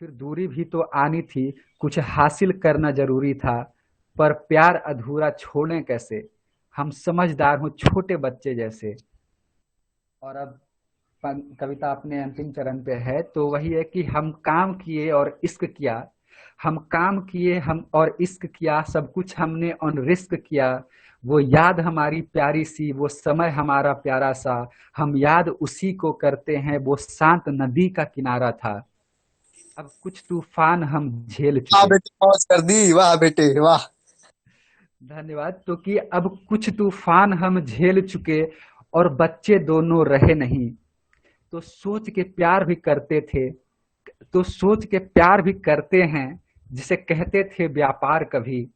फिर दूरी भी तो आनी थी, कुछ हासिल करना जरूरी था, पर प्यार अधूरा छोड़ें कैसे, हम समझदार हूँ छोटे बच्चे जैसे। और अब कविता अपने अंतिम चरण पे है, तो वही है कि हम काम किए और इश्क किया, हम काम किए हम और इश्क किया, सब कुछ हमने ऑन रिस्क किया, वो याद हमारी प्यारी सी, वो समय हमारा प्यारा सा, हम याद उसी को करते हैं, वो शांत नदी का किनारा था, अब कुछ तूफान हम झेल वाह चुके। बेटे, पॉज कर दी, वाह बेटे वाह। धन्यवाद। तो कि अब कुछ तूफान हम झेल चुके और बच्चे दोनों रहे नहीं, तो सोच के प्यार भी करते थे, तो सोच के प्यार भी करते हैं, जिसे कहते थे व्यापार कभी,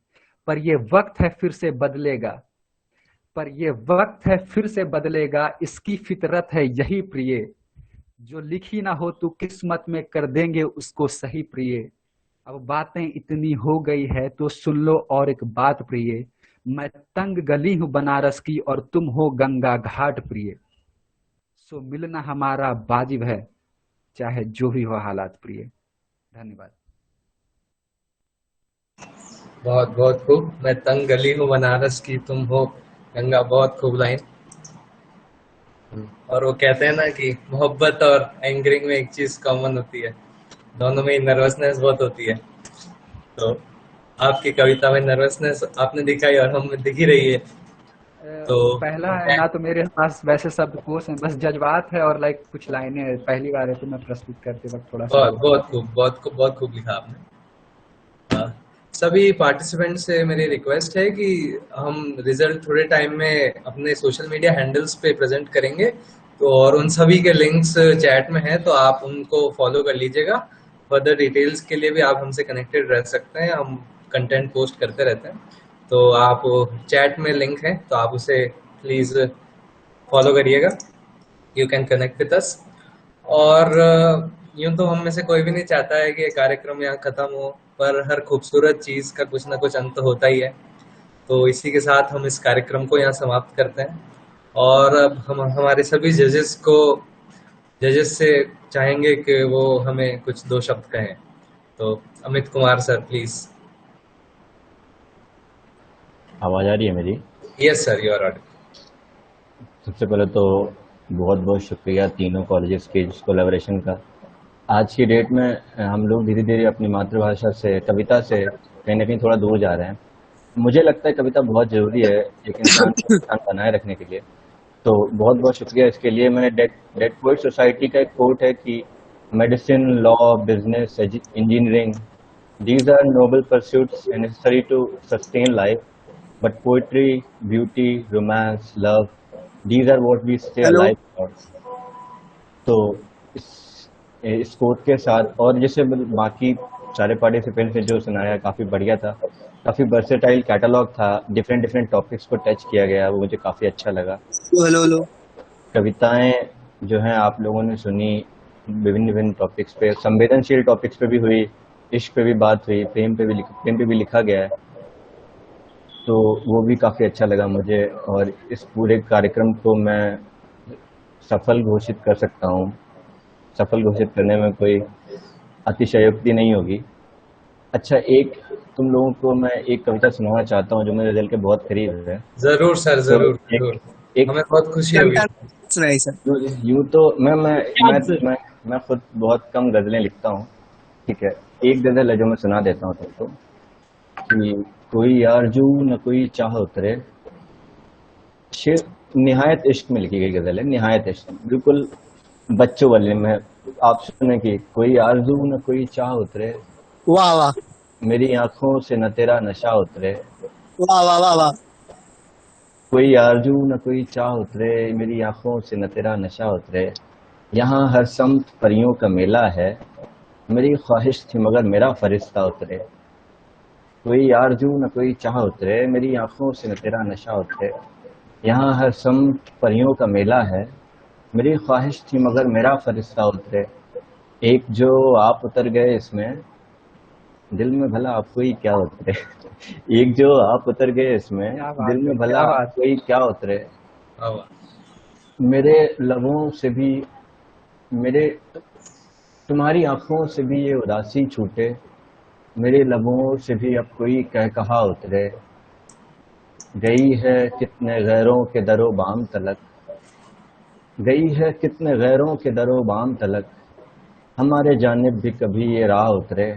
पर ये वक्त है फिर से बदलेगा, पर ये वक्त है फिर से बदलेगा, इसकी फितरत है यही प्रिय, जो लिखी ना हो तो किस्मत में कर देंगे उसको सही प्रिय। अब बातें इतनी हो गई है तो सुन लो और एक बात प्रिय, मैं तंग गली हूँ बनारस की और तुम हो गंगा घाट प्रिय, सो मिलना हमारा वाजिब है, चाहे जो भी हो हालात प्रिय। धन्यवाद। बहुत बहुत खूब। मैं तंग गली हूँ बनारस की, तुम हो गंगा, बहुत खूब लाइन। और वो कहते हैं ना कि मोहब्बत और एंकरिंग में एक चीज कॉमन होती है, दोनों में नर्वसनेस बहुत होती है। तो आपकी कविता में नर्वसनेस आपने दिखाई और हम दिख ही रही है। तो पहला है ना, तो मेरे पास वैसे शब्द कोश है, बस जज्बात है और लाइक कुछ लाइनें है, पहली बार है तो मैं प्रस्तुत करते वक्त थोड़ा सा बहुत खूब, बहुत खूब लिखा आपने। सभी पार्टिसिपेंट से मेरी रिक्वेस्ट है कि हम रिजल्ट थोड़े टाइम में अपने सोशल मीडिया हैंडल्स पे प्रेजेंट करेंगे, तो और उन सभी के लिंक्स चैट में हैं, तो आप उनको फॉलो कर लीजिएगा। फर्दर डिटेल्स के लिए भी आप हमसे कनेक्टेड रह सकते हैं, हम कंटेंट पोस्ट करते रहते हैं, तो आप चैट में लिंक है तो आप उसे प्लीज फॉलो करिएगा, you can connect with us. और यूं तो हम में से कोई भी नहीं चाहता है कि ये कार्यक्रम यहाँ खत्म हो, पर हर खूबसूरत चीज का कुछ ना कुछ अंत होता ही है। तो इसी के साथ हम इस कार्यक्रम को यहाँ समाप्त करते हैं, और अब हम हमारे सभी जजेस से चाहेंगे कि वो हमें कुछ दो शब्द कहें। तो अमित कुमार सर प्लीज। आवाज आ रही है मेरी? Yes sir, you are audible. सबसे पहले तो बहुत बहुत शुक्रिया तीनों कॉलेजेस के इस कोलैबोरेशन का। आज की डेट में हम लोग धीरे धीरे अपनी मातृभाषा से, कविता से कहीं ना कहीं थोड़ा दूर जा रहे हैं। मुझे लगता है कविता बहुत जरूरी है एक इंसान को इंसान बनाए रखने के लिए, तो बहुत बहुत शुक्रिया इसके लिए। मैंने डेट पोएट सोसाइटी का एक कोट है कि medicine, law, business, engineering, these are noble pursuits necessary to sustain life, but poetry, beauty, romance, love, these are what we stay alive for। तो इस कोट के साथ, और जैसे बाकी सारे पार्टिसिपेंट्स ने जो सुनाया काफ़ी बढ़िया था, काफ़ी वर्सेटाइल कैटलॉग था, डिफरेंट टॉपिक्स को टच किया गया, वो मुझे काफ़ी अच्छा लगा। हेलो कविताएं जो हैं आप लोगों ने सुनी, विभिन्न टॉपिक्स पे, संवेदनशील टॉपिक्स पे भी हुई, इश्क पे भी बात हुई, प्रेम पे भी लिखा गया है, तो वो भी काफ़ी अच्छा लगा मुझे। और इस पूरे कार्यक्रम को मैं सफल घोषित कर सकता हूँ। सफल घोषित करने में कोई अतिशयोक्ति नहीं होगी। अच्छा, एक तुम लोगों को मैं एक कविता सुनाना चाहता हूँ जो मेरे दिल के बहुत करीब है। जरूर सर, जरूर जरूर, हमें बहुत खुशी होगी। यूँ तो मैं खुद बहुत कम गजलें लिखता हूँ, ठीक है। एक गजल है जो मैं सुना देता हूँ तुमको कि कोई आरज़ू न कोई चाह उतरे। शेर निहायत इश्क में लिखी गई गजल है, निहायत इश्क, बिल्कुल बच्चों वाले में। आप सुने कि कोई आरज़ू न कोई चाह उतरे, वाह वाह, मेरी आंखों से न तेरा नशा उतरे, वाह वाह वाह वाह, कोई आरजू न कोई चाह उतरे, मेरी आंखों से न तेरा नशा उतरे। यहाँ हर सम्त परियों का मेला है, मेरी ख्वाहिश थी मगर मेरा फरिश्ता उतरे। कोई आरजू न कोई चाह उतरे, मेरी आंखों से न तेरा नशा उतरे। यहाँ हर सम्त परियों का मेला है, मेरी ख्वाहिश थी मगर मेरा फरिश्ता उतरे। एक जो आप उतर गए इसमें, दिल में भला आपको ही क्या उतरे। एक जो आप उतर गए इसमें, दिल में भला आपको ही क्या उतरे। मेरे लबों से भी, मेरे तुम्हारी आंखों से भी ये उदासी छूटे, मेरे लबों से भी अब कोई कह कहा उतरे। गई है कितने गैरों के दरो बाम तलक, गई है कितने गैरों के दरो बाम तलक, हमारे जानिब भी कभी ये राह उतरे।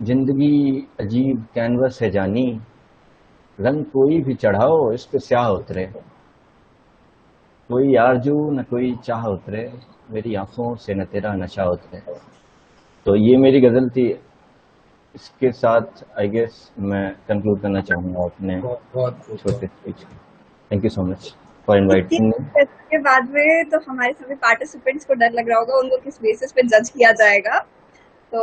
जिंदगी अजीब कैनवस है जानी, रंग कोई भी चढ़ाओ इस पे स्याह उतरे। कोई आरजू न कोई चाह उतरे, मेरी आंखों से न तेरा नशा उतरे। तो ये मेरी गजल थी। इसके साथ आई गेस मैं कंक्लूड करना चाहूंगा अपने छोटे स्पीच को। Thank you so much for inviting me. के बाद में तो हमारे सभी पार्टिसिपेंट्स को डर लग रहा होगा उनको किस बेसिस पे जज किया जाएगा। तो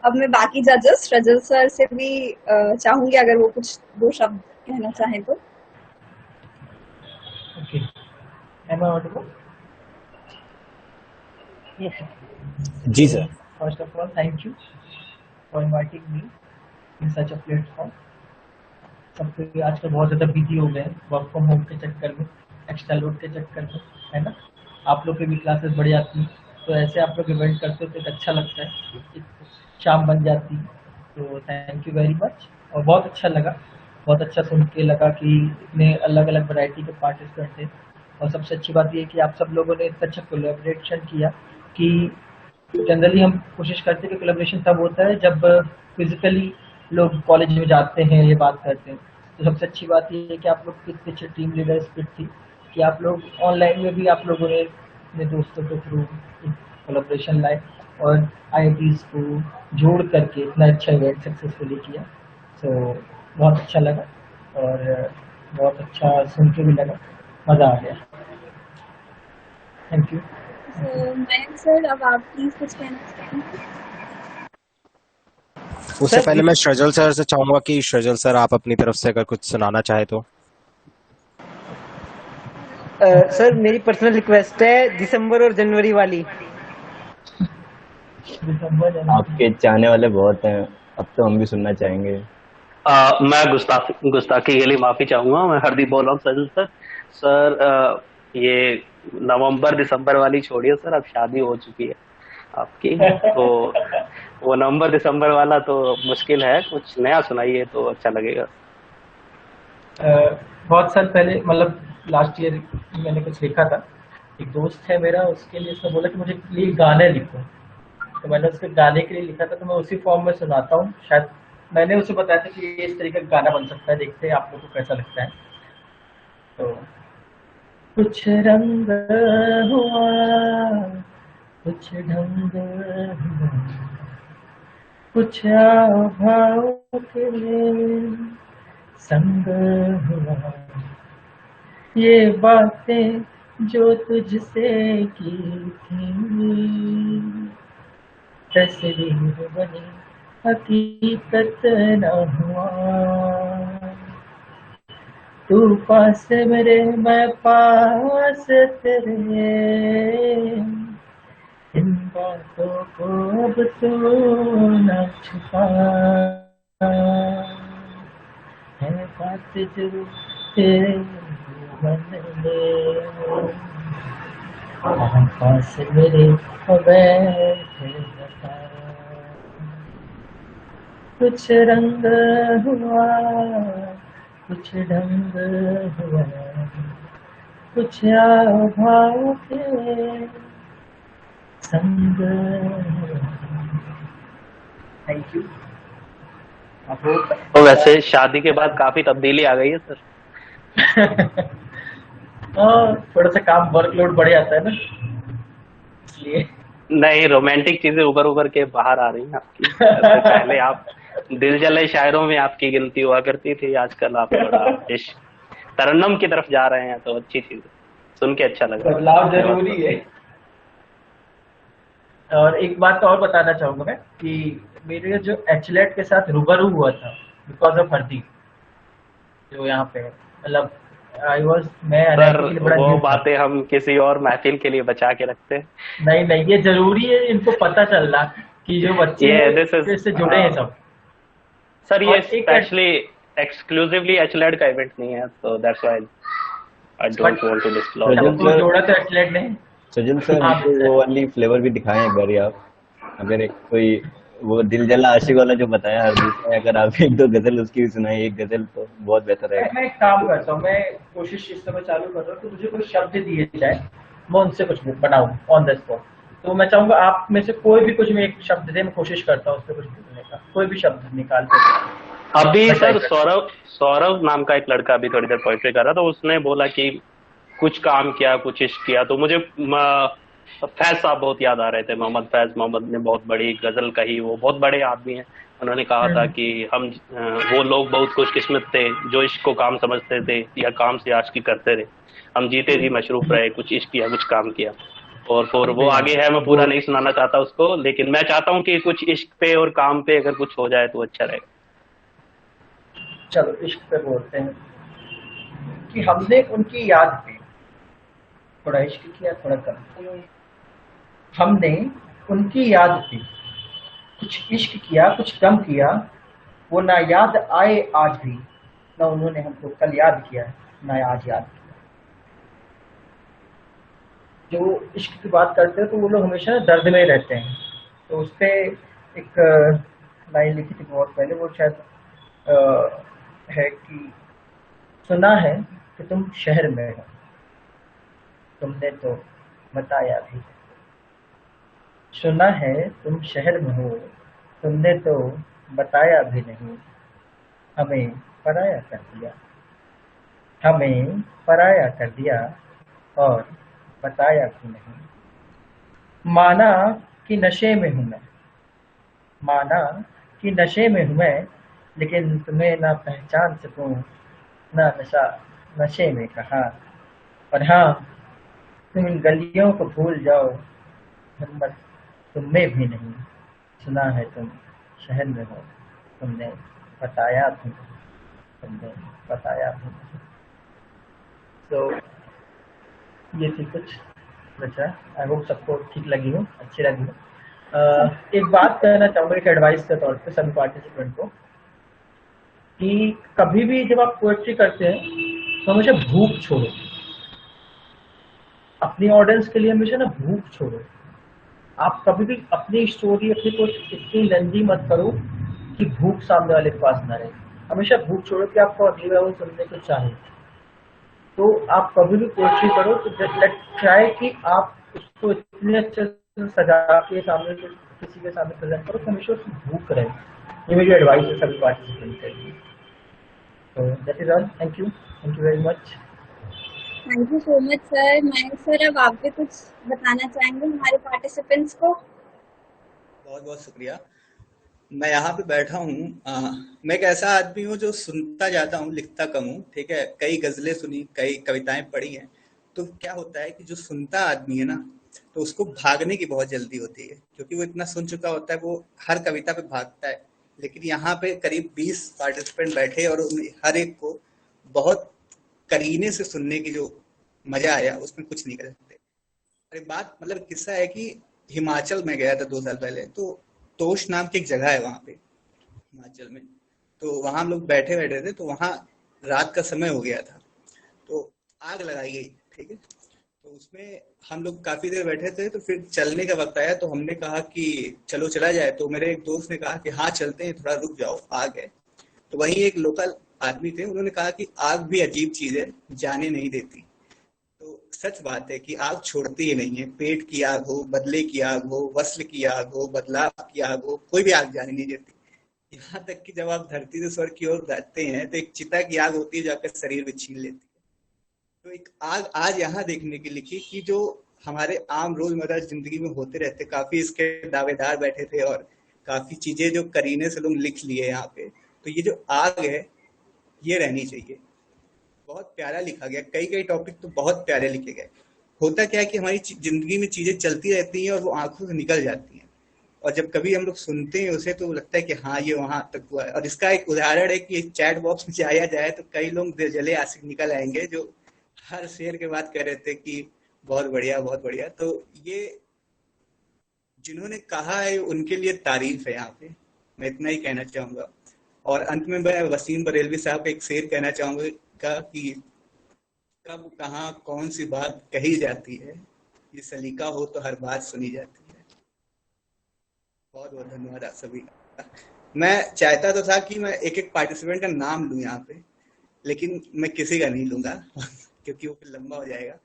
अब मैं बाकी जजेस रजल सर से भी चाहूंगी अगर वो कुछ दो शब्द कहना चाहें तो। Okay. Am I audible? Yes. जी sir. First of all, thank you for inviting me in such a platform. सब कोई आजकल बहुत ज़्यादा बिजी हो गए हैं वर्क फ्रॉम होम के चक्कर में, एक्स्ट्रा लोड के चक्कर में, है ना। आप लोग की भी क्लासेस बढ़ जाती हैं, तो ऐसे आप लोग इवेंट करते हो तो एक अच्छा लगता है, एक शाम बन जाती है। तो थैंक यू वेरी मच। और बहुत अच्छा लगा, बहुत अच्छा सुन के लगा कि इतने अलग अलग वैरायटी के पार्टिसिपेंट थे। और सबसे अच्छी बात ये है कि आप सब लोगों ने इतना अच्छा कोलैबोरेशन किया कि जनरली हम कोशिश करते हैं कि कोलैबोरेशन तब होता है जब फिजिकली लोग कॉलेज में जाते हैं, ये बात करते हैं। तो सबसे अच्छी बात ये है कि आप लोग की इतनी अच्छी टीम लीडर स्पिरिट थी कि आप लोग ऑनलाइन में भी आप लोगों ने अपने दोस्तों के थ्रू कोलैबोरेशन लाए और आईआईटीज़ को जोड़ करके इतना अच्छा इवेंट सक्सेसफुली किया। सो बहुत अच्छा लगा और बहुत अच्छा सुन के भी लगा, मज़ा आ गया। Thank you. मयंक सर अब आप प्लीज कुछ कहना चाहेंगे। उससे पहले मैं श्रजल सर से चाहूंगा कि श्रजल सर आप अपनी तरफ से अगर कुछ सुनाना चाहे तो। सर मेरी पर्सनल रिक्वेस्ट है दिसंबर और जनवरी वाली। आपके चाहने वाले बहुत हैं, अब तो हम भी सुनना चाहेंगे। मैं गुस्ताखी के लिए माफी चाहूंगा। मैं हरदीप बोल रहा हूँ सजल सर। सर ये नवंबर दिसंबर वाली छोड़िए सर, अब शादी हो चुकी है आपकी, तो वो नवंबर दिसंबर वाला तो मुश्किल है। कुछ नया सुनाइए तो अच्छा लगेगा। बहुत साल पहले, मतलब लास्ट ईयर मैंने कुछ लिखा था। एक दोस्त है मेरा, उसके लिए उसने बोला कि मुझे ये गाने लिखो, तो मैंने उसके गाने के लिए लिखा था। तो मैं उसी फॉर्म में सुनाता हूँ। शायद मैंने उसे बताया था कि ये इस तरीके का गाना बन सकता है, देखते हैं आप लोगों को कैसा लगता है। तो कुछ रंग हुआ, कुछ ढंग हुआ, कुछ भाव के संग हुआ, ये बातें जो तुझसे की थी तस्वीर बनी हकीकत न हुआ। तू पास मेरे मैं पास तेरे, इन बातों को अब तू न छुपा, है बात जरूर तेरे मन में, पास मेरे बैठे बता। कुछ रंग हुआ, कुछ ढंग हुआ, कुछ भाव के संग। Thank you. तो वैसे शादी के बाद काफी तब्दीली आ गई है सर। थोड़ा सा काम वर्कलोड बढ़ जाता है ना, इसलिए। नहीं, रोमांटिक चीजें उभर उभर के बाहर आ रही हैं आपकी। पहले आप दिल जले शायरों में आपकी गिनती हुआ करती थी, आजकल आप थोड़ा तरन्नुम की तरफ जा रहे हैं, तो अच्छी चीज है, सुन के अच्छा लगा। बदलाव जरूरी है। और एक बात और बताना चाहूंगा मैं कि मेरे जो एचलेट के साथ रूबरू हुआ था बिकॉज ऑफ हरदीप जो यहाँ पे मतलब मैं सर NIT के लिए बड़ा वो न्यू था। बातें हम किसी और महफिल के लिए बचा के रखते हैं। नहीं ये जरूरी है इनको पता चलना कि जो बच्चे ये इससे जुड़े हैं सब। सर ये और एक स्पेशली एक्सक्लूसिवली एचलेट का इवेंट नहीं है, तो that's why I don't want to disclose. सबको जोड़ा तो एचलेट ने। सजन सर वो वाली फ्लेवर भी दिखाएं एक बार आप, अगर एक कोई वो दिल जला आशिक वाला जो बताया हरदीप ने, अगर आप एक दो गजल उसकी भी सुनाए, एक गजल तो बहुत बेहतर है। मैं एक काम करता हूँ, मैं कोशिश इस समय चालू कर रहा हूँ कि मुझे कोई शब्द दिए जाए, मैं उनसे कुछ बनाऊँ ऑन द स्पॉट। तो मैं चाहूंगा आप में से कोई भी कुछ में एक शब्द दे, मैं कोशिश करता हूँ उस पर कुछ बोलने का, कोई भी शब्द निकाल के। अभी सर सौरभ नाम का एक लड़का अभी थोड़ी देर पोइट्री कर रहा था, उसने बोला कि कुछ काम किया कुछ इश्क किया, तो मुझे फैज साहब बहुत याद आ रहे थे। मोहम्मद ने बहुत बड़ी गजल कही, वो बहुत बड़े आदमी हैं। उन्होंने कहा था कि हम वो लोग बहुत खुशकिस्मत थे जो इश्क को काम समझते थे या काम से आशिकी करते थे। हम जीते जी मशरूफ रहे, कुछ इश्क किया कुछ काम किया। और फिर वो आगे है, मैं पूरा नहीं सुनाना चाहता उसको, लेकिन मैं चाहता हूँ कि कुछ इश्क पे और काम पे अगर कुछ हो जाए तो अच्छा रहेगा। चलो इश्क पे बोलते हैं कि हमने उनकी याद पे थोड़ा इश्क किया थोड़ा कम, हमने उनकी याद पे कुछ इश्क किया कुछ कम किया, वो ना याद आए आज भी, ना उन्होंने हमको कल याद किया ना आज याद किया। जो इश्क की बात करते हैं तो वो लोग हमेशा दर्द में रहते हैं। तो उस पर एक लाइन लिखी थी बहुत पहले, वो शायद है कि सुना है कि तुम शहर में हो, तुमने तो बताया भी। सुना है तुम शहर में हो, तुमने तो बताया भी नहीं। हमें पराया कर दिया, हमें पराया कर दिया और बताया भी नहीं। माना कि नशे में हूँ मैं, माना कि नशे में हूँ मैं, लेकिन तुम्हें ना पहचान सकूं ना नशा नशे में कहा। और हाँ तुम इन गलियों को भूल जाओ, हिम्मत तुम में भी नहीं। सुना है तुम शहर में हो, तुमने बताया भी, तुमने बताया भी। तो ये थी कुछ बचा, आई होप सबको ठीक लगी हो, अच्छी लगी हो। एक बात कहना चाहूँगा एक एडवाइस के तौर पे सभी पार्टिसिपेंट को, कि कभी भी जब आप पोएट्री करते हैं तो हमेशा भूख छोड़ो, अपनी ऑडियंस के लिए हमेशा ना भूख छोड़ो। आप कभी भी अपनी स्टोरी अपनी कुछ इतनी लंबी मत करो कि भूख सामने वाले के पास ना रहे। हमेशा भूख छोड़ो कि आपको अगली बार वो सुनने को चाहे। तो आप कभी भी पोएट्री करो तो लेट ट्राई कि आप उसको इतने अच्छे से सजा के सामने किसी के सामने प्रेजेंट करो तो हमेशा उसकी भूख रहे। ये मेरी एडवाइस है सभी पार्टिसिपेंट के लिए। तो that is all, thank you very much. Thank you so much sir. Mayank sir, अब आप भी कुछ बताना चाहेंगे हमारे पार्टिसिपेंट्स को? बहुत बहुत शुक्रिया। मैं यहाँ पे बैठा हूँ, मैं एक ऐसा आदमी हूँ जो सुनता जाता हूँ, लिखता कम हूँ। ठीक है, कई गजलें सुनी, कई कविताएं पढ़ी हैं। तो क्या होता है कि जो सुनता आदमी है ना, तो उसको भागने की बहुत जल्दी होती है, क्योंकि वो इतना सुन चुका होता है, वो हर कविता पे भागता है। लेकिन यहाँ पे करीब 20 पार्टिसिपेंट बैठे और हर एक को बहुत करीने से सुनने की जो मजा आया उसमें कुछ नहीं कर सकते। अरे बात मतलब किस्सा है कि हिमाचल में गया था 2 साल पहले, तो तोश नाम की एक जगह है वहां पे हिमाचल में। तो वहां हम लोग बैठे थे, तो वहां रात का समय हो गया था, तो आग लगाई गई। ठीक है, तो उसमें हम लोग काफी देर बैठे थे, तो फिर चलने का वक्त आया, तो हमने कहा कि चलो चला जाए। तो मेरे एक दोस्त ने कहा कि हाँ चलते हैं, थोड़ा रुक जाओ, आग है। तो वहीं एक लोकल आदमी थे, उन्होंने कहा कि आग भी अजीब चीज है, जाने नहीं देती। तो सच बात है कि आग छोड़ती ही नहीं है। पेट की आग हो, बदले की आग हो, वस्ल की आग हो, बदलाव की आग हो, कोई भी आग जाने नहीं देती। यहाँ तक कि जब आप धरती से स्वर्ग की ओर जाते हैं तो एक चिता की आग होती है जो आपके शरीर में छीन लेती है। तो एक आग आज यहाँ देखने की लिखी कि जो हमारे आम रोजमर्रा जिंदगी में होते रहते, काफी इसके दावेदार बैठे थे और काफी चीजें जो करीने से लोग लिख लिए यहाँ पे। तो ये जो आग है ये रहनी चाहिए। बहुत प्यारा लिखा गया, कई कई टॉपिक तो बहुत प्यारे लिखे गए। होता क्या है कि हमारी जिंदगी में चीजें चलती रहती हैं और वो आंखों से निकल जाती हैं, और जब कभी हम लोग सुनते हैं उसे तो लगता है कि हाँ ये वहां तक हुआ है। और इसका एक उदाहरण है कि चैट बॉक्स में जाया जाए तो कई लोग दिल जले आशिक निकल आएंगे जो हर शेर के बाद कह रहे थे कि बहुत बढ़िया बहुत बढ़िया। तो ये जिन्होंने कहा है उनके लिए तारीफ है, यहाँ पे मैं इतना ही कहना चाहूंगा। और अंत में मैं वसीम बरेलवी साहब का एक शेर कहना चाहूंगा कि कब कहाँ कौन सी बात कही जाती है, ये सलीका हो तो हर बात सुनी जाती है। बहुत बहुत धन्यवाद आप सभी का। मैं चाहता तो था कि मैं एक एक पार्टिसिपेंट का नाम लूं यहाँ पे, लेकिन मैं किसी का नहीं लूंगा क्योंकि वो फिर लंबा हो जाएगा।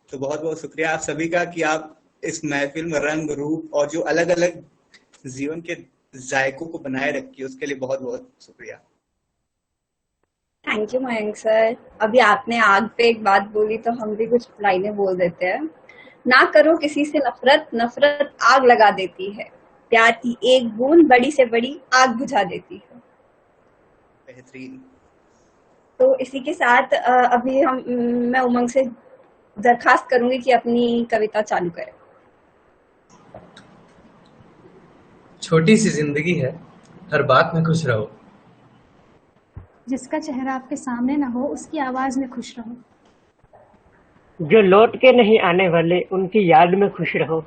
तो बहुत बहुत शुक्रिया आप सभी का कि आप इस महफिल में रंग रूप और जो अलग अलग जीवन के जायकों को बनाए रखिए, उसके लिए बहुत बहुत शुक्रिया। Thank you Mayank sir. अभी आपने आग पे एक बात बोली तो हम भी कुछ लाइनें बोल देते हैं। ना करो किसी से नफरत, नफरत आग लगा देती है, प्यार की एक बूंद बड़ी से बड़ी आग बुझा देती है। बेहतरीन। तो इसी के साथ अभी मैं उमंग से दरखास्त करूंगी कि अपनी कविता चालू करें। छोटी सी जिंदगी है, हर बात में खुश रहो। जिसका चेहरा आपके सामने ना हो उसकी आवाज में खुश रहो। जो लौट के नहीं आने वाले उनकी याद में खुश रहो।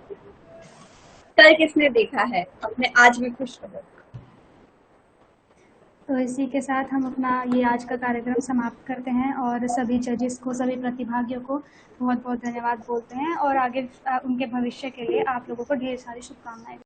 कल किसने देखा है, अपने आज में खुश रहो। तो इसी के साथ हम अपना ये आज का कार्यक्रम समाप्त करते हैं और सभी जजेस को, सभी प्रतिभागियों को बहुत बहुत धन्यवाद बोलते हैं और आगे उनके भविष्य के लिए आप लोगों को ढेर सारी शुभकामनाएं।